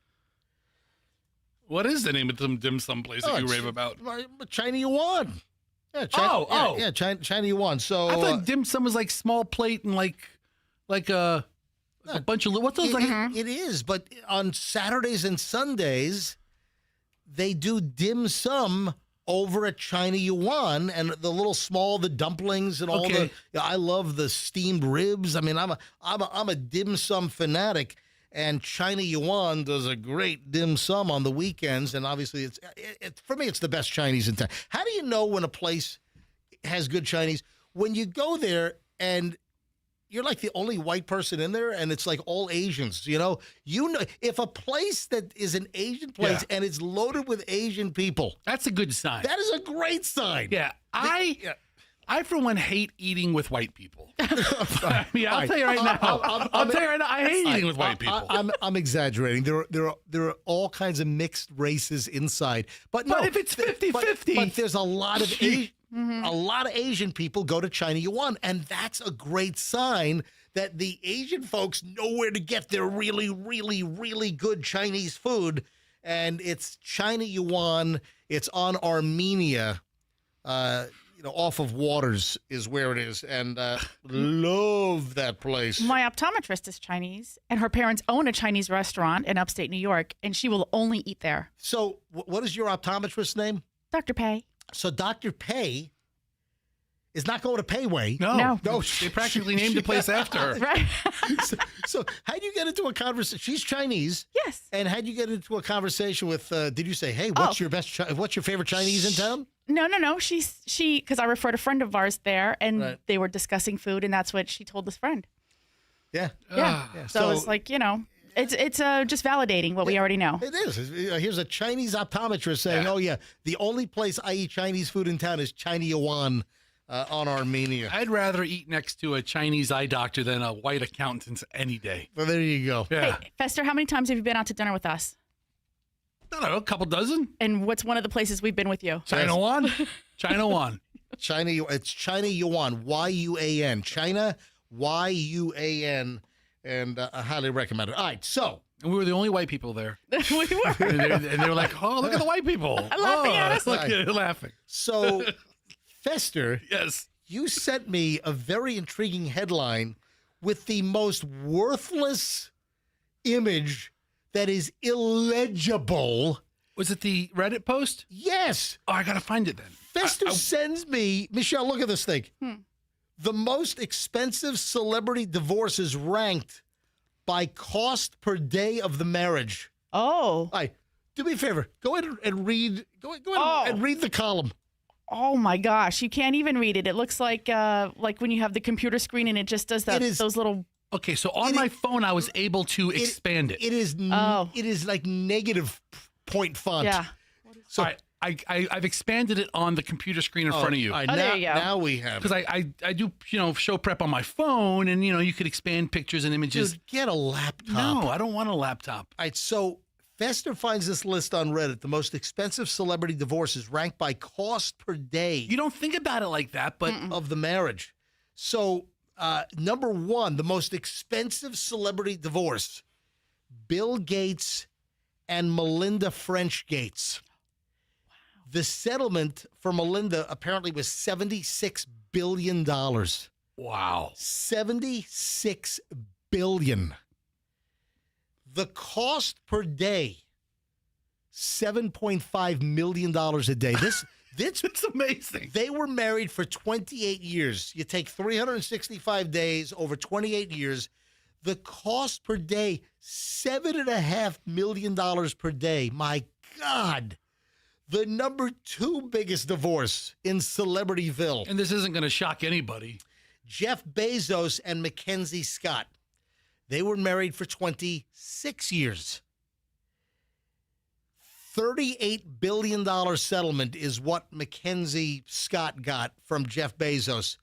What is the name of some dim sum place that you rave about? China Yuan. Yeah, China Yuan. So I thought dim sum was like small plate and like a bunch of what's those like? It is, but on Saturdays and Sundays they do dim sum over at China Yuan, and the dumplings and all I love the steamed ribs. I mean, I'm a dim sum fanatic. And China Yuan does a great dim sum on the weekends, and obviously, for me, it's the best Chinese in town. How do you know when a place has good Chinese? When you go there and you're like the only white person in there, and it's like all Asians. You know, if a place that is an Asian place and it's loaded with Asian people, that's a good sign. That is a great sign. Yeah, I, for one, hate eating with white people. I mean, I'll tell you right now. I'll tell you right now. I hate eating with white people. I'm exaggerating. There are all kinds of mixed races inside, but if it's 50-50, but there's a lot of a lot of Asian people go to China Yuan, and that's a great sign that the Asian folks know where to get their really, really, really good Chinese food, and it's China Yuan. It's on Armenia. off of Waters is where it is, and love that place. My optometrist is Chinese, and her parents own a Chinese restaurant in upstate New York, and she will only eat there. So what is your optometrist's name? Dr. Pei. So Dr. Pei is not going to Payway. No. No. They practically named the place after her. Right. So how'd you get into a conversation? She's Chinese. Yes. And how'd you get into a conversation with, did you say, hey, what's your favorite Chinese in town? No. She, because I referred a friend of ours there, and they were discussing food, and that's what she told this friend. Yeah. Yeah. So it's like, it's just validating what we already know. It is. Here's a Chinese optometrist saying, oh, yeah, the only place I eat Chinese food in town is China Yuan on Armenia. I'd rather eat next to a Chinese eye doctor than a white accountant any day. Well, there you go. Yeah. Hey, Fester, how many times have you been out to dinner with us? I don't know, a couple dozen. And what's one of the places we've been with you? China Yuan? China Yuan. It's China Yuan, Y-U-A-N. China, Y-U-A-N. And I highly recommend it. All right, so. And we were the only white people there. We were. And they were like, oh, look at the white people. I'm laughing at us. Look at it, laughing. So, Fester. Yes. You sent me a very intriguing headline with the most worthless image that is illegible. Was it the Reddit post? Yes. Oh, I got to find it then. Fester sends me, Michelle, look at this thing. The most expensive celebrity divorces ranked by cost per day of the marriage. Oh. All right, do me a favor. Go ahead and read. Go ahead and read the column. Oh my gosh, you can't even read it. It looks like when you have the computer screen and it just does those little. Okay, so on my phone, I was able to expand it. It is. It is like negative point font. Yeah. So I've expanded it on the computer screen in front of you. All right, there you go. Now we have. Because I do show prep on my phone, and you could expand pictures and images. Dude, get a laptop. No, I don't want a laptop. All right, so Fester finds this list on Reddit. The most expensive celebrity divorces ranked by cost per day. You don't think about it like that, but of the marriage. So number one, the most expensive celebrity divorce: Bill Gates and Melinda French Gates. The settlement for Melinda apparently was $76 billion. Wow. $76 billion. The cost per day, $7.5 million a day. This it's amazing. They were married for 28 years. You take 365 days over 28 years. The cost per day, $7.5 million per day. My God. The number 2 biggest divorce in Celebrityville. And this isn't going to shock anybody. Jeff Bezos and Mackenzie Scott. They were married for 26 years. $38 billion settlement is what Mackenzie Scott got from Jeff Bezos.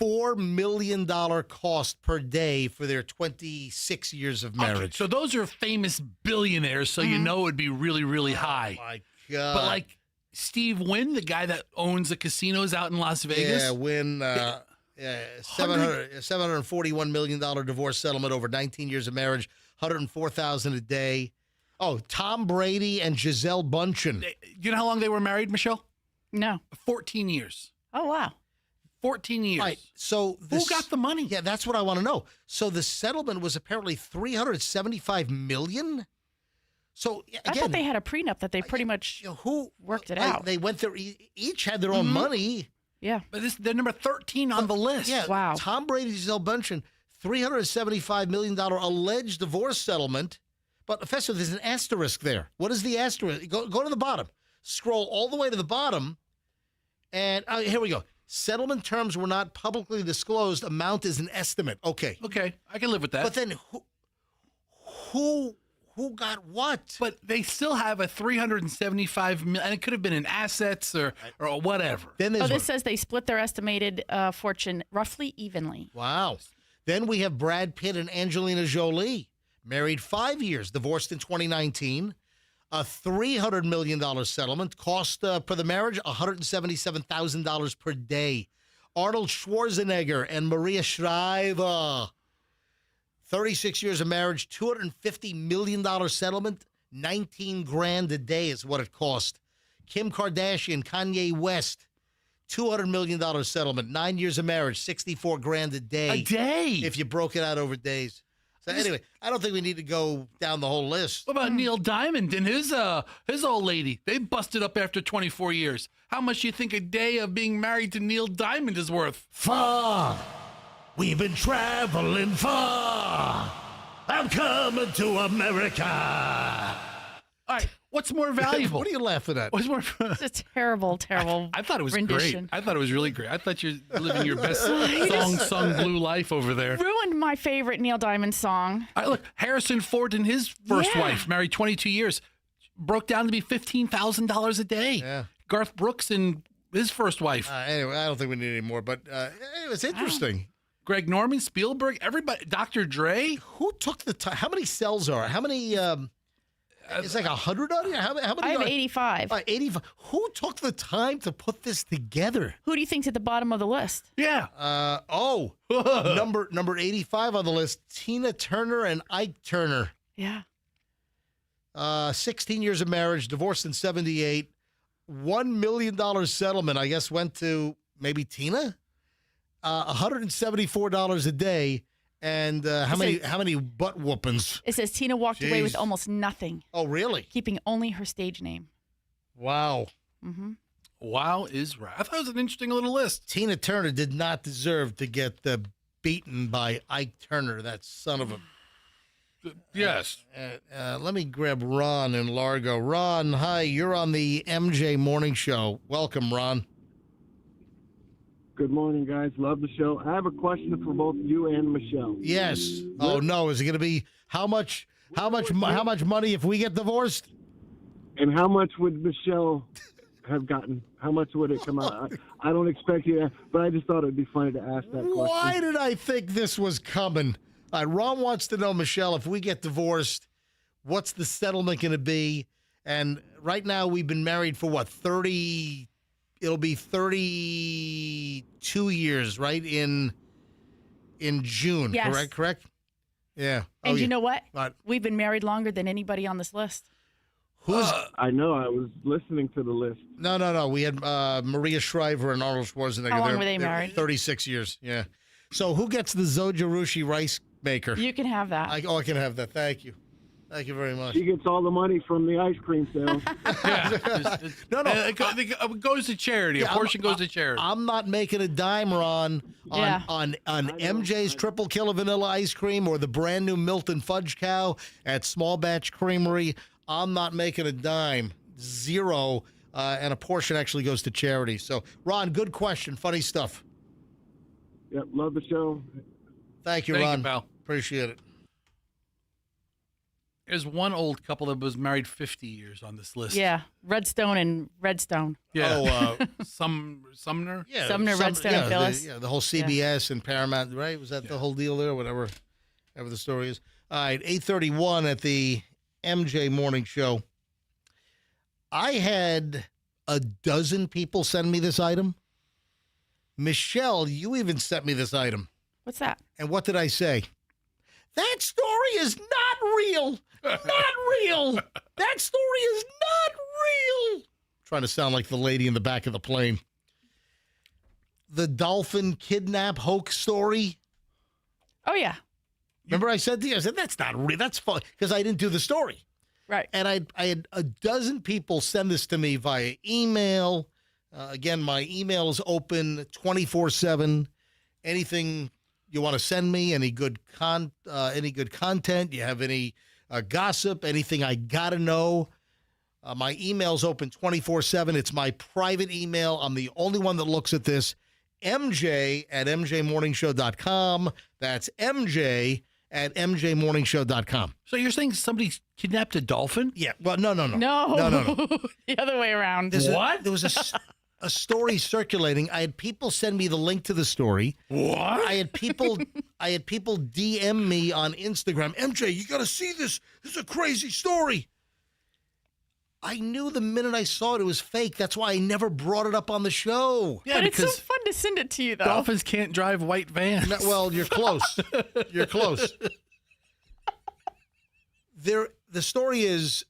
$4 million cost per day for their 26 years of marriage. Okay, so those are famous billionaires, so you know it would be really, really high. Oh, my God. But like Steve Wynn, the guy that owns the casinos out in Las Vegas. Yeah, Wynn, $741 million divorce settlement over 19 years of marriage, $104,000 a day. Oh, Tom Brady and Gisele Bündchen. You know how long they were married, Michelle? No. 14 years. Oh, wow. 14 years. Right. So who got the money? Yeah, that's what I want to know. So the settlement was apparently $375 million. So again, I thought they had a prenup that they pretty much worked it out. They went there. Each had their own money. Yeah. But they're number 13 on the list. Yeah. Wow. Tom Brady, Gisele Bündchen, $375 million alleged divorce settlement. But Professor, there's an asterisk there. What is the asterisk? Go to the bottom. Scroll all the way to the bottom. And here we go. Settlement terms were not publicly disclosed. Amount is an estimate. Okay. Okay. I can live with that. But then who got what? But they still have a $375 million, and it could have been in assets or whatever. Then this says they split their estimated fortune roughly evenly. Wow. Then we have Brad Pitt and Angelina Jolie, married 5 years, divorced in 2019. A $300 million settlement. Cost for the marriage, $177,000 per day. Arnold Schwarzenegger and Maria Shriver, 36 years of marriage, $250 million settlement, $19,000 a day is what it cost. Kim Kardashian, Kanye West, $200 million settlement, 9 years of marriage, $64,000 a day. A day? If you broke it out over days. So anyway, I don't think we need to go down the whole list. What about Neil Diamond and his old lady? They busted up after 24 years. How much do you think a day of being married to Neil Diamond is worth? Far. We've been traveling far. I'm coming to America. All right, what's more valuable? What are you laughing at? What's more? It's a terrible I thought it was rendition. great. I thought it was really great. I thought you're living your best sung blue life over there. Ruined my favorite Neil Diamond song. All right, look, Harrison Ford and his first wife, married 22 years, broke down to be $15,000 a day. Yeah. Garth Brooks and his first wife. Anyway, I don't think we need any more, but it's interesting. Greg Norman, Spielberg, everybody, Dr. Dre. Who took the time? How many cells are? How many? It's like 100 on here. How many? I have 85. 85. Who took the time to put this together? Who do you think's at the bottom of the list? Yeah. Number 85 on the list, Tina Turner and Ike Turner. Yeah. 16 years of marriage, divorced in 78. $1 million settlement, I guess, went to maybe Tina. $174 a day. And how many butt whoopings? It says Tina walked away with almost nothing. Oh, really? Keeping only her stage name. Wow. Mm-hmm. Wow is right. I thought it was an interesting little list. Tina Turner did not deserve to get beaten by Ike Turner, that son of a... Yes. Let me grab Ron in Largo. Ron, hi. You're on the MJ Morning Show. Welcome, Ron. Good morning, guys. Love the show. I have a question for both you and Michelle. Yes. Oh no, is it going to be how much money if we get divorced? And how much would Michelle have gotten? How much would it come out? I don't expect you to, but I just thought it'd be funny to ask that question. Why did I think this was coming? Ron wants to know, Michelle, if we get divorced, what's the settlement going to be? And right now we've been married for what, 30? It'll be 32 years, right? In June, yes. Correct? Yeah. And you know what? What? We've been married longer than anybody on this list. Who's? I know. I was listening to the list. No. We had Maria Shriver and Arnold Schwarzenegger. How long were they married? 36 years. Yeah. So who gets the Zojirushi rice maker? You can have that. I can have that. Thank you. Thank you very much. She gets all the money from the ice cream sales. No. It goes to charity. A portion goes to charity. I'm not making a dime, Ron, on MJ's Triple Kill of Vanilla Ice Cream or the brand new Milton Fudge Cow at Small Batch Creamery. I'm not making a dime. Zero. And a portion actually goes to charity. So, Ron, good question. Funny stuff. Yep, love the show. Thank you, Thank Ron. you, pal. Appreciate it. There's one old couple that was married 50 years on this list. Yeah, Redstone and Redstone. Yeah. Sumner? Yeah, Sumner, Redstone, and Phyllis. The whole CBS and Paramount, right? Was that the whole deal there? Whatever the story is. All right, 8:31 at the MJ Morning Show. I had a dozen people send me this item. Michelle, you even sent me this item. What's that? And what did I say? That story is not real. Not real. That story is not real. Trying to sound like the lady in the back of the plane. The dolphin kidnap hoax story. Oh, yeah. Remember I said to you, that's not real. That's fun because I didn't do the story. Right. And I had a dozen people send this to me via email. Again, my email is open 24/7. Anything you want to send me, any good content, you have any gossip, anything I got to know, my email's open 24/7. It's my private email. I'm the only one that looks at this. MJ at MJMorningshow.com. That's MJ at MJMorningshow.com. So you're saying somebody kidnapped a dolphin? Yeah. Well, no. No. The other way around. There was a story circulating. I had people send me the link to the story. What? I had people DM me on Instagram. MJ, you got to see this. This is a crazy story. I knew the minute I saw it was fake. That's why I never brought it up on the show. Yeah, but it's so fun to send it to you, though. Dolphins can't drive white vans. No, well, you're close. You're close. The story is,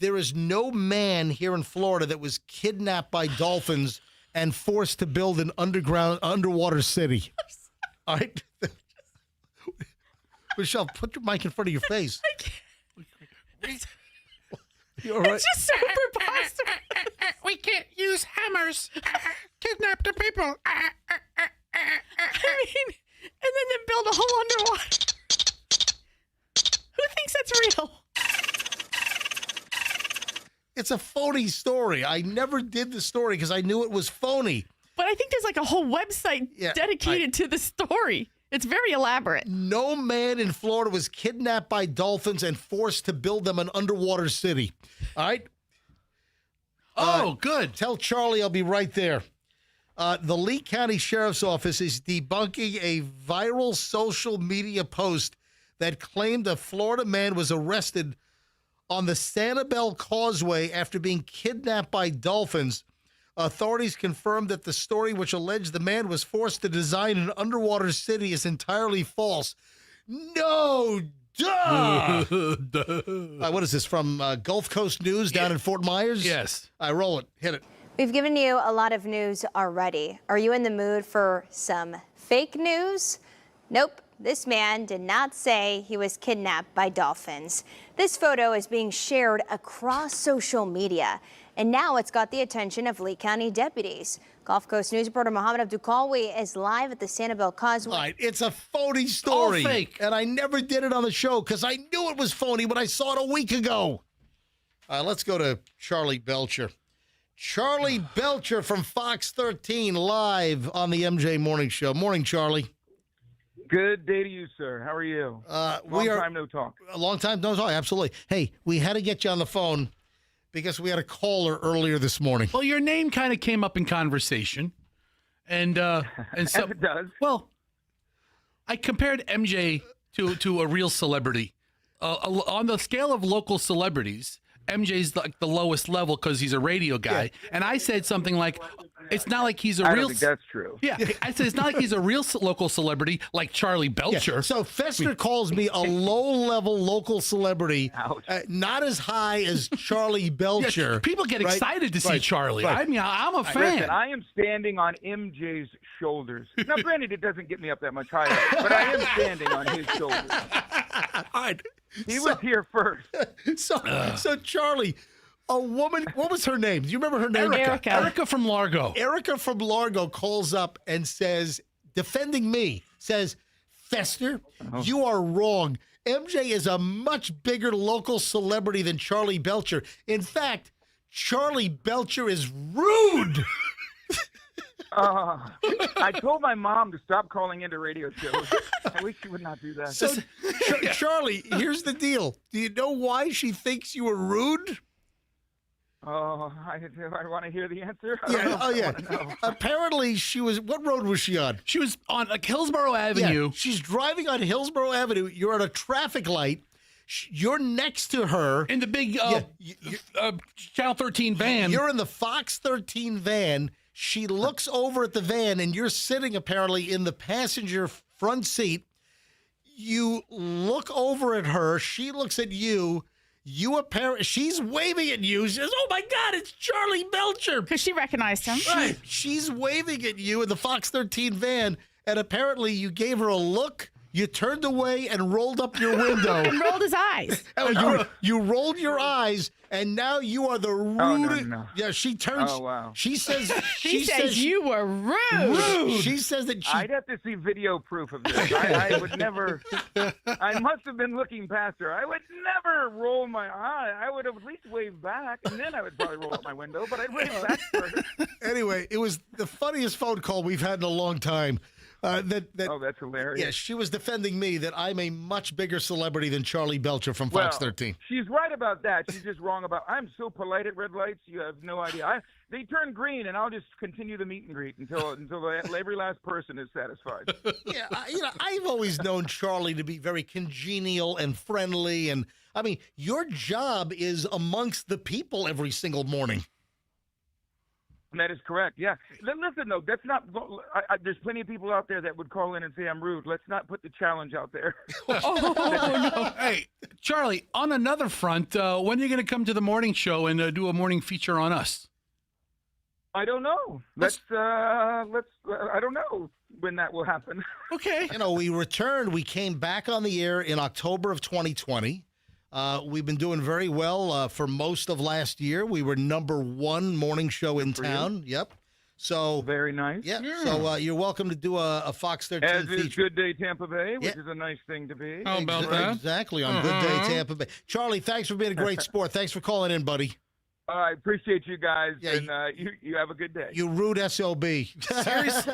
there is no man here in Florida that was kidnapped by dolphins and forced to build an underwater city. All right. Michelle, put your mic in front of your face. You all right? It's just so preposterous. We can't use hammers. Kidnap the people. I mean, and then build a whole underwater. Who thinks that's real? It's a phony story. I never did the story because I knew it was phony. But I think there's like a whole website dedicated to the story. It's very elaborate. No man in Florida was kidnapped by dolphins and forced to build them an underwater city. All right? Good. Tell Charlie I'll be right there. The Lee County Sheriff's Office is debunking a viral social media post that claimed a Florida man was arrested on the Sanibel Causeway after being kidnapped by dolphins. Authorities confirmed that the story, which alleged the man was forced to design an underwater city, is entirely false. No, duh! What is this, from Gulf Coast News down in Fort Myers? Yes. I roll it. Hit it. We've given you a lot of news already. Are you in the mood for some fake news? Nope. This man did not say he was kidnapped by dolphins. This photo is being shared across social media, and now it's got the attention of Lee County deputies. Gulf Coast News reporter Mohammed Abdulkawi is live at the Sanibel Causeway. All right, it's a phony story. All fake. And I never did it on the show because I knew it was phony when I saw it a week ago. Let's go to Charlie Belchure. Charlie Belchure from Fox 13 live on the MJ Morning Show. Morning, Charlie. Good day to you, sir. How are you? Long time no talk. A long time no talk, absolutely. Hey, we had to get you on the phone because we had a caller earlier this morning. Well, your name kind of came up in conversation, and so As it does. Well, I compared MJ to a real celebrity. On the scale of local celebrities, MJ's like the lowest level because he's a radio guy, and I said something like, "It's not like he's a I real." don't think that's true. Yeah, I said it's not like he's a real local celebrity like Charlie Belchure. Yeah. So Fester calls me a low-level local celebrity, not as high as Charlie Belchure. Yeah, people get right? excited to see Right. Charlie. Right. I mean, I'm a fan. Listen, I am standing on MJ's shoulders. Now, granted, it doesn't get me up that much higher, but I am standing on his shoulders. All right. He was here first. So Charlie, a woman, what was her name? Do you remember her name? Erica from Largo. Erica from Largo calls up and says, defending me, says, Fester, you are wrong. MJ is a much bigger local celebrity than Charlie Belchure. In fact, Charlie Belchure is rude. I told my mom to stop calling into radio shows. I wish she would not do that. So, Charlie, here's the deal. Do you know why she thinks you were rude? Oh, I want to hear the answer. Yeah. Apparently, she was. What road was she on? She was on Hillsborough Avenue. Yeah, she's driving on Hillsborough Avenue. You're at a traffic light. You're next to her in the big Channel 13 van. You're in the Fox 13 van. She looks over at the van, and you're sitting apparently in the passenger front seat. You look over at her. She looks at you. She's waving at you. She says, "Oh my God, it's Charlie Belchure," because she recognized him. Right. She's waving at you in the Fox 13 van, and apparently you gave her a look. You turned away and rolled up your window. And rolled his eyes. You rolled your eyes, and now you are the rude. No. Yeah, she turns. Oh, wow. She says. She says you were rude. She says that I'd have to see video proof of this. I would never. I must have been looking past her. I would never roll my eye. I would have at least waved back, and then I would probably roll up my window. But I'd wave back first. Anyway, it was the funniest phone call we've had in a long time. Oh, that's hilarious. Yeah, she was defending me that I'm a much bigger celebrity than Charlie Belchure from Fox 13. She's right about that. She's just wrong about. I'm so polite at red lights. You have no idea. They turn green, and I'll just continue the meet and greet until every last person is satisfied. Yeah, I've always known Charlie to be very congenial and friendly, and I mean, your job is amongst the people every single morning. That is correct. Yeah. Listen, though, that's not. There's plenty of people out there that would call in and say I'm rude. Let's not put the challenge out there. No. Hey, Charlie. On another front, when are you going to come to the morning show and do a morning feature on us? I don't know. Let's. I don't know when that will happen. Okay. You know, we came back on the air in October of 2020. We've been doing very well for most of last year. We were #1 morning show in town. Yep. So very nice. Yeah. So you're welcome to do a Fox 13 As feature. is Good Day Tampa Bay, which is a nice thing to be. How about that? Exactly on Good Day Tampa Bay. Charlie, thanks for being a great sport. Thanks for calling in, buddy. I appreciate you guys, and you have a good day. You rude SOB. Seriously?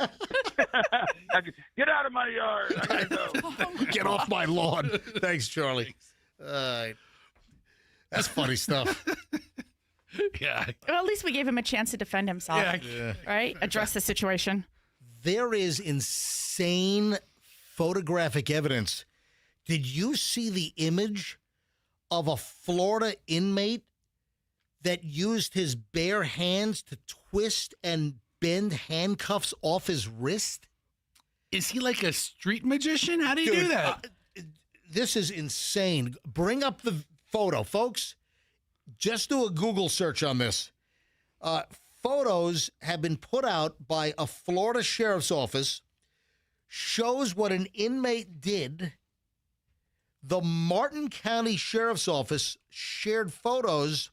Get out of my yard. I gotta go. Get off my lawn. Thanks, Charlie. That's funny stuff. Yeah. Well, at least we gave him a chance to defend himself. Yeah. Right? Address the situation. There is insane photographic evidence. Did you see the image of a Florida inmate that used his bare hands to twist and bend handcuffs off his wrist? Is he like a street magician? How do you do that? This is insane. Bring up the photo, folks. Just do a Google search on this. Photos have been put out by a Florida sheriff's office, shows what an inmate did. The Martin County Sheriff's Office shared photos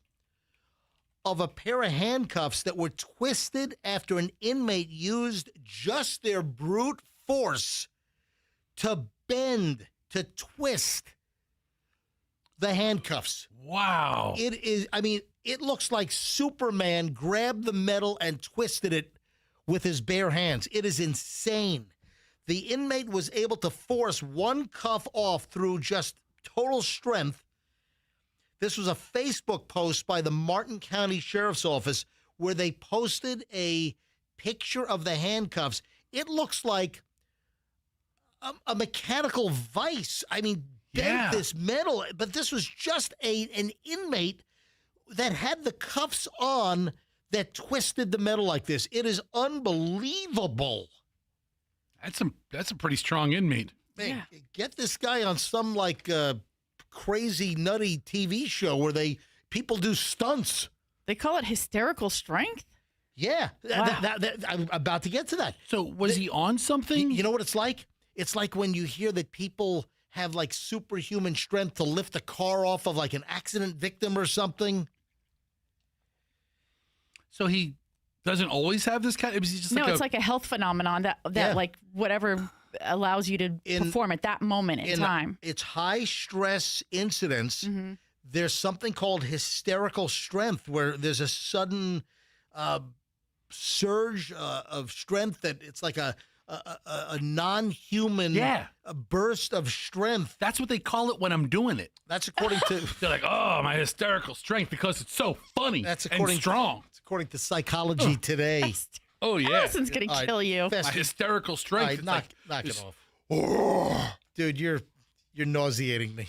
of a pair of handcuffs that were twisted after an inmate used just their brute force to bend, to twist the handcuffs. Wow. It is, I mean, it looks like Superman grabbed the metal and twisted it with his bare hands. It is insane. The inmate was able to force one cuff off through just total strength. This was a Facebook post by the Martin County Sheriff's Office where they posted a picture of the handcuffs. It looks like a mechanical vise. I mean, bent this metal, but this was just an inmate that had the cuffs on that twisted the metal like this. It is unbelievable. That's a pretty strong inmate. Man, get this guy on some crazy nutty TV show where people do stunts. They call it hysterical strength? Yeah. Wow. I'm about to get to that. So was he on something? You know what it's like? It's like when you hear that people have like superhuman strength to lift a car off of like an accident victim or something. So he doesn't always have this kind of, just no, like it's like a health phenomenon that like whatever allows you to perform at that moment in time. It's high stress incidents. Mm-hmm. There's something called hysterical strength where there's a sudden surge of strength that it's like a non-human burst of strength. That's what they call it when I'm doing it. That's according to... They're like, oh, my hysterical strength because it's so funny and strong. It's according to Psychology Today. Oh, yeah. Allison's going to kill you. My hysterical strength. Knock it off. Oh, dude, you're nauseating me.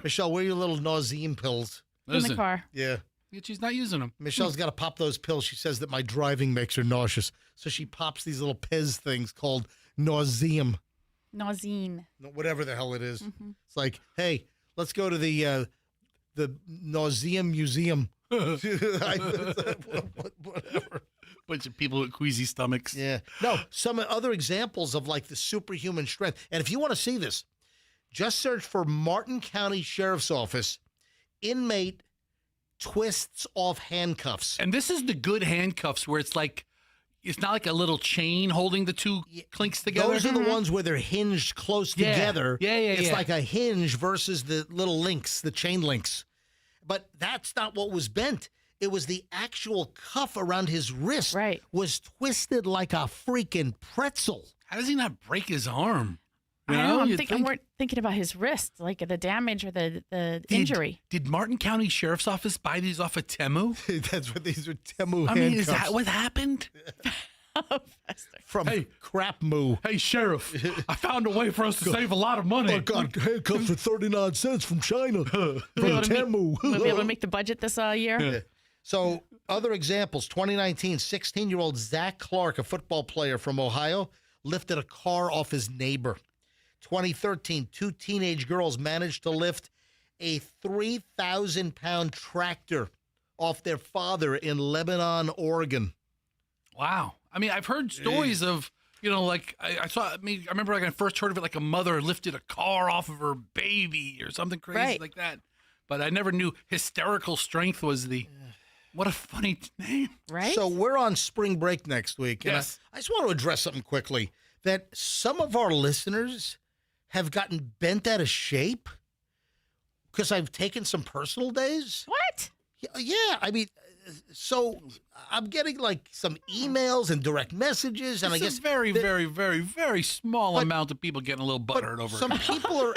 Michelle, where are your little nauseum pills? In the car. Yeah. She's not using them. Michelle's got to pop those pills. She says that my driving makes her nauseous. So she pops these little Pez things called nauseum. Nausine. Whatever the hell it is. Mm-hmm. It's like, hey, let's go to the nauseum museum. Whatever. Bunch of people with queasy stomachs. Yeah. No, some other examples of like the superhuman strength. And if you want to see this, just search for Martin County Sheriff's Office, inmate twists off handcuffs. And this is the good handcuffs where it's like, it's not like a little chain holding the two clinks together. Those are the ones where they're hinged close together. Yeah. It's like a hinge versus the little links, the chain links. But that's not what was bent. It was the actual cuff around his wrist was twisted like a freaking pretzel. How does he not break his arm? I don't know. I'm thinking about his wrist, like the damage or the injury. Did Martin County Sheriff's Office buy these off of Temu? That's what these are, Temu handcuffs. I mean, is that what happened? From crap moo. Hey, Sheriff, I found a way for us to save a lot of money. I got handcuffs for 39 cents from China. From Temu. We'll be able to make the budget this year? Yeah. So, other examples, 2019, 16-year-old Zach Clark, a football player from Ohio, lifted a car off his neighbor. 2013, two teenage girls managed to lift a 3,000-pound tractor off their father in Lebanon, Oregon. Wow. I mean, I've heard stories of, like I remember like I first heard of it, like a mother lifted a car off of her baby or something crazy like that. But I never knew hysterical strength was what a funny name. Right? So we're on spring break next week. And Yes. I just want to address something quickly, that some of our listeners have gotten bent out of shape because I've taken some personal days. What? Yeah. I mean, so I'm getting like some emails and direct messages, and It's I guess a very, very, very, very small amount of people getting a little butthurt over some it. people are,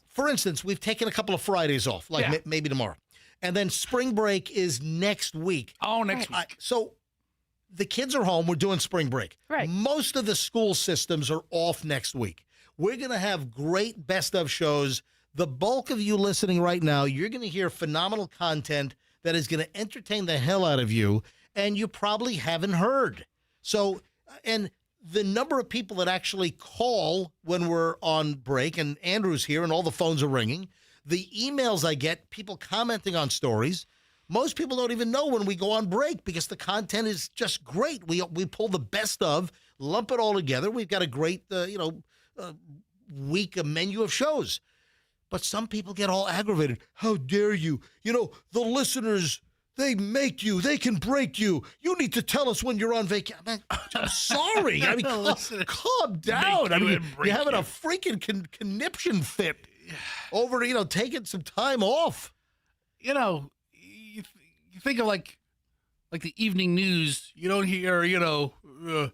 for instance, we've taken a couple of Fridays off, like maybe tomorrow. And then spring break is next week. Oh, next week. So the kids are home. We're doing spring break. Right. Most of the school systems are off next week. We're going to have great best of shows. The bulk of you listening right now, you're going to hear phenomenal content that is going to entertain the hell out of you, and you probably haven't heard. So, and the number of people that actually call when we're on break, and Andrew's here and all the phones are ringing, the emails I get, people commenting on stories, most people don't even know when we go on break because the content is just great. We pull the best of, lump it all together. We've got a great, week, a menu of shows. But some people get all aggravated. How dare you? The listeners, they make you. They can break you. You need to tell us when you're on vacation. I'm sorry. I mean, calm down. I mean, you're having a freaking conniption fit over, taking some time off. You think of like the evening news. You don't hear, the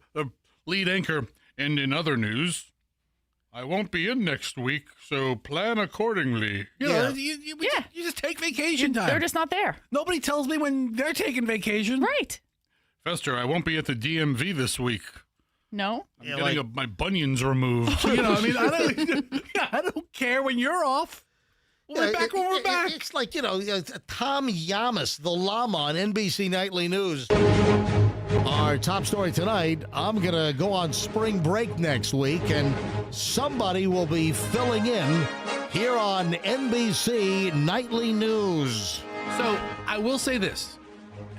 lead anchor. And in other news, I won't be in next week, so plan accordingly. You just take vacation time. They're just not there. Nobody tells me when they're taking vacation. Right. Fester, I won't be at the DMV this week. No. I'm getting my bunions removed. I don't care when you're off. We'll be back when we're back. It's like, Tom Yamas, the llama on NBC Nightly News. Our top story tonight, I'm going to go on spring break next week, and somebody will be filling in here on NBC Nightly News. So I will say this,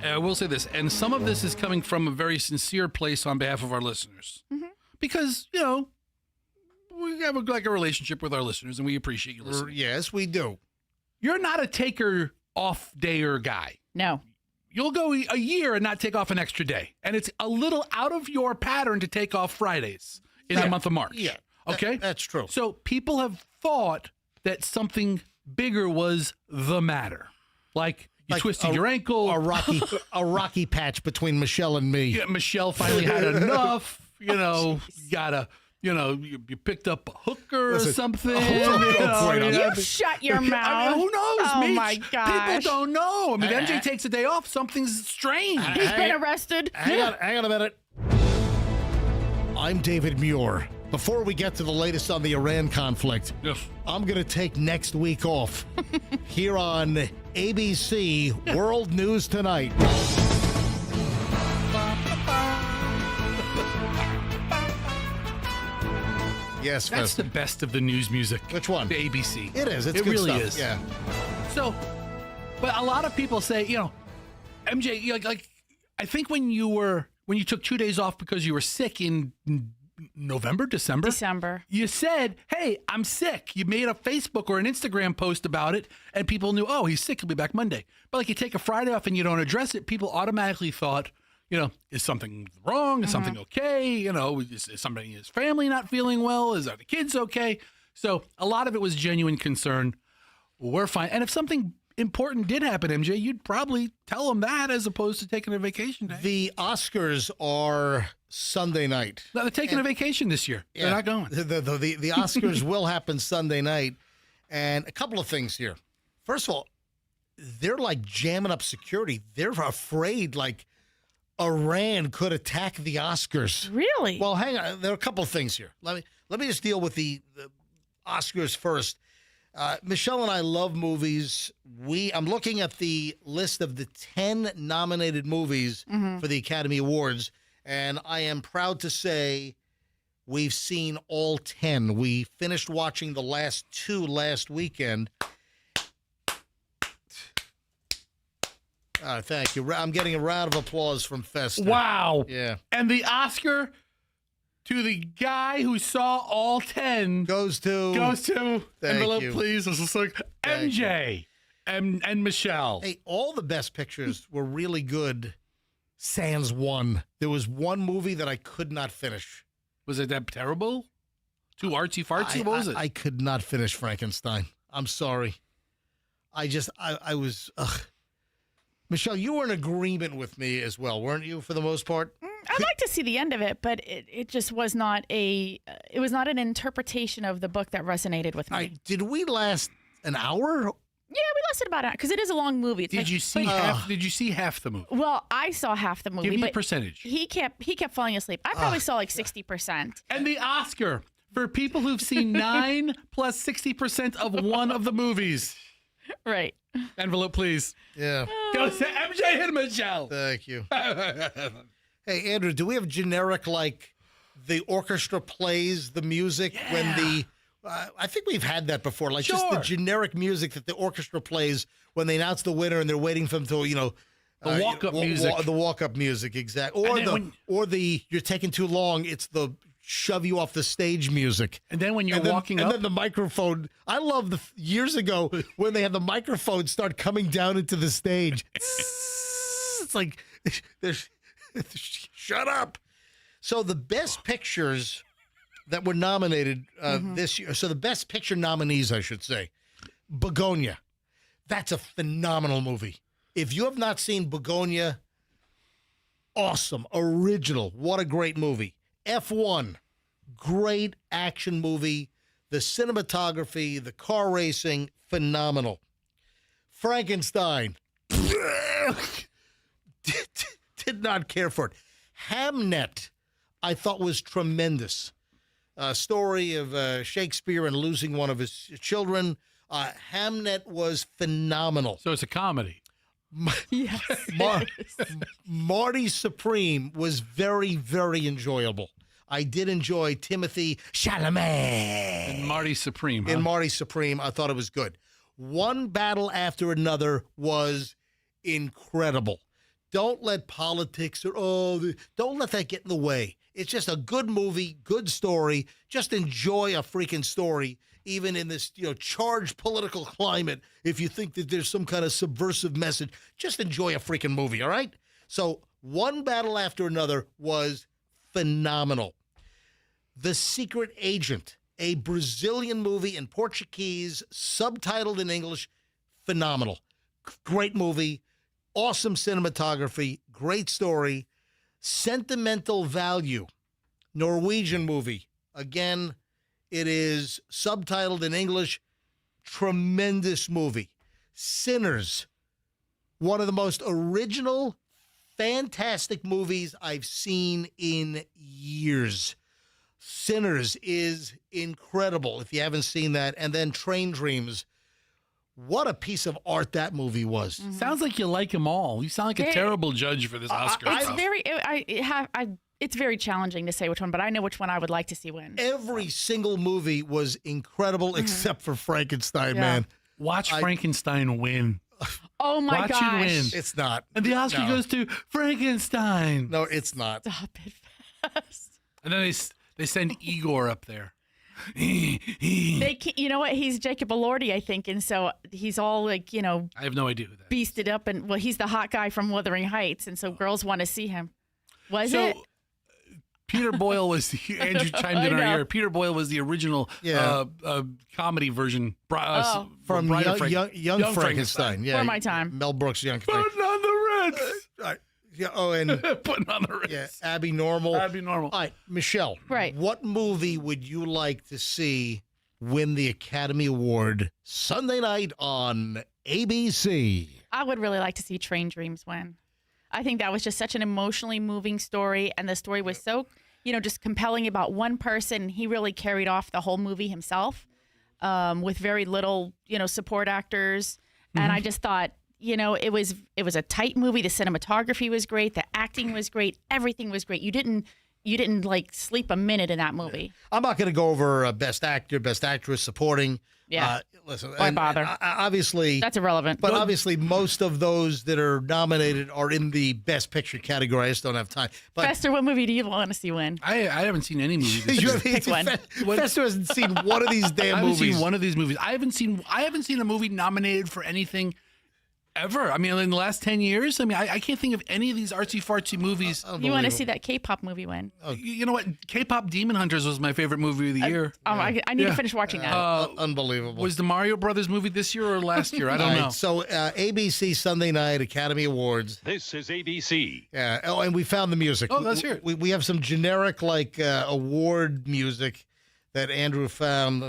and some of this is coming from a very sincere place on behalf of our listeners. Mm-hmm. Because, we have a relationship with our listeners, and we appreciate you listening. Yes, we do. You're not a taker off-dayer guy. No. You'll go a year and not take off an extra day. And it's a little out of your pattern to take off Fridays in the month of March. Yeah. Okay? That's true. So people have thought that something bigger was the matter. Like you twisted your ankle. A rocky patch between Michelle and me. Yeah, Michelle finally had enough. You picked up a hooker or something. You shut your mouth. Who knows? Oh, my gosh. People don't know. I mean, MJ takes a day off. Something's strange. He's been arrested. Hang on a minute. I'm David Muir. Before we get to the latest on the Iran conflict, I'm going to take next week off here on ABC World News Tonight. Yes, that's the best of the news music. Which one? The ABC. It is. It's it good really stuff. is. Yeah. So, but a lot of people say, MJ, like I think when you took 2 days off because you were sick in December, you said, "Hey, I'm sick." You made a Facebook or an Instagram post about it, and people knew, "Oh, he's sick. He'll be back Monday." But like you take a Friday off and you don't address it, people automatically thought, is something wrong? Is something okay? Is somebody in his family not feeling well? Are the kids okay? So a lot of it was genuine concern. We're fine. And if something important did happen, MJ, you'd probably tell them that as opposed to taking a vacation day. The Oscars are Sunday night. No, they're taking a vacation this year. Yeah, they're not going. The Oscars will happen Sunday night. And a couple of things here. First of all, they're like jamming up security. They're afraid like Iran could attack the Oscars. Really? Well, hang on. There are a couple of things here. Let me just deal with the Oscars first. Michelle and I love movies. I'm looking at the list of the 10 nominated movies for the Academy Awards, and I am proud to say we've seen all 10. We finished watching the last 2 last weekend. Thank you. I'm getting a round of applause from Fester. Wow. Yeah. And the Oscar to the guy who saw all 10 goes to envelope, you. please. This is like MJ and Michelle. Hey, all the best pictures were really good. Sans one. There was one movie that I could not finish. Was it that terrible? Too artsy fartsy? What was it? I could not finish Frankenstein. I'm sorry. I was. Michelle, you were in agreement with me as well, weren't you? For the most part. I'd like to see the end of it, but it just was not it was not an interpretation of the book that resonated with me. Did we last an hour? Yeah, we lasted about an hour because it is a long movie. Did you see half the movie? Well, I saw half the movie. Give me a but percentage. He kept falling asleep. I probably saw like 60%. And the Oscar for people who've seen 9 plus 60% of one of the movies. Right. Envelope, please. Yeah. Go to MJ and Michelle. Thank you. Hey, Andrew, do we have generic, like, the orchestra plays the music when the... I think we've had that before, like just the generic music that the orchestra plays when they announce the winner and they're waiting for them to, the walk-up music. The walk-up music, exactly. Or the you're taking too long, it's the shove you off the stage music. And then when you're walking up. And then the microphone. I love years ago when they had the microphone start coming down into the stage. It's like, shut up. So the best pictures that were nominated this year. So the best picture nominees, I should say. Begonia. That's a phenomenal movie. If you have not seen Begonia, awesome. Original. What a great movie. F1. Great action movie. The cinematography, the car racing, phenomenal. Frankenstein. Did not care for it. Hamnet, I thought was tremendous. Story of Shakespeare and losing one of his children. Hamnet was phenomenal. So it's a comedy. Yes. Marty Supreme was very, very enjoyable. I did enjoy Timothy Chalamet. And Marty Supreme. In Marty Supreme, I thought it was good. One Battle After Another was incredible. Don't let politics don't let that get in the way. It's just a good movie, good story. Just enjoy a freaking story, even in this charged political climate. If you think that there's some kind of subversive message, just enjoy a freaking movie, all right? So One Battle After Another was phenomenal. The Secret Agent, a Brazilian movie in Portuguese, subtitled in English, phenomenal. Great movie, awesome cinematography, great story. Sentimental Value, Norwegian movie. Again, it is subtitled in English. Tremendous movie. Sinners, one of the most original, fantastic movies I've seen in years. Sinners is incredible if you haven't seen that. And then Train Dreams. What a piece of art that movie was. Mm-hmm. Sounds like you like them all. You sound like a terrible judge for this Oscar. It's very challenging to say which one, but I know which one I would like to see win. Every single movie was incredible except for Frankenstein, man. Watch Frankenstein win. Oh my Watch gosh. it win. It's not. And the Oscar goes to Frankenstein. No, it's not. Stop it fast. And then they send Igor up there. They can't, you know what? He's Jacob Elordi, I think, and so he's all like, I have no idea who that is. beasted up, and he's the hot guy from Wuthering Heights, and so girls want to see him. Was it? Peter Boyle was Andrew chimed in our ear. Peter Boyle was the original comedy version from Young Frankenstein. Yeah, For my time. Mel Brooks, Young Frankenstein. Putting on the Ritz. And Putting on the Ritz. Yeah, Abby Normal. Abby Normal. All right, Michelle. Right. What movie would you like to see win the Academy Award Sunday night on ABC? I would really like to see Train Dreams win. I think that was just such an emotionally moving story, and the story was so, just compelling about one person. He really carried off the whole movie himself with very little, support actors. Mm-hmm. And I just thought, it was a tight movie. The cinematography was great. The acting was great. Everything was great. You didn't you didn't like sleep a minute in that movie. I'm not going to go over Best Actor, Best Actress, Supporting. Yeah. Listen, Why bother? Obviously, That's irrelevant. But obviously, most of those that are nominated are in the Best Picture category. I just don't have time. But Fester, what movie do you want to see win? I haven't seen any movie this You year. haven't- Pick one. Fester hasn't seen one of these damn I haven't movies. seen one of these movies. I haven't seen a movie nominated for anything ever. I mean, in the last 10 years, I mean, I can't think of any of these artsy-fartsy movies. You want to see that K-pop movie win? You know what? K-pop Demon Hunters was my favorite movie of the year. I need to finish watching that. Unbelievable. Was the Mario Brothers movie this year or last year? I don't know. So ABC Sunday Night Academy Awards. This is ABC. Yeah. Oh, and we found the music. Oh, let's hear it. We have some generic award music that Andrew found.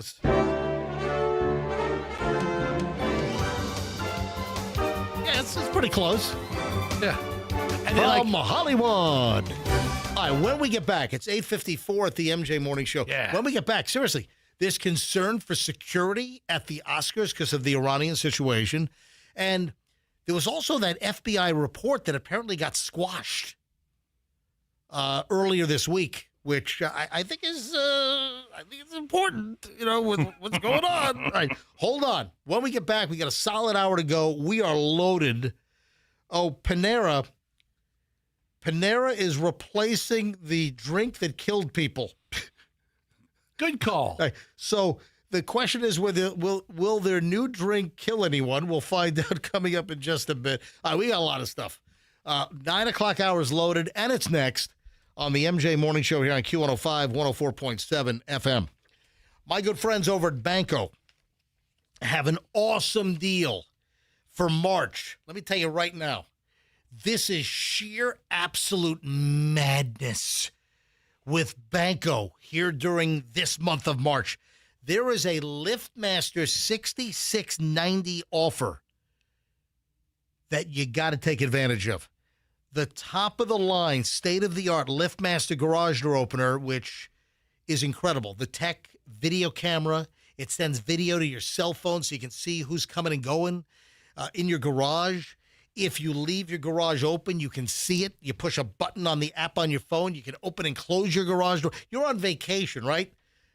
It's pretty close. Yeah. And From Hollywood. All right, when we get back, it's 8:54 at the MJ Morning Show. Yeah. When we get back, seriously, there's concern for security at the Oscars because of the Iranian situation. And there was also that FBI report that apparently got squashed earlier this week, which I think is it's important, with what's going on. All right, hold on. When we get back, we got a solid hour to go. We are loaded. Oh, Panera is replacing the drink that killed people. Good call. All right, so the question is whether will their new drink kill anyone? We'll find out coming up in just a bit. All right, we got a lot of stuff. 9 o'clock hour is loaded, and it's next on the MJ Morning Show here on Q105, 104.7 FM. My good friends over at Banco have an awesome deal for March. Let me tell you right now, this is sheer absolute madness with Banco here during this month of March. There is a LiftMaster 6690 offer that you got to take advantage of. The top of the line, state-of-the-art LiftMaster garage door opener, which is incredible. The tech video camera, it sends video to your cell phone so you can see who's coming and going in your garage. If you leave your garage open, you can see it. You push a button on the app on your phone. You can open and close your garage door. You're on vacation, right?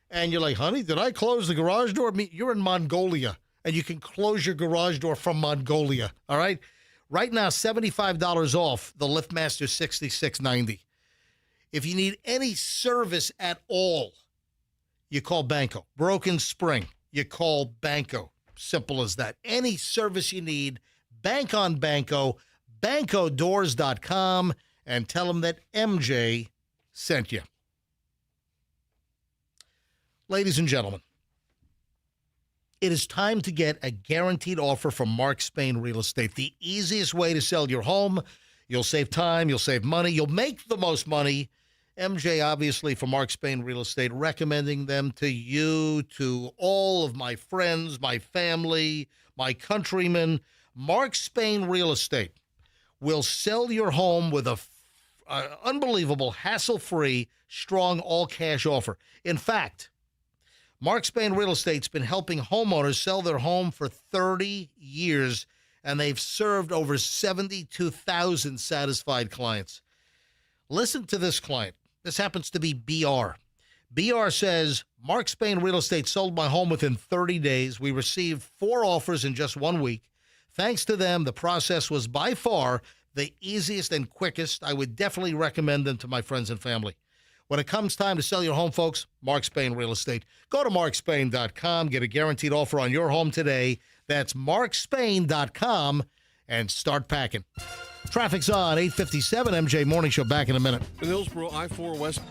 And you're like, honey, did I close the garage door? You're in Mongolia, and you can close your garage door from Mongolia, all right? Right now, $75 off the LiftMaster 6690. If you need any service at all, you call Banco. Broken spring, you call Banco. Simple as that. Any service you need, bank on Banco, bancodoors.com, and tell them that MJ sent you. Ladies and gentlemen, it is time to get a guaranteed offer from Mark Spain Real Estate, the easiest way to sell your home. You'll save time, you'll save money, you'll make the most money. MJ, obviously, for Mark Spain Real Estate, recommending them to you, to all of my friends, my family, my countrymen. Mark Spain Real Estate will sell your home with a unbelievable, hassle-free, strong, all-cash offer. In fact, Mark Spain Real Estate's been helping homeowners sell their home for 30 years, and they've served over 72,000 satisfied clients. Listen to this client. This happens to be BR. BR says, Mark Spain Real Estate sold my home within 30 days. We received 4 offers in just 1 week. Thanks to them, the process was by far the easiest and quickest. I would definitely recommend them to my friends and family. When it comes time to sell your home, folks, Mark Spain Real Estate. Go to markspain.com. Get a guaranteed offer on your home today. That's markspain.com, and start packing. Traffic's on 8:57. MJ Morning Show back in a minute. In Hillsborough, I-4 West.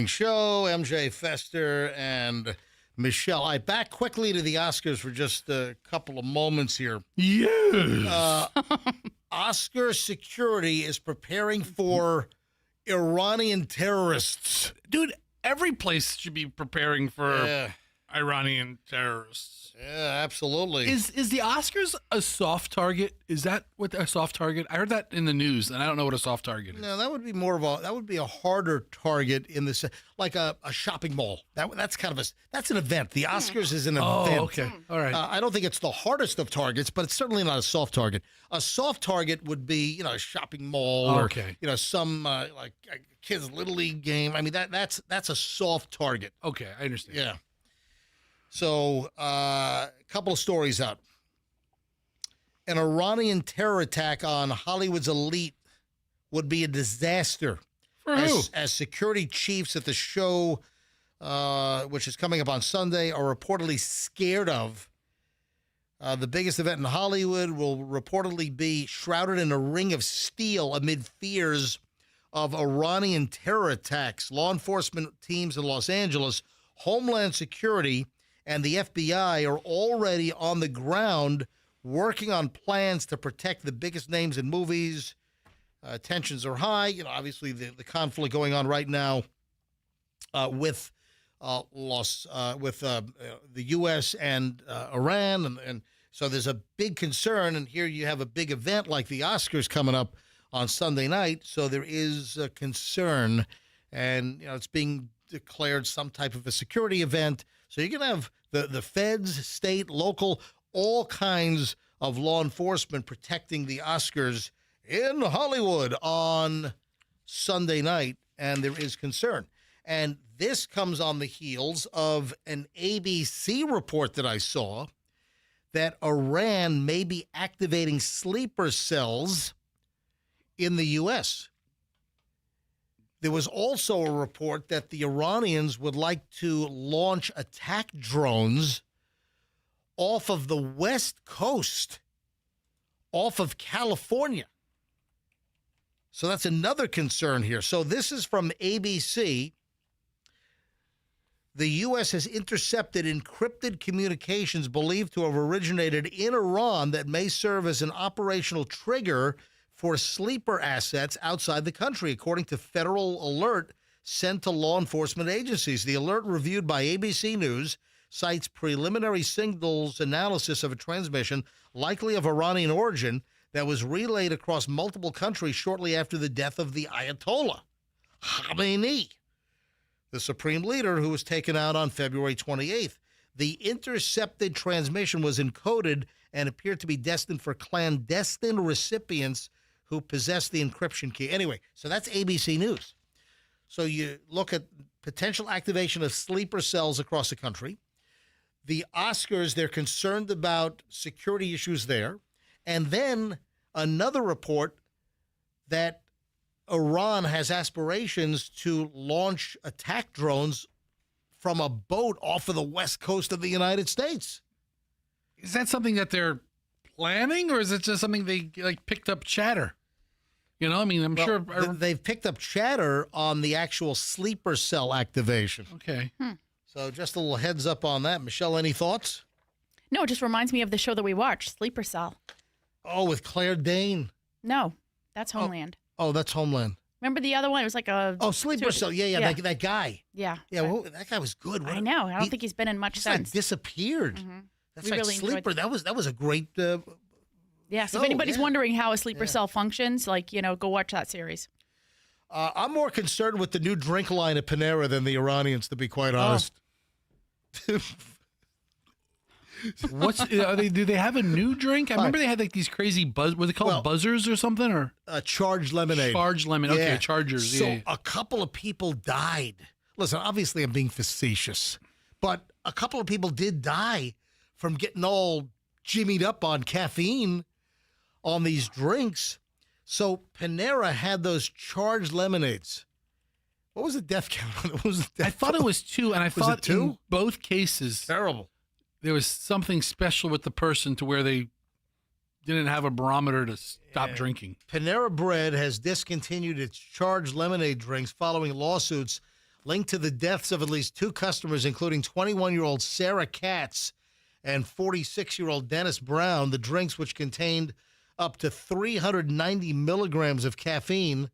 Show, MJ Fester and Michelle. I back quickly to the Oscars for just a couple of moments here. Yes. Oscar security is preparing for Iranian terrorists. Dude, every place should be preparing for Iranian terrorists. Yeah, absolutely. Is the Oscars a soft target? Is that what a soft target? I heard that in the news, and I don't know what a soft target is. No, that would be a harder target in this, like a shopping mall. That's kind of that's an event. The Oscars is an event. Oh, okay. All right. I don't think it's the hardest of targets, but it's certainly not a soft target. A soft target would be, a shopping mall or, some like a kids' little league game. I mean, that's a soft target. Okay, I understand. Yeah. So, a couple of stories out. An Iranian terror attack on Hollywood's elite would be a disaster. For who? As security chiefs at the show, which is coming up on Sunday, are reportedly scared of. The biggest event in Hollywood will reportedly be shrouded in a ring of steel amid fears of Iranian terror attacks. Law enforcement teams in Los Angeles, Homeland Security, and the FBI are already on the ground working on plans to protect the biggest names in movies. Tensions are high. Obviously the conflict going on right now with the U.S. and Iran, and so there's a big concern. And here you have a big event like the Oscars coming up on Sunday night, so there is a concern, and it's being declared some type of a security event. So you're going to have the feds, state, local, all kinds of law enforcement protecting the Oscars in Hollywood on Sunday night, and there is concern. And this comes on the heels of an ABC report that I saw that Iran may be activating sleeper cells in the U.S. There was also a report that the Iranians would like to launch attack drones off of the West Coast, off of California. So that's another concern here. So this is from ABC. The U.S. has intercepted encrypted communications believed to have originated in Iran that may serve as an operational trigger for sleeper assets outside the country, according to federal alert sent to law enforcement agencies. The alert, reviewed by ABC News, cites preliminary signals analysis of a transmission likely of Iranian origin that was relayed across multiple countries shortly after the death of the Ayatollah Khamenei, the supreme leader who was taken out on February 28th. The intercepted transmission was encoded and appeared to be destined for clandestine recipients who possess the encryption key. Anyway, so that's ABC News. So you look at potential activation of sleeper cells across the country. The Oscars, they're concerned about security issues there. And then another report that Iran has aspirations to launch attack drones from a boat off of the west coast of the United States. Is that something that they're planning, or is it just something they picked up chatter? I'm sure they've picked up chatter on the actual sleeper cell activation. Okay. So just a little heads up on that. Michelle, any thoughts? No, it just reminds me of the show that we watched, Sleeper Cell. Oh, with Claire Danes. No, that's Homeland. Oh, that's Homeland. Remember the other one? It was like a... Oh, Sleeper Cell. Yeah. That guy. Yeah. Yeah, well, that guy was good. I know. I don't think he's been in much since. Disappeared. Mm-hmm. That's like really Sleeper. That was a great... yeah, so if anybody's wondering how a sleeper cell functions, go watch that series. I'm more concerned with the new drink line at Panera than the Iranians, to be quite honest. Do they have a new drink? I remember they had these crazy were they called buzzers or something, or charged lemonade? Charged lemon. Yeah. Okay, Chargers. So a couple of people died. Listen, obviously I'm being facetious, but a couple of people did die from getting all jimmied up on caffeine on these drinks. So Panera had those charged lemonades. What was the death count? I thought it was 2, and I thought 2? in both cases terrible. There was something special with the person to where they didn't have a barometer to stop drinking. Panera Bread has discontinued its charged lemonade drinks following lawsuits linked to the deaths of at least 2 customers, including 21-year-old Sarah Katz and 46-year-old Dennis Brown. The drinks, which contained up to 390 milligrams of caffeine,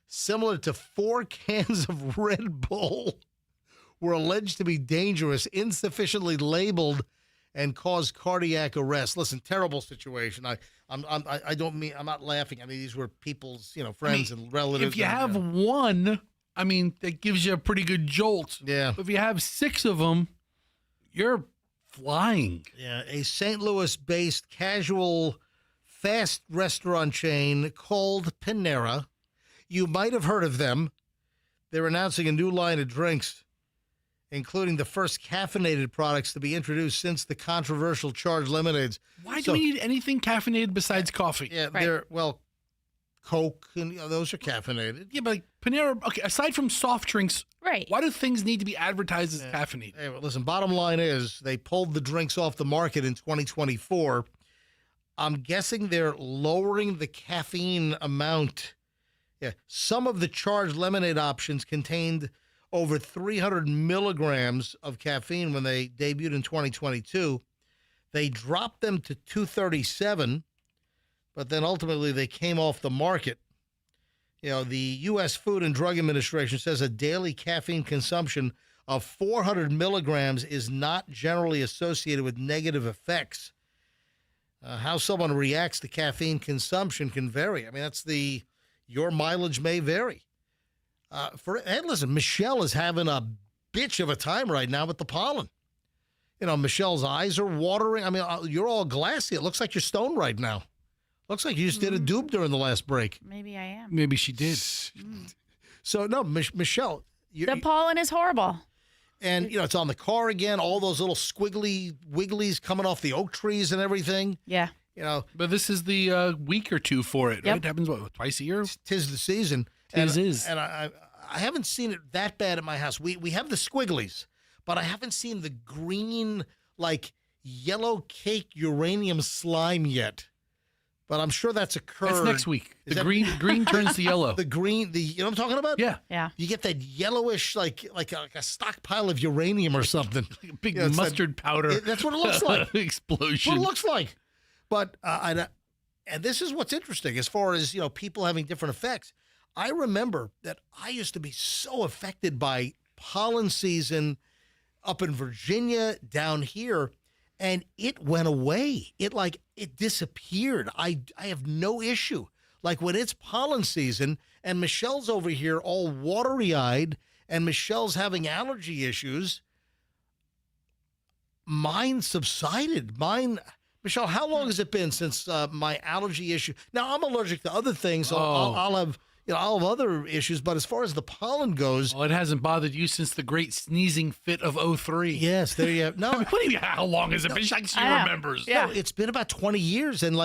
similar to 4 cans of Red Bull, were alleged to be dangerous, insufficiently labeled, and caused cardiac arrest. Listen, terrible situation. I'm not laughing. I mean, these were people's, friends and relatives. If you have one, I mean, that gives you a pretty good jolt. Yeah. If you have 6 of them, you're flying. Yeah, a St. Louis-based casual fast restaurant chain called Panera. You might have heard of them. They're announcing a new line of drinks, including the first caffeinated products to be introduced since the controversial charged lemonades. Why do we need anything caffeinated besides coffee? Yeah, they're, Coke, and those are caffeinated. Yeah, but like Panera, okay, aside from soft drinks, right? Why do things need to be advertised as caffeinated? Hey, well, listen, bottom line is they pulled the drinks off the market in 2024. I'm guessing they're lowering the caffeine amount. Yeah, some of the charged lemonade options contained over 300 milligrams of caffeine when they debuted in 2022. They dropped them to 237, but then ultimately they came off the market. The U.S. Food and Drug Administration says a daily caffeine consumption of 400 milligrams is not generally associated with negative effects. How someone reacts to caffeine consumption can vary. I mean, your mileage may vary. And listen, Michelle is having a bitch of a time right now with the pollen. Michelle's eyes are watering. I mean, you're all glassy. It looks like you're stoned right now. Looks like you just did a doob during the last break. Maybe I am. Maybe she did. So, no, Michelle. The pollen is horrible. And, it's on the car again, all those little squiggly wigglies coming off the oak trees and everything. Yeah. But this is the week or two for it, right? It happens, twice a year? Tis the season. And I haven't seen it that bad at my house. We have the squigglies, but I haven't seen the green, yellow cake uranium slime yet. But I'm sure that's occurred. That's next week. Green turns to yellow. The green, you know what I'm talking about? Yeah. Yeah. You get that yellowish, like a stockpile of uranium or something. Like a big mustard powder. That's what it looks like. Explosion. What it looks like. But, and this is what's interesting as far as, people having different effects. I remember that I used to be so affected by pollen season up in Virginia, down here, and it went away. It disappeared. I have no issue. Like when it's pollen season and Michelle's over here all watery-eyed and Michelle's having allergy issues, mine subsided. Michelle, how long has it been since my allergy issue? Now, I'm allergic to other things. So I'll have other issues, but as far as the pollen goes... Well, it hasn't bothered you since the great sneezing fit of 03. Yes, there you have... No, what do you mean, how long has it been? She remembers. Yeah. No, it's been about 20 years, and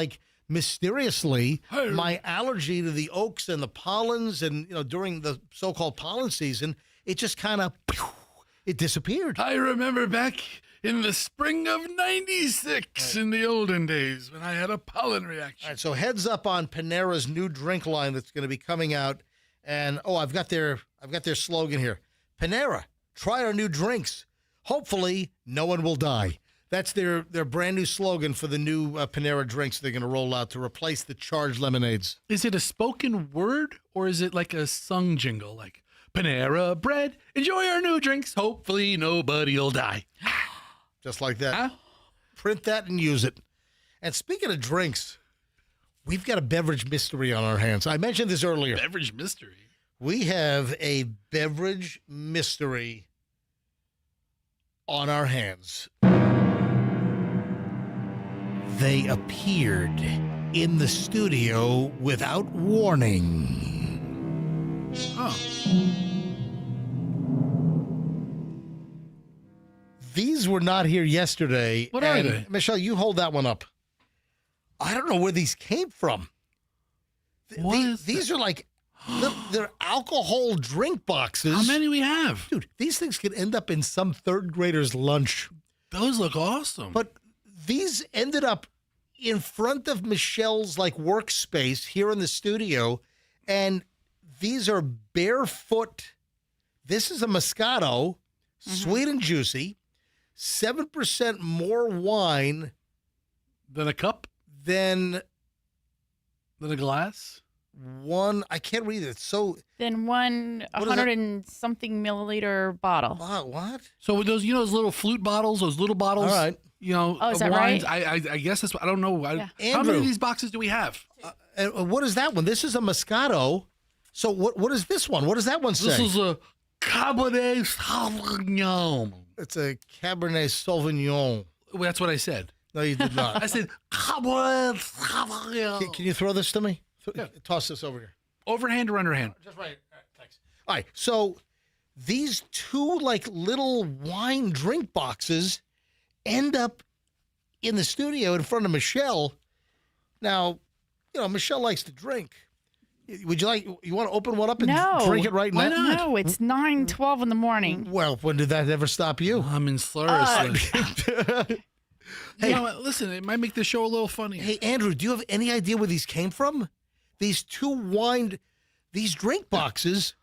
mysteriously, my allergy to the oaks and the pollens and, during the so-called pollen season, it just kind of... It disappeared. I remember back in the spring of 96 in the olden days when I had a pollen reaction. All right, so heads up on Panera's new drink line that's going to be coming out. And, I've got their slogan here. Panera, try our new drinks. Hopefully, no one will die. That's their brand new slogan for the new Panera drinks they're going to roll out to replace the charged lemonades. Is it a spoken word or is it like a sung jingle? Like, Panera Bread, enjoy our new drinks. Hopefully nobody'll die. Just like that. Huh? Print that and use it. And speaking of drinks, we've got a beverage mystery on our hands. I mentioned this earlier. Beverage mystery? We have a beverage mystery on our hands. They appeared in the studio without warning. Oh. These were not here yesterday. What are they? Michelle, you hold that one up. I don't know where these came from. These are they're alcohol drink boxes. How many we have? Dude, these things could end up in some third grader's lunch. Those look awesome. But these ended up in front of Michelle's like workspace here in the studio, and these are barefoot. This is a Moscato, sweet and juicy, 7% more wine than a cup, than a glass. I can't read it. So then 100 and something milliliter bottle. What? So with those, those little flute bottles, those little bottles. All right. Oh, is that wines, right? I guess that's. I don't know. How many Andrew. of these boxes do we have? And what is that one? This is a Moscato. So what is this one? What does that one say? This is a Cabernet Sauvignon. It's a Cabernet Sauvignon. Well, that's what I said. No, you did not. I said Cabernet Sauvignon. Can you throw this to me? Toss this over here. Overhand or underhand? Just right. All right, thanks. All right, so these two like little wine drink boxes end up in the studio in front of Michelle. Now, Michelle likes to drink. Would you want to open one up and drink it right now? No, it's 9:12 in the morning. Well, when did that ever stop you? I'm in slurs. Hey, listen, it might make the show a little funny. Hey, Andrew, do you have any idea where these came from? These these drink boxes.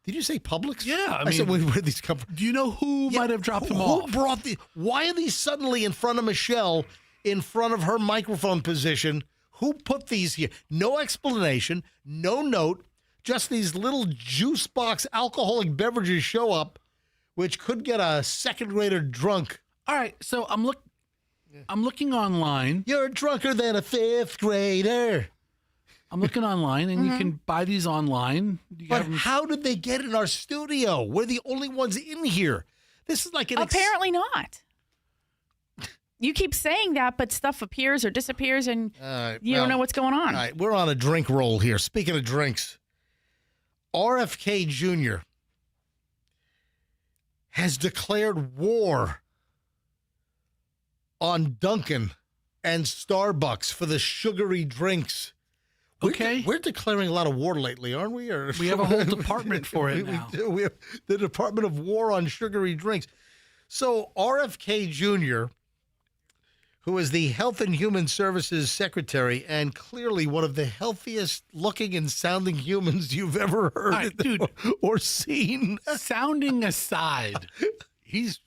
Did you say Publix? Yeah, I said, where did these come from? Do you know who might have dropped them off? Who brought why are these suddenly in front of Michelle, in front of her microphone position? Who put these here? No explanation, no note, just these little juice box alcoholic beverages show up, which could get a second grader drunk. All right, so I'm looking online. You're drunker than a fifth grader. I'm looking online, and you can buy these online. But how did they get in our studio? We're the only ones in here. This is like apparently not. You keep saying that, but stuff appears or disappears, and you don't know what's going on. All right, we're on a drink roll here. Speaking of drinks, RFK Jr. has declared war on Dunkin' and Starbucks for the sugary drinks. We're declaring a lot of war lately, aren't we? Or we have a whole department for it now. We do. We have the Department of War on Sugary Drinks. So RFK Jr., who is the Health and Human Services Secretary and clearly one of the healthiest looking and sounding humans you've ever heard or seen. Sounding aside, he's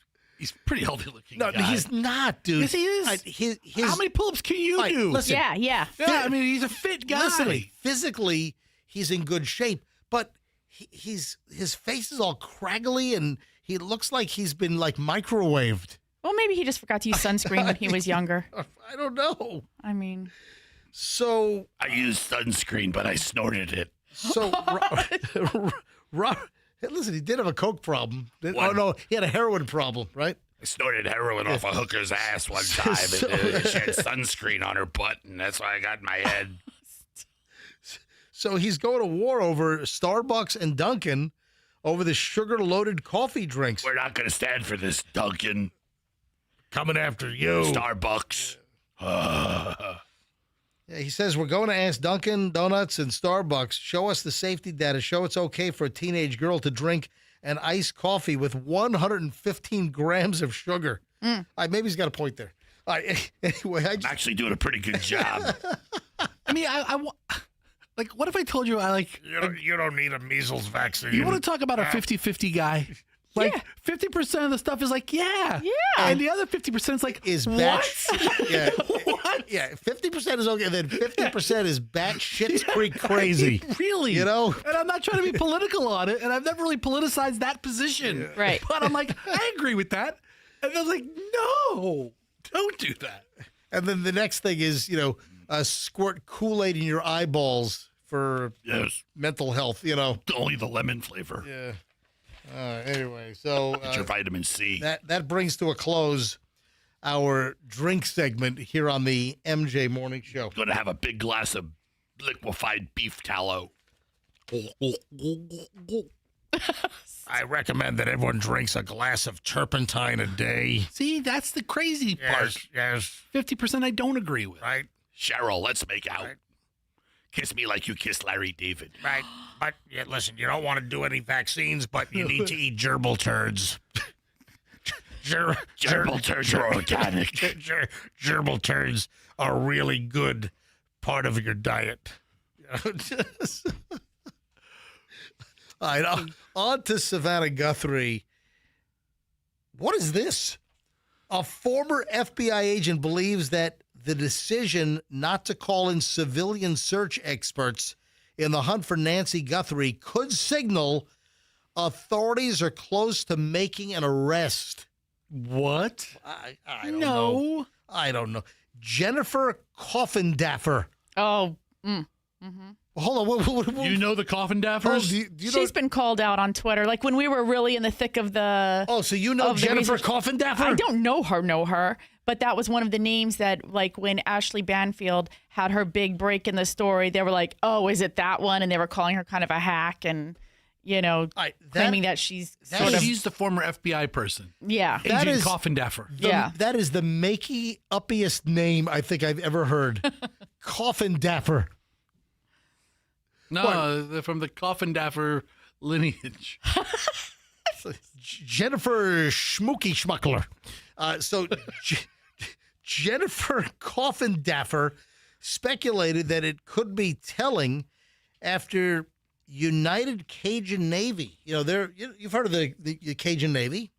pretty healthy looking. No, guy. he's not, dude. Yes, he is. How many pull-ups can you do? Listen, yeah. I mean, he's a fit guy. Listen, physically, he's in good shape, but his face is all craggly and he looks like he's been like microwaved. Well, maybe he just forgot to use sunscreen when he was younger. I don't know. I mean, so I used sunscreen, but I snorted it. So, listen, he did have a coke problem. Oh no, he had a heroin problem, right? I snorted heroin off a hooker's ass one time, and she had sunscreen on her butt, and that's why I got in my head. So he's going to war over Starbucks and Dunkin' over the sugar-loaded coffee drinks. We're not going to stand for this, Dunkin'. Coming after you. Starbucks. Yeah, he says, we're going to ask Dunkin' Donuts and Starbucks, show us the safety data, show it's okay for a teenage girl to drink an iced coffee with 115 grams of sugar. Maybe he's got a point there. Anyway, I'm actually doing a pretty good job. I mean, like, what if I told you You don't need a measles vaccine. You want to talk about a 50-50 guy? Like 50% of the stuff is like, yeah. And the other 50% is like, is what? Yeah. Yeah, 50% is okay, and then 50% is batshit creek crazy. Really? You know? And I'm not trying to be political on it, and I've never really politicized that position. Yeah. Right. But I'm like, I agree with that. And I was like, no, don't do that. And then the next thing is, squirt Kool-Aid in your eyeballs for mental health, Only the lemon flavor. Yeah. Anyway, so get your vitamin C. That brings to a close our drink segment here on the MJ Morning Show. Going to have a big glass of liquefied beef tallow. I recommend that everyone drinks a glass of turpentine a day. See, that's the crazy part. Yes. 50% I don't agree with. Right. Cheryl, let's make out. Right. Kiss me like you kissed Larry David. Right. But listen, you don't want to do any vaccines, but you need to eat gerbil turds. Gerbil turds are organic. Gerbil turds are a really good part of your diet. All right, on to Savannah Guthrie. What is this? A former FBI agent believes that the decision not to call in civilian search experts in the hunt for Nancy Guthrie could signal authorities are close to making an arrest. What? I don't know. I don't know. Jennifer Coffindaffer. Oh, Hold on. What, you know the Coffindaffers? do you She's been called out on Twitter, like when we were really in the thick of the. Oh, so you know Jennifer Coffindaffer? I don't know her, but that was one of the names that, like, when Ashley Banfield had her big break in the story, they were like, "Oh, is it that one?" And they were calling her kind of a hack, and claiming that she's she's the former FBI person. Yeah, Agent Coffindaffer. That is the makey-uppiest name I think I've ever heard. Coffindaffer. No, they're from the Coffindaffer lineage. Jennifer Schmooky Schmuckler. Jennifer Coffindaffer speculated that it could be telling after United Cajun Navy. You've heard of the Cajun Navy.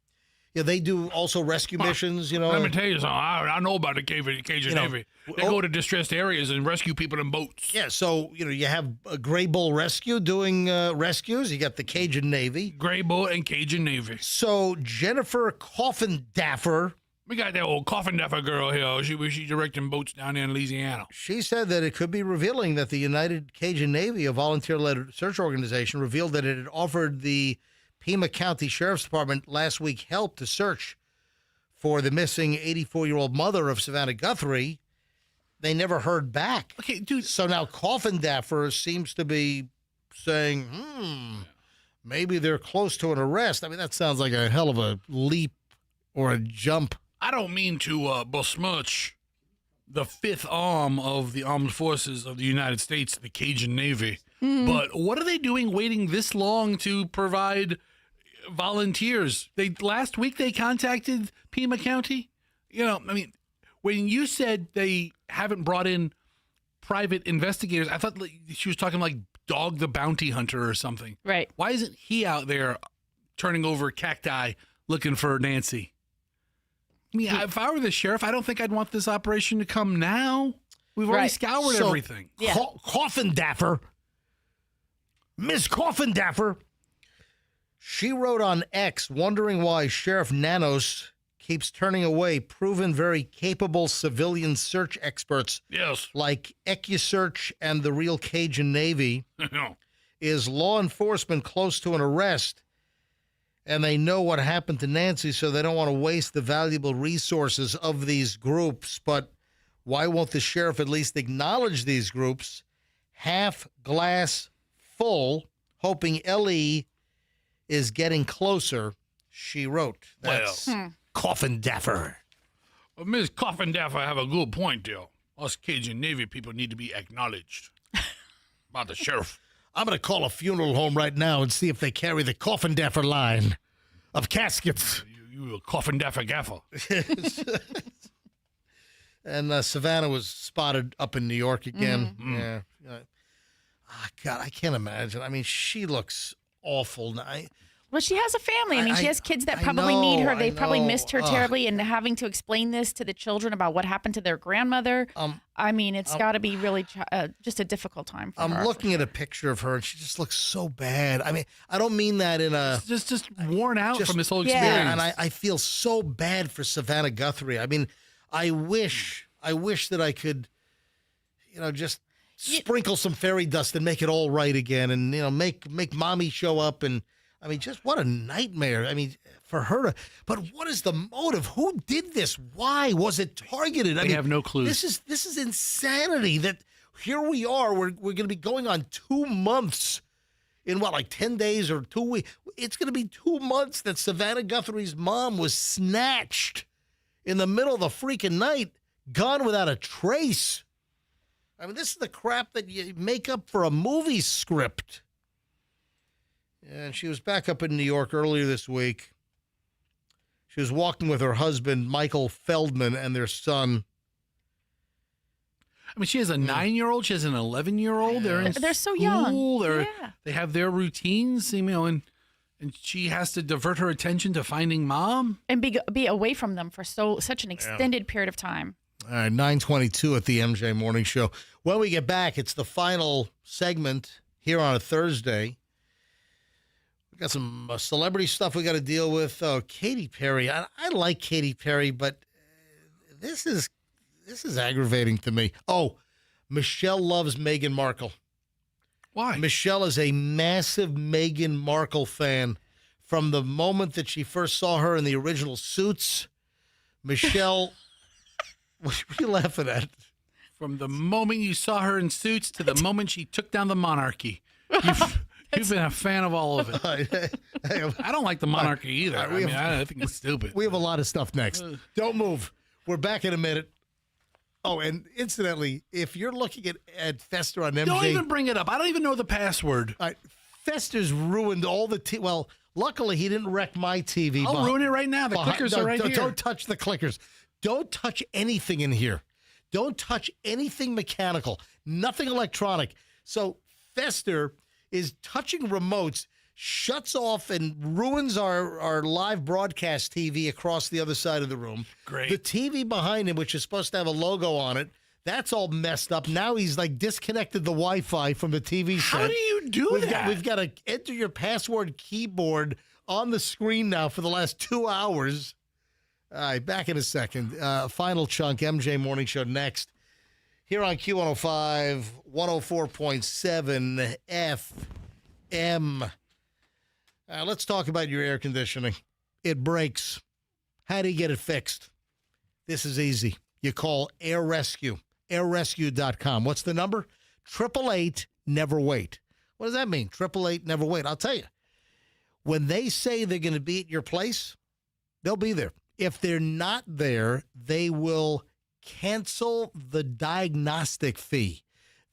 They do also rescue missions, Let me tell you something. I know about the Cajun Navy. They go to distressed areas and rescue people in boats. Yeah, so, you have a Gray Bull Rescue doing rescues. You got the Cajun Navy. Gray Bull and Cajun Navy. So Jennifer Coffindaffer. We got that old Coffindaffer girl here. She's directing boats down there in Louisiana. She said that it could be revealing that the United Cajun Navy, a volunteer-led search organization, revealed that it had offered the Pima County Sheriff's Department last week help to search for the missing 84-year-old mother of Savannah Guthrie. They never heard back. Okay, dude. So now Coffindaffer seems to be saying, maybe they're close to an arrest. I mean, that sounds like a hell of a leap or a jump. I don't mean to besmirch the fifth arm of the armed forces of the United States, the Cajun Navy. But what are they doing waiting this long to provide volunteers? Last week they contacted Pima County. When you said they haven't brought in private investigators, I thought she was talking like Dog the Bounty Hunter or something. Right. Why isn't he out there turning over cacti looking for Nancy? I mean, if I were the sheriff, I don't think I'd want this operation to come now. We've already scoured everything. Yeah. Coffindaffer. Miss Coffindaffer. She wrote on X, wondering why Sheriff Nanos keeps turning away proven very capable civilian search experts like EcuSearch and the Real Cajun Navy. Is law enforcement close to an arrest? And they know what happened to Nancy, so they don't want to waste the valuable resources of these groups. But why won't the sheriff at least acknowledge these groups? Half glass full, hoping Ellie is getting closer, she wrote. That's Coffindaffer. Well, Ms. Coffindaffer have a good point there. Us Cajun Navy people need to be acknowledged by the sheriff. I'm going to call a funeral home right now and see if they carry the Coffindaffer line of caskets. You a Coffindaffer gaffer. And Savannah was spotted up in New York again. Yeah. God, I can't imagine. I mean, she looks awful. Well, she has a family. I mean, she has kids that probably need her. They probably missed her terribly, and having to explain this to the children about what happened to their grandmother. I mean, it's got to be really just a difficult time for her. I'm looking at a picture of her, and she just looks so bad. I mean, I don't mean that in a... Just worn out from this whole experience. Yeah, and I feel so bad for Savannah Guthrie. I mean, I wish that I could, just sprinkle some fairy dust and make it all right again, and, make mommy show up and... I mean, just what a nightmare. I mean, for her to, but what is the motive? Who did this? Why was it targeted? I have no clue. This is insanity that here we are. We're going to be going on 2 months in like 10 days or 2 weeks. It's going to be 2 months that Savannah Guthrie's mom was snatched in the middle of the freaking night, gone without a trace. I mean, this is the crap that you make up for a movie script. And she was back up in New York earlier this week. She was walking with her husband, Michael Feldman, and their son. I mean, she has a 9-year-old. She has an 11-year-old. They're so young. They have their routines, and she has to divert her attention to finding mom and be away from them for such an extended period of time. All right, 9:22 at the MJ Morning Show. When we get back, it's the final segment here on a Thursday. We got some celebrity stuff we got to deal with. Oh, Katy Perry. I like Katy Perry, but this is aggravating to me. Oh, Michelle loves Meghan Markle. Why? Michelle is a massive Meghan Markle fan. From the moment that she first saw her in the original Suits, Michelle, what are you laughing at? From the moment you saw her in Suits to the moment she took down the monarchy. You've been a fan of all of it. I don't like the monarchy either. I think it's stupid. We have a lot of stuff next. Don't move. We're back in a minute. Oh, and incidentally, if you're looking at Fester on MJ... Don't even bring it up. I don't even know the password. Fester's ruined all the... Well, luckily, he didn't wreck my TV. I'll ruin it right now. The clickers are right here. Don't touch the clickers. Don't touch anything in here. Don't touch anything mechanical. Nothing electronic. So Fester is touching remotes, shuts off and ruins our live broadcast TV across the other side of the room. Great. The TV behind him, which is supposed to have a logo on it, that's all messed up. Now he's like disconnected the Wi-Fi from the TV set. How do you do that? We've got to enter your password keyboard on the screen now for the last 2 hours. All right, back in a second. Final chunk, MJ Morning Show next. Here on Q105, 104.7 FM. Let's talk about your air conditioning. It breaks. How do you get it fixed? This is easy. You call Air Rescue, airrescue.com. What's the number? 888-NEVER-WAIT. What does that mean? 888-NEVER-WAIT. I'll tell you. When they say they're going to be at your place, they'll be there. If they're not there, they will cancel the diagnostic fee.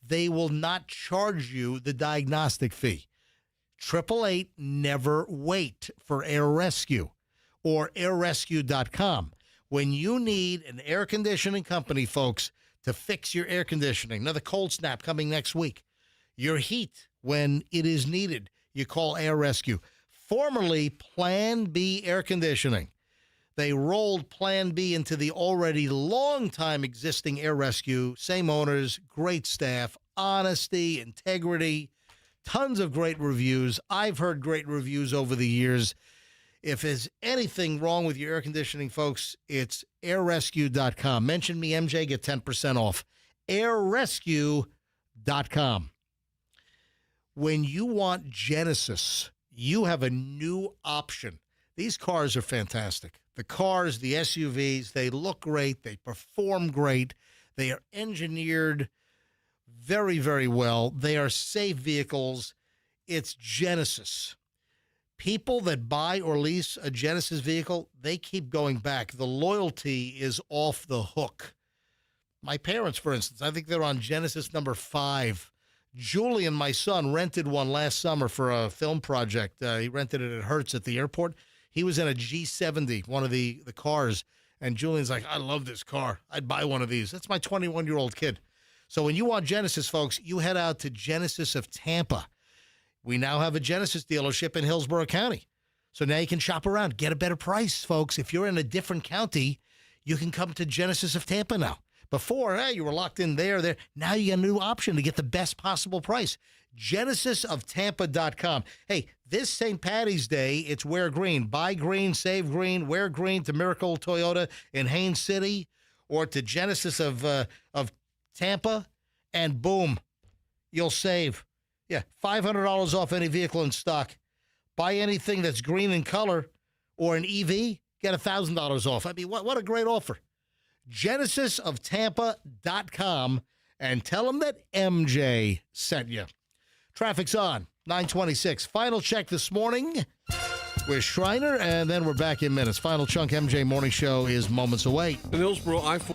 They will not charge you the diagnostic fee. 888-NEVER-WAIT for Air Rescue or airrescue.com. When you need an air conditioning company, folks, to fix your air conditioning, another cold snap coming next week, your heat when it is needed, you call Air Rescue. Formerly Plan B Air Conditioning. They rolled Plan B into the already long-time existing Air Rescue. Same owners, great staff, honesty, integrity, tons of great reviews. I've heard great reviews over the years. If there's anything wrong with your air conditioning, folks, it's airrescue.com. Mention me, MJ, get 10% off. airrescue.com. When you want Genesis, you have a new option. These cars are fantastic. The cars, the SUVs, they look great. They perform great. They are engineered very, very well. They are safe vehicles. It's Genesis. People that buy or lease a Genesis vehicle, they keep going back. The loyalty is off the hook. My parents, for instance, I think they're on Genesis number 5. Julian, my son, rented one last summer for a film project. He rented it at Hertz at the airport. He was in a G70, one of the cars, and Julian's like, I love this car. I'd buy one of these. That's my 21-year-old kid. So when you want Genesis, folks, you head out to Genesis of Tampa. We now have a Genesis dealership in Hillsborough County. So now you can shop around, get a better price, folks. If you're in a different county, you can come to Genesis of Tampa now. Before, you were locked in there. Now you got a new option to get the best possible price. GenesisofTampa.com. Hey, this St. Paddy's Day, it's wear green. Buy green, save green, wear green to Miracle Toyota in Haines City or to Genesis of Tampa, and boom, you'll save. Yeah, $500 off any vehicle in stock. Buy anything that's green in color or an EV, get $1,000 off. I mean, what a great offer. GenesisofTampa.com and tell them that MJ sent you. Traffic's on, 926. Final check this morning with Schreiner, and then we're back in minutes. Final chunk MJ Morning Show is moments away. In Hillsborough, I-4.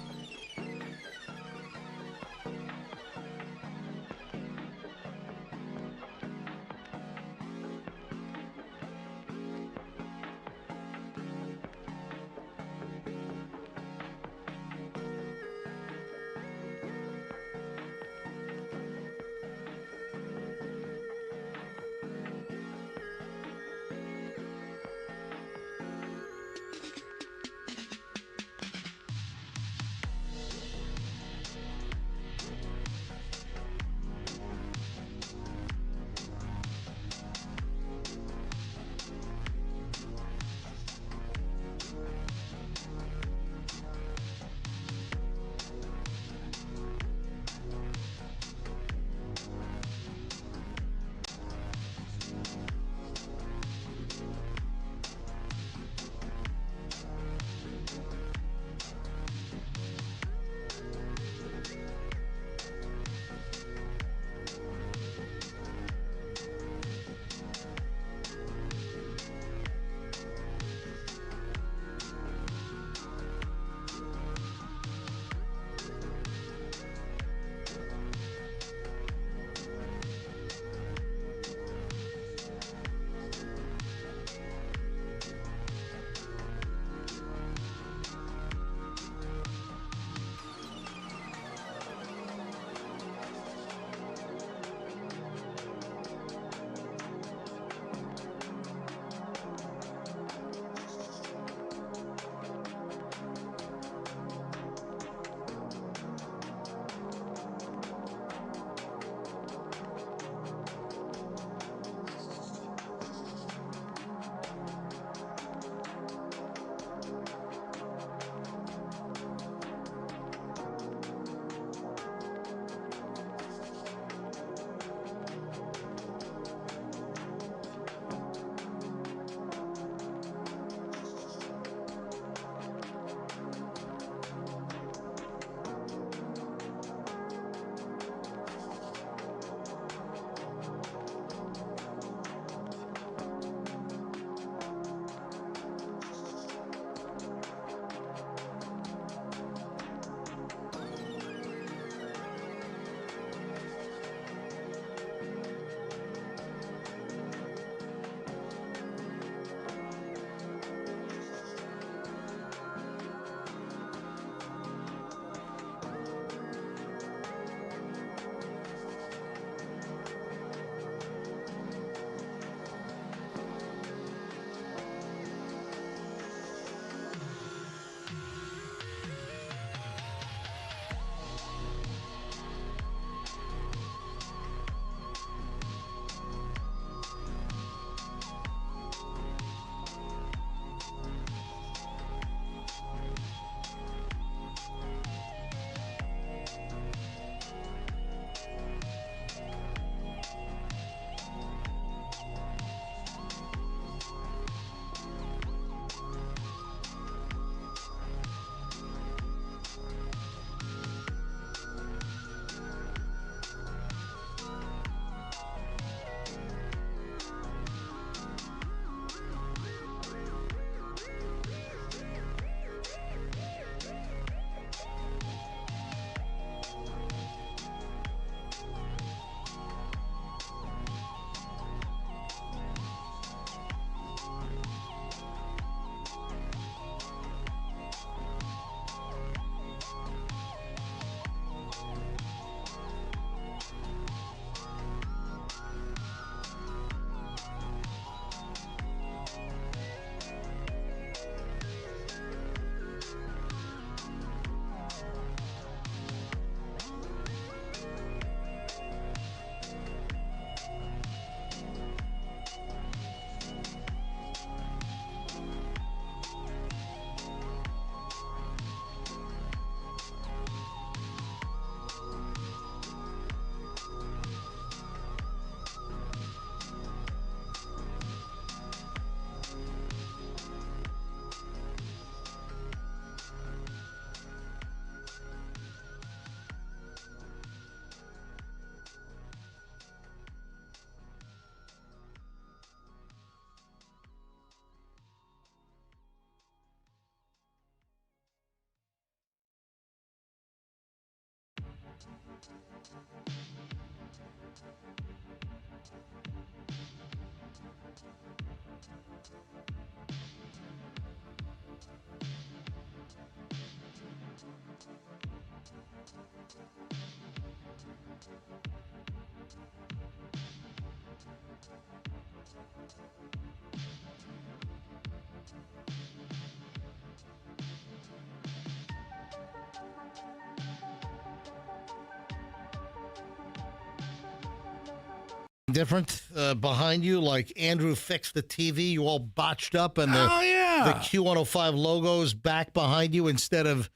Different behind you, like Andrew fixed the TV, you all botched up, and the Q105 logo's back behind you instead of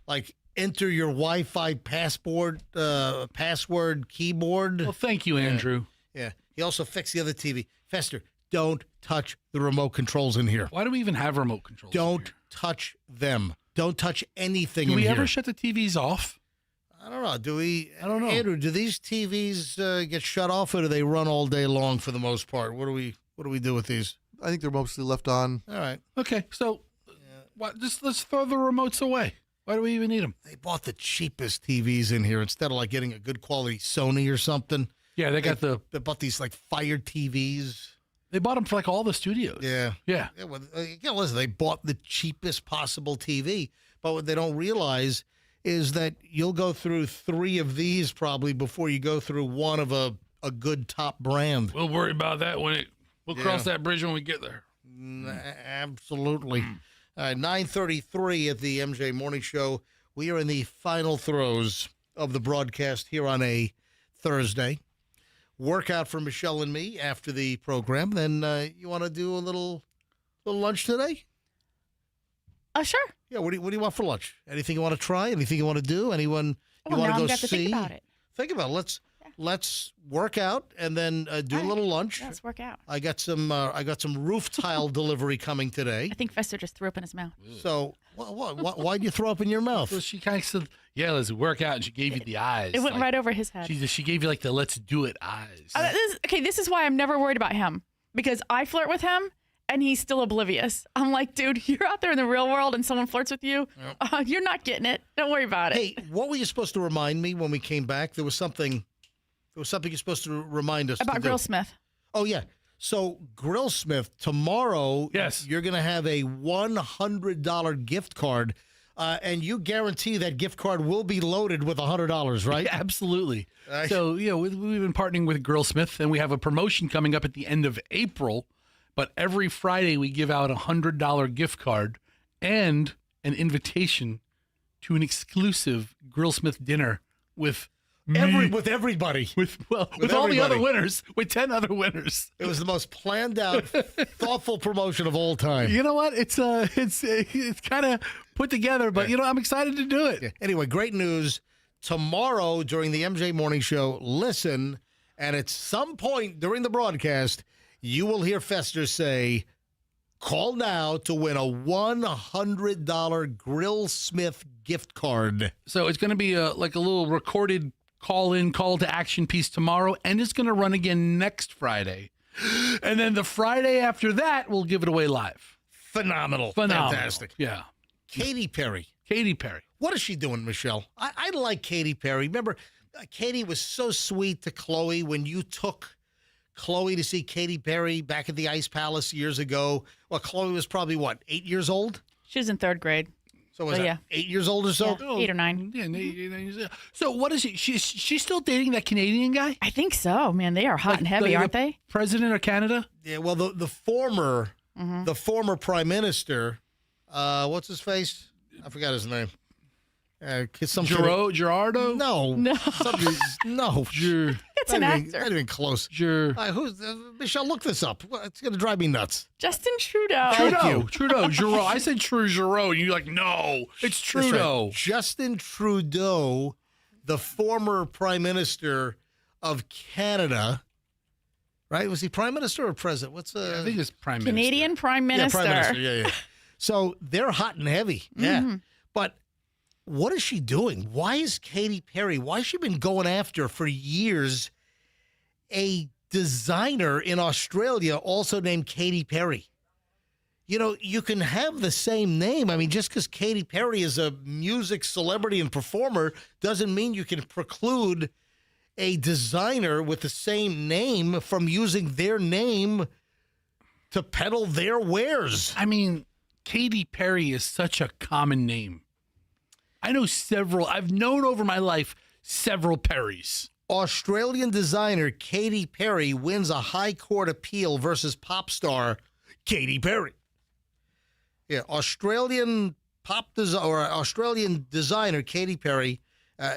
like enter your Wi-Fi password keyboard. Well, thank you, Andrew. Yeah. He also fixed the other TV. Fester, don't touch the remote controls in here. Why do we even have remote controls? Don't touch them. Don't touch anything Do in we here. ever shut the TVs off? I don't know. Do we? I don't know. Andrew, do these TVs get shut off, or do they run all day long for the most part? What do we do with these? I think they're mostly left on. All right. Okay, so let's throw the remotes away. Why do we even need them? They bought the cheapest TVs in here instead of like getting a good quality Sony or something. Yeah, they bought these like Fire TVs. They bought them for like all the studios. Yeah. Yeah. Well, listen, they bought the cheapest possible TV, but what they don't realize is that you'll go through 3 of these probably before you go through one of a good top brand. We'll worry about that we'll cross that bridge when we get there. Absolutely. All right, 9:33 at the MJ Morning Show. We are in the final throes of the broadcast here on a Thursday. Workout for Michelle and me after the program. Then you want to do a little lunch today? Sure. Yeah. What do you want for lunch? Anything you want to try? Anything you want to do? Anyone you want to go see? Think about it. Think about it. Let's work out and then do a little lunch. Let's work out. I got some roof tile delivery coming today. I think Fester just threw up in his mouth. So why'd you throw up in your mouth? Well, she kind of said, "Yeah, let's work out," and she gave you the eyes. It went right over his head. She gave you like the "let's do it" eyes. This is why I'm never worried about him, because I flirt with him and he's still oblivious. I'm like, dude, you're out there in the real world and someone flirts with you. Yep. You're not getting it. Don't worry about it. Hey, what were you supposed to remind me when we came back? There was something you're supposed to remind us about Grillsmith. Oh yeah. So Grillsmith tomorrow. Yes, you're going to have a $100 gift card, and you guarantee that gift card will be loaded with $100, right? Yeah, absolutely. So we've been partnering with Grillsmith, and we have a promotion coming up at the end of April. But every Friday we give out a $100 gift card and an invitation to an exclusive Grillsmith dinner with everybody. With all the other winners, with 10 other winners. It was the most planned out, thoughtful promotion of all time. You know what? It's kind of put together, but I'm excited to do it. Yeah. Anyway, great news. Tomorrow during the MJ Morning Show, listen, and at some point during the broadcast, you will hear Fester say, "Call now to win a $100 Grillsmith gift card." So it's going to be like a little recorded call to action piece tomorrow, and it's going to run again next Friday. And then the Friday after that, we'll give it away live. Phenomenal. Fantastic. Yeah. Katy Perry. What is she doing, Michelle? I like Katy Perry. Remember, Katy was so sweet to Chloe when you took Chloe to see Katy Perry back at the Ice Palace years ago. Well, Chloe was probably, 8 years old? She was in 3rd grade. So was that 8 years old or so? Yeah, 8 or 9. Yeah. So what is she? She's still dating that Canadian guy? I think so, man. They are hot and heavy, aren't they? President of Canada? Yeah, well, the former prime minister, what's his face? I forgot his name. Gerardo? No. No. It's an actor. Not even close. Michelle, look this up. It's going to drive me nuts. Justin Trudeau. Trudeau. Giroux. I said Giroux, and you're like, no, it's Trudeau. Right. Justin Trudeau, the former prime minister of Canada. Right? Was he prime minister or president? I think it's prime minister. Canadian prime minister. Yeah, prime minister. Yeah. So they're hot and heavy. Yeah. Mm-hmm. But what is she doing? Why is Katy Perry, why has she been going after for years a designer in Australia also named Katy Perry? You know, you can have the same name. I mean, just because Katy Perry is a music celebrity and performer doesn't mean you can preclude a designer with the same name from using their name to peddle their wares. I mean, Katy Perry is such a common name. I know several. I've known over my life several Perrys. Australian designer Katy Perry wins a high court appeal versus pop star Katy Perry. Yeah, Australian designer Katy Perry,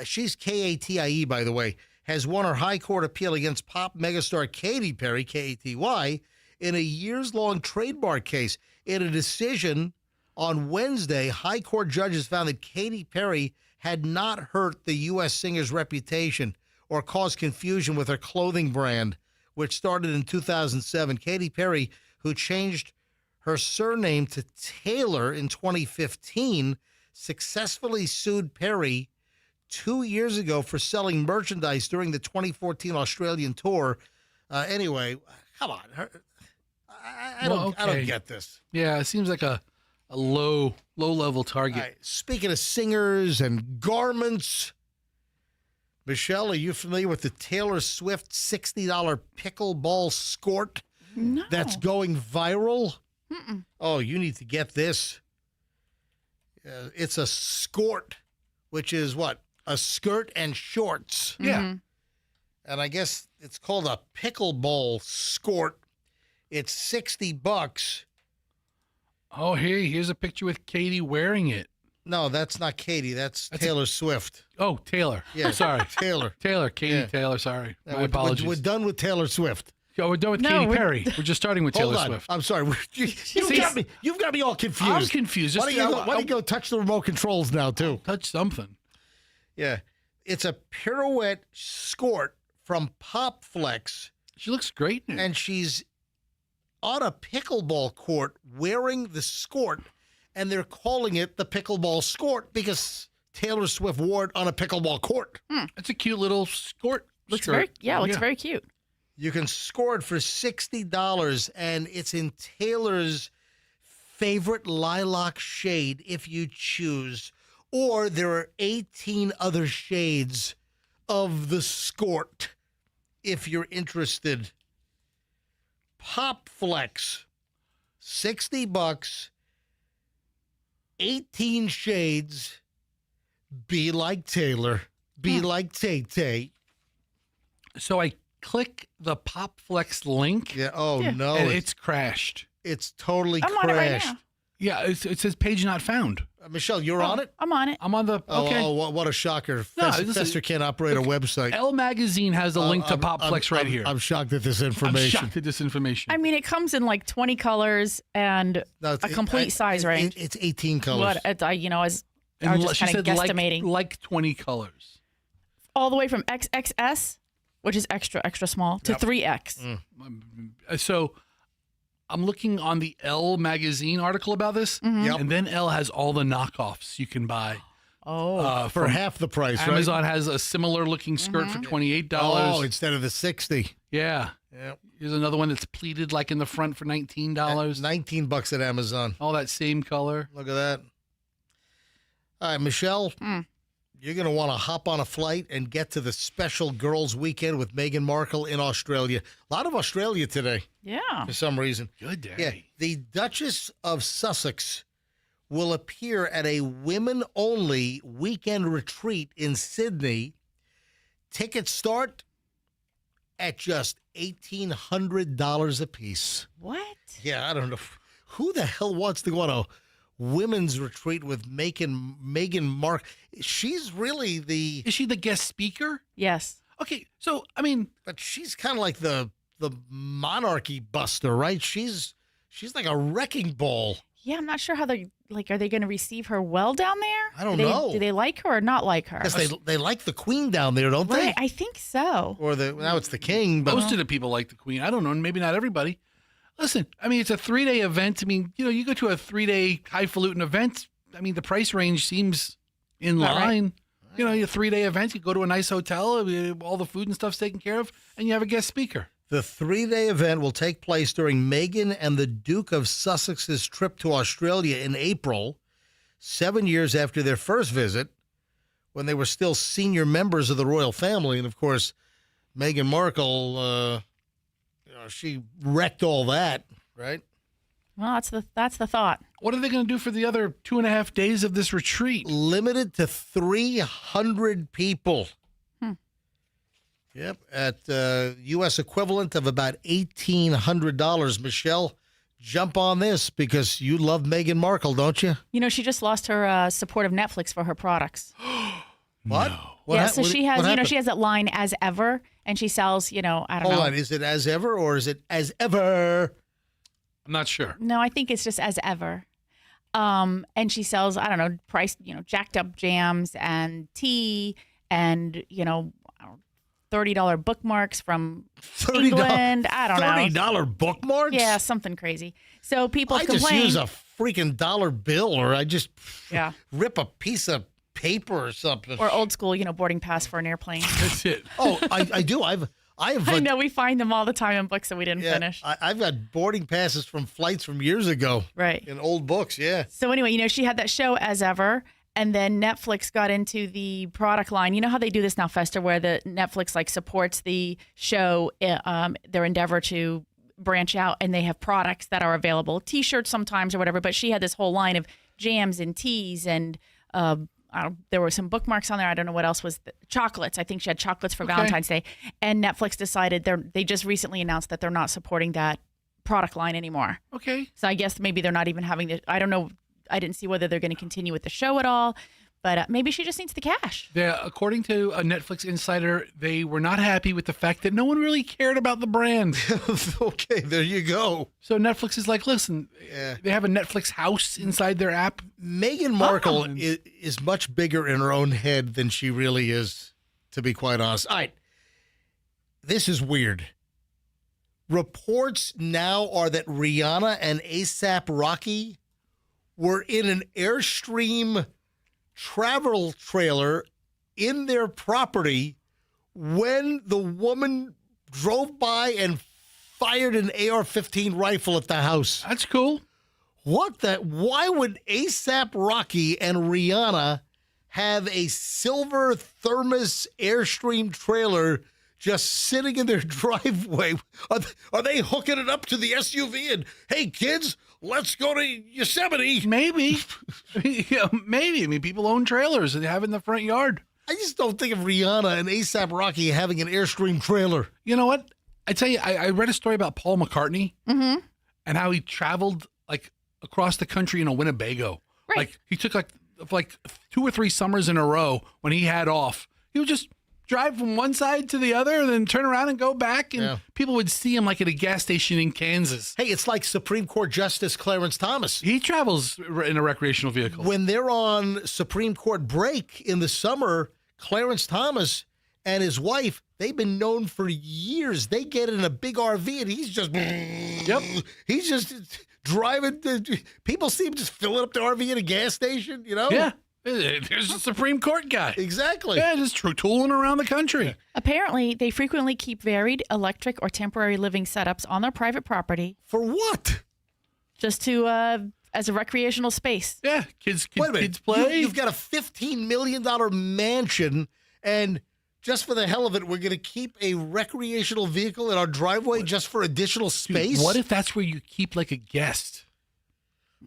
she's Katie, by the way, has won her high court appeal against pop megastar Katy Perry, Katy, in a years-long trademark case. In a decision on Wednesday, high court judges found that Katy Perry had not hurt the U.S. singer's reputation or caused confusion with her clothing brand, which started in 2007. Katy Perry, who changed her surname to Taylor in 2015, successfully sued Perry 2 years ago for selling merchandise during the 2014 Australian tour. Anyway, come on. I don't get this. Yeah, it seems like a low-level target. Right, speaking of singers and garments, Michelle, are you familiar with the Taylor Swift $60 pickleball skirt that's going viral? Mm-mm. Oh, you need to get this. It's a skirt, which is what? A skirt and shorts. Yeah. And I guess it's called a pickleball skirt. It's $60. Oh, here's a picture with Katy wearing it. No, that's not Katy. That's Taylor Swift. Oh, Taylor. Yeah, sorry. Taylor. Katy Yeah. Taylor, sorry. My We're apologies. done with Taylor Swift. Oh, we're done with Katy Perry. We're just starting with Taylor Hold on. Swift. I'm sorry. You've got me all confused. I'm confused. Why don't you go touch the remote controls now, too? Touch something. Yeah. It's a pirouette skirt from Pop Flex. She looks great in it. And she's on a pickleball court wearing the skirt, and they're calling it the pickleball skirt because Taylor Swift wore it on a pickleball court. It's a cute little skirt. Looks very cute. You can score it for $60, and it's in Taylor's favorite lilac shade if you choose. Or there are 18 other shades of the skirt if you're interested. Pop Flex, $60, 18 shades. Be like Taylor. Be like Tay-Tay. So I click the Pop Flex link. Yeah. Oh, no. And it's crashed. It's totally I'm on it right crashed. now. Yeah, it says page not found. Michelle, you're on it? I'm on it. I'm on the. Okay. Oh, what a shocker. No, Fester can't operate a website. Elle Magazine has a link to Pop Flex right here. I'm shocked at this information. I'm shocked at this information. I mean, it comes in like 20 colors and a complete size range. It's 18 colors. What I was And just she kind of said guesstimating. like 20 colors. All the way from XXS, which is extra small, to 3X. So I'm looking on the Elle Magazine article about this, and then Elle has all the knockoffs you can buy. For half the price, right? Amazon has a similar looking skirt for $28. Oh, instead of the $60. Yeah. Yep. Here's another one that's pleated like in the front for $19. $19 at Amazon. All that same color. Look at that. All right, Michelle, you're going to want to hop on a flight and get to the special girls' weekend with Meghan Markle in Australia. A lot of Australia today. Yeah. For some reason. Good day. Yeah. The Duchess of Sussex will appear at a women-only weekend retreat in Sydney. Tickets start at just $1,800 a piece. What? Yeah, I don't know. Who the hell wants to go on a women's retreat with Meghan Markle? She's really the... Is she the guest speaker? Yes. Okay, so, I mean... But she's kind of like the monarchy buster, right? She's like a wrecking ball. Yeah, I'm not sure how they're, like, are they going to receive her well down there? I don't know. Do they like her or not like her? Because they like the queen down there, don't they? Right, I think so. Or now it's the king. But Most of the people like the queen. I don't know, maybe not everybody. Listen, I mean, it's a 3-day event. I mean, you go to a 3-day highfalutin event. I mean, the price range seems in line. Right. A 3-day event, you go to a nice hotel, all the food and stuff's taken care of, and you have a guest speaker. The 3-day event will take place during Meghan and the Duke of Sussex's trip to Australia in April, 7 years after their first visit, when they were still senior members of the royal family. And, of course, Meghan Markle, she wrecked all that, right? Well, that's the thought. What are they going to do for the other 2.5 days of this retreat? Limited to 300 people. Yep, at U.S. equivalent of about $1,800. Michelle, jump on this because you love Meghan Markle, don't you? You know, she just lost her support of Netflix for her products. What? She has that line As Ever, and she sells, I don't know. Hold on, is it As Ever or is it As Ever? I'm not sure. No, I think it's just As Ever. And she sells, I don't know, jacked up jams and tea and, $30 bookmarks from England. I don't know. $30 bookmarks? Yeah, something crazy. So people I complain. just use a freaking dollar bill, or I just rip a piece of paper or something. Or old school, boarding pass for an airplane. That's it. Oh, I do. I know we find them all the time in books that we didn't finish. I've got boarding passes from flights from years ago. Right. In old books, yeah. So anyway, she had that show As Ever, and then Netflix got into the product line. You know how they do this now, Fester, where the Netflix supports the show, their endeavor to branch out, and they have products that are available, T-shirts sometimes or whatever. But she had this whole line of jams and teas, and there were some bookmarks on there. I don't know what else was. Chocolates. I think she had chocolates for Valentine's Day. And Netflix decided they just recently announced that they're not supporting that product line anymore. Okay. So I guess maybe they're not even having the. I don't know. I didn't see whether they're going to continue with the show at all, but maybe she just needs the cash. Yeah, according to a Netflix insider, they were not happy with the fact that no one really cared about the brand. Okay, there you go. So Netflix is like, listen, they have a Netflix house inside their app. Meghan Markle is much bigger in her own head than she really is, to be quite honest. All right, this is weird. Reports now are that Rihanna and A$AP Rocky were in an Airstream travel trailer in their property when the woman drove by and fired an AR-15 rifle at the house. That's cool. Why would A$AP Rocky and Rihanna have a silver thermos Airstream trailer just sitting in their driveway? Are they hooking it up to the SUV and, hey, kids, let's go to Yosemite? Maybe. Maybe. I mean, people own trailers and they have it in the front yard. I just don't think of Rihanna and A$AP Rocky having an Airstream trailer. You know what? I tell you, I read a story about Paul McCartney and how he traveled across the country in a Winnebago. Right. He took like 2 or 3 summers in a row when he had off. He would just drive from one side to the other and then turn around and go back, and people would see him like at a gas station in Kansas. Hey, it's like Supreme Court Justice Clarence Thomas. He travels in a recreational vehicle. When they're on Supreme Court break in the summer, Clarence Thomas and his wife, they've been known for years. They get in a big RV and he's just he's just driving. People see him just filling up the RV at a gas station, Yeah. There's a Supreme Court guy. Exactly. Yeah, just tooling around the country. Apparently, they frequently keep varied electric or temporary living setups on their private property. For what? Just to, as a recreational space. Yeah, kids play. You've got a $15 million mansion, and just for the hell of it, we're going to keep a recreational vehicle in our driveway just for additional space? Dude, what if that's where you keep like a guest?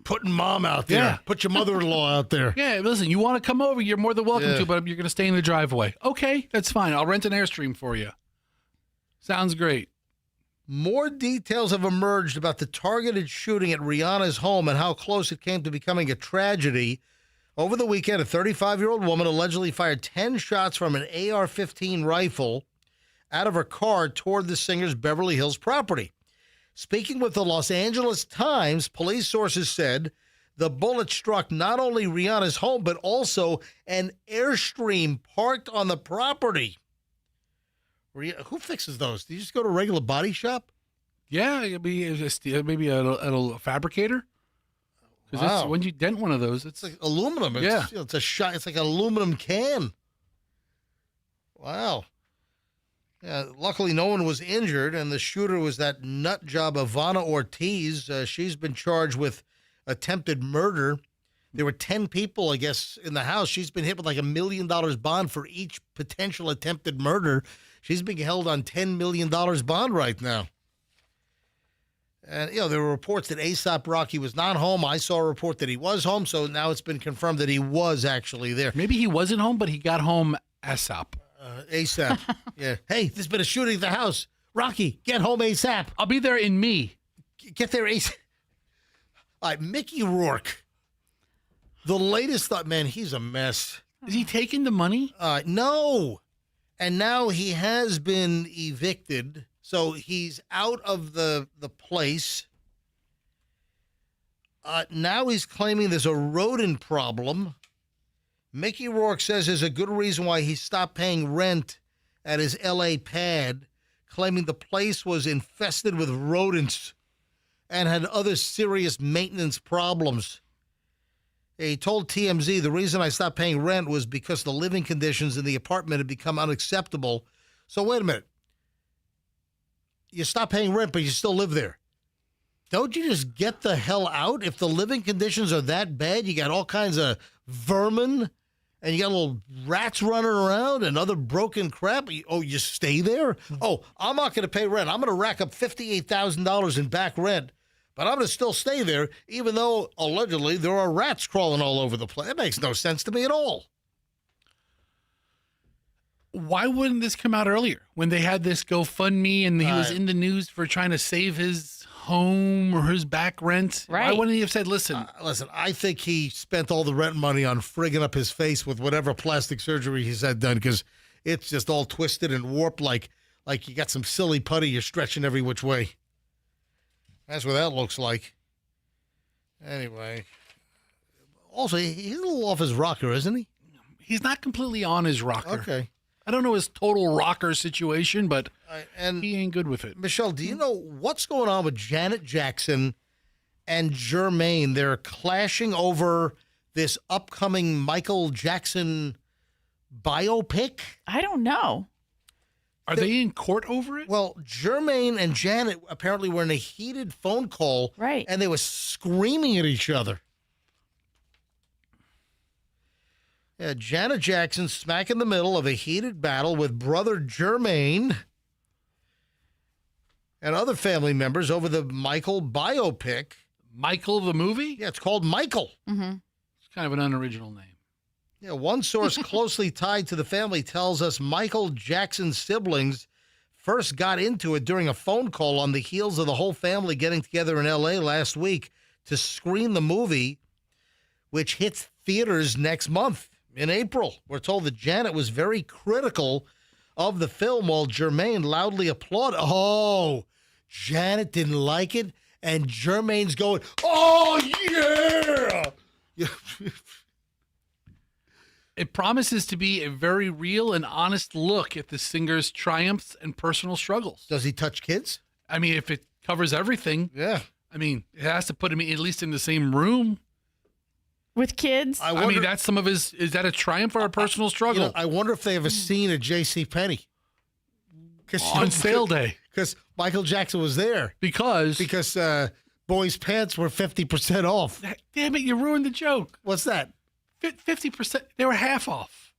Putting mom out there. Yeah. Put your mother-in-law out there. Yeah, listen, you want to come over, you're more than welcome to, but you're going to stay in the driveway. Okay, that's fine. I'll rent an Airstream for you. Sounds great. More details have emerged about the targeted shooting at Rihanna's home and how close it came to becoming a tragedy. Over the weekend, a 35-year-old woman allegedly fired 10 shots from an AR-15 rifle out of her car toward the singer's Beverly Hills property. Speaking with the Los Angeles Times, police sources said the bullet struck not only Rihanna's home, but also an Airstream parked on the property. Who fixes those? Do you just go to a regular body shop? Yeah, it'd be maybe a fabricator. Because when you dent one of those, it's like aluminum. It's a shot. It's like an aluminum can. Wow. Luckily, no one was injured, and the shooter was that nut job Ivana Ortiz. She's been charged with attempted murder. There were 10 people, I guess, in the house. She's been hit with like $1 million bond for each potential attempted murder. She's being held on $10 million bond right now. And, there were reports that A$AP Rocky was not home. I saw a report that he was home, so now it's been confirmed that he was actually there. Maybe he wasn't home, but he got home ASAP. ASAP. Yeah. Hey, there's been a shooting at the house. Rocky, get home ASAP. I'll be there in me. Get there ASAP. All right, Mickey Rourke. The latest thought, man, he's a mess. Is he taking the money? No. And now he has been evicted, so he's out of the place. Now he's claiming there's a rodent problem. Mickey Rourke says there's a good reason why he stopped paying rent at his L.A. pad, claiming the place was infested with rodents and had other serious maintenance problems. He told TMZ the reason I stopped paying rent was because the living conditions in the apartment had become unacceptable. So wait a minute. You stop paying rent, but you still live there. Don't you just get the hell out? If the living conditions are that bad, you got all kinds of vermin, and you got little rats running around and other broken crap. You stay there? Oh, I'm not going to pay rent. I'm going to rack up $58,000 in back rent. But I'm going to still stay there, even though, allegedly, there are rats crawling all over the place. That makes no sense to me at all. Why wouldn't this come out earlier? When they had this GoFundMe and he was in the news for trying to save his home or his back rent? Right. Why wouldn't he have said, listen? Listen, I think he spent all the rent money on frigging up his face with whatever plastic surgery he's had done, because it's just all twisted and warped like you got some silly putty you're stretching every which way. That's what that looks like. Anyway. Also, he's a little off his rocker, isn't he? He's not completely on his rocker. Okay. I don't know his total rocker situation, but he ain't good with it. Michelle, do you know what's going on with Janet Jackson and Jermaine? They're clashing over this upcoming Michael Jackson biopic. I don't know. Are they in court over it? Well, Jermaine and Janet apparently were in a heated phone call. Right. And they were screaming at each other. Yeah, Janet Jackson smack in the middle of a heated battle with brother Jermaine and other family members over the Michael biopic. Michael the movie? Yeah, it's called Michael. Mm-hmm. It's kind of an unoriginal name. Yeah, one source closely tied to the family tells us Michael Jackson's siblings first got into it during a phone call on the heels of the whole family getting together in L.A. last week to screen the movie, which hits theaters next month in April. We're told that Janet was very critical of the film while Jermaine loudly applauded. Oh, Janet didn't like it, and Jermaine's going, oh, yeah! It promises to be a very real and honest look at the singer's triumphs and personal struggles. Does he touch kids? I mean, if it covers everything. Yeah. I mean, it has to put him at least in the same room. With kids? I mean, that's some of his, is that a triumph or a personal struggle? I wonder if they have a scene at JCPenney. On sale day. Because Michael Jackson was there. Because boys' pants were 50% off. Damn it, you ruined the joke. What's that? 50%. They were half off.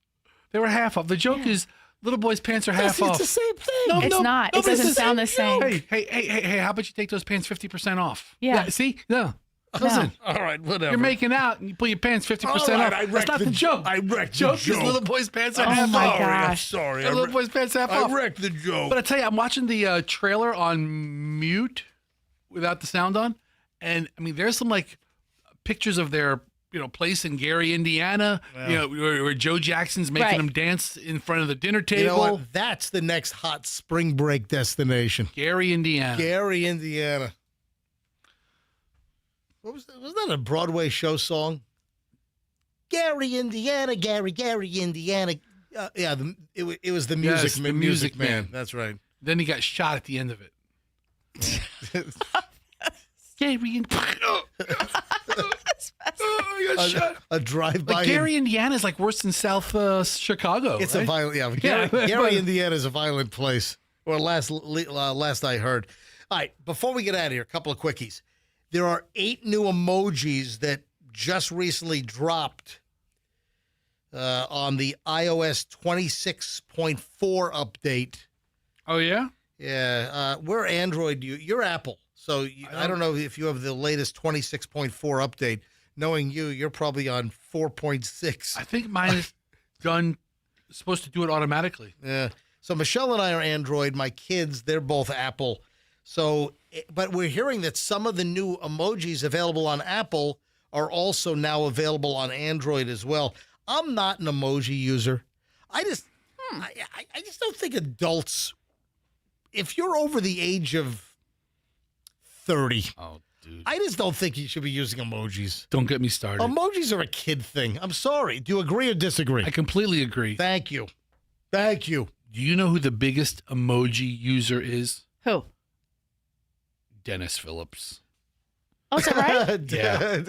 The joke is little boys' pants are half off. It's the same thing. No, it's not. It doesn't sound the same. Hey, how about you take those pants 50% off? Yeah. See? No. Listen. All right, whatever. You're making out and you pull your pants 50% off. That's not the joke. I wrecked the joke. joke. Is little boys' pants are Oh half my off. gosh. Sorry. Little boys' pants half off. I wrecked the joke. But I tell you, I'm watching the trailer on mute without the sound on. And I mean, there's some like pictures of their place in Gary, Indiana, where Joe Jackson's making them dance in front of the dinner table. You know what? That's the next hot spring break destination. Gary, Indiana. Gary, Indiana. What was that? Was that a Broadway show song? Gary, Indiana, Gary, Indiana. It was the Music Man. That's right. Then he got shot at the end of it. Gary, Indiana. I got shot. A drive-by. Like Gary, Indiana is like worse than South Chicago. It's right? a violent. Yeah, Gary, Indiana is a violent place. Or last I heard. All right, before we get out of here, a couple of quickies. There are 8 new emojis that just recently dropped on the iOS 26.4 update. Oh, yeah? Yeah. We're Android. You're Apple. So I don't know if you have the latest 26.4 update. Knowing you're probably on 4.6. I think mine is supposed to do it automatically. Yeah. So Michelle and I are Android. My kids, they're both Apple. So, but we're hearing that some of the new emojis available on Apple are also now available on Android as well. I'm not an emoji user. I just don't think adults, if you're over the age of 30, dude, I just don't think you should be using emojis. Don't get me started. Emojis are a kid thing. I'm sorry. Do you agree or disagree? I completely agree. Thank you. Thank you. Do you know who the biggest emoji user is? Who? Dennis Phillips. Oh, is that right? Yeah.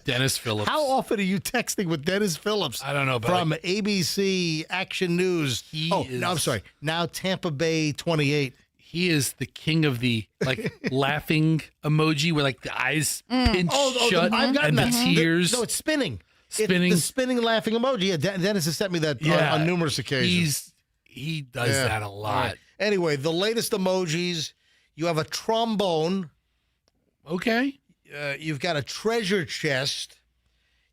Dennis Phillips. How often are you texting with Dennis Phillips? I don't know. But from ABC Action News. No, I'm sorry. Now Tampa Bay 28. He is the king of the laughing emoji where like the eyes pinch shut I've gotten and the that. tears. No, it's spinning. Spinning. It's the spinning laughing emoji. Yeah, Dennis has sent me that on numerous occasions. He does that a lot. Right. Anyway, the latest emojis. You have a trombone. Okay. You've got a treasure chest.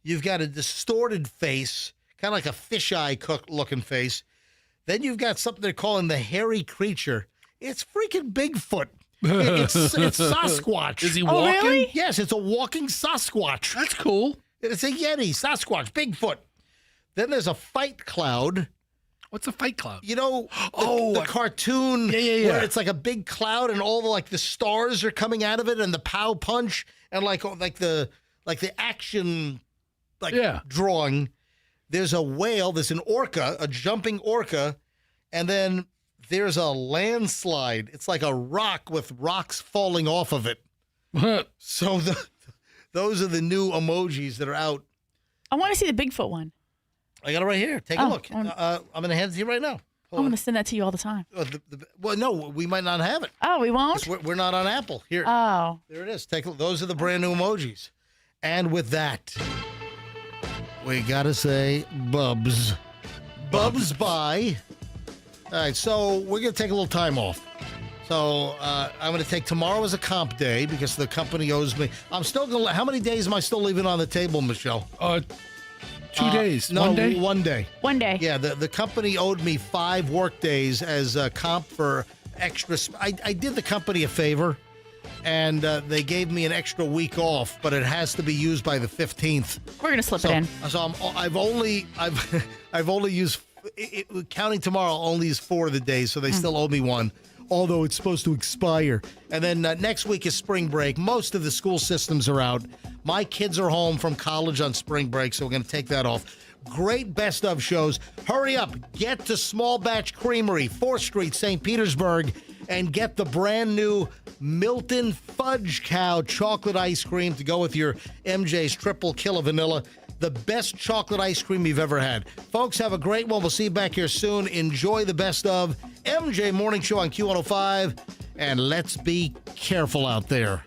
You've got a distorted face, kind of like a fisheye looking face. Then you've got something they're calling the hairy creature. It's freaking Bigfoot. It's Sasquatch. Is he walking? Oh, really? Yes, it's a walking Sasquatch. That's cool. It's a Yeti, Sasquatch, Bigfoot. Then there's a fight cloud. What's a fight cloud? You know, the cartoon where it's like a big cloud and all the stars are coming out of it and the pow punch and like the action drawing. There's a whale, there's an orca, a jumping orca, and then there's a landslide. It's like a rock with rocks falling off of it. So those are the new emojis that are out. I want to see the Bigfoot one. I got it right here. Take a look. I'm going to hand it to you right now. I'm going to send that to you all the time. Well, no, we might not have it. Oh, we won't? We're not on Apple. Here. Oh. There it is. Take a look. Those are the brand new emojis. And with that, we got to say Bubs. Bubs bye. All right, so we're going to take a little time off. So I'm going to take tomorrow as a comp day because the company owes me. I'm still going to. How many days am I still leaving on the table, Michelle? 2 days. No, 1 day? 1 day. 1 day. Yeah, the company owed me 5 work days as a comp for extra. I did the company a favor, and they gave me an extra week off, but it has to be used by the 15th. We're gonna slip it in. So I've only used counting tomorrow. I'll only use 4 of the days, so they still owe me 1. Although it's supposed to expire. And then next week is spring break. Most of the school systems are out. My kids are home from college on spring break, so we're going to take that off. Great best of shows. Hurry up. Get to Small Batch Creamery, 4th Street, St. Petersburg, and get the brand new Milton Fudge Cow chocolate ice cream to go with your MJ's Triple Kill of Vanilla. The best chocolate ice cream you've ever had. Folks, have a great one. We'll see you back here soon. Enjoy the best of MJ Morning Show on Q105. And let's be careful out there.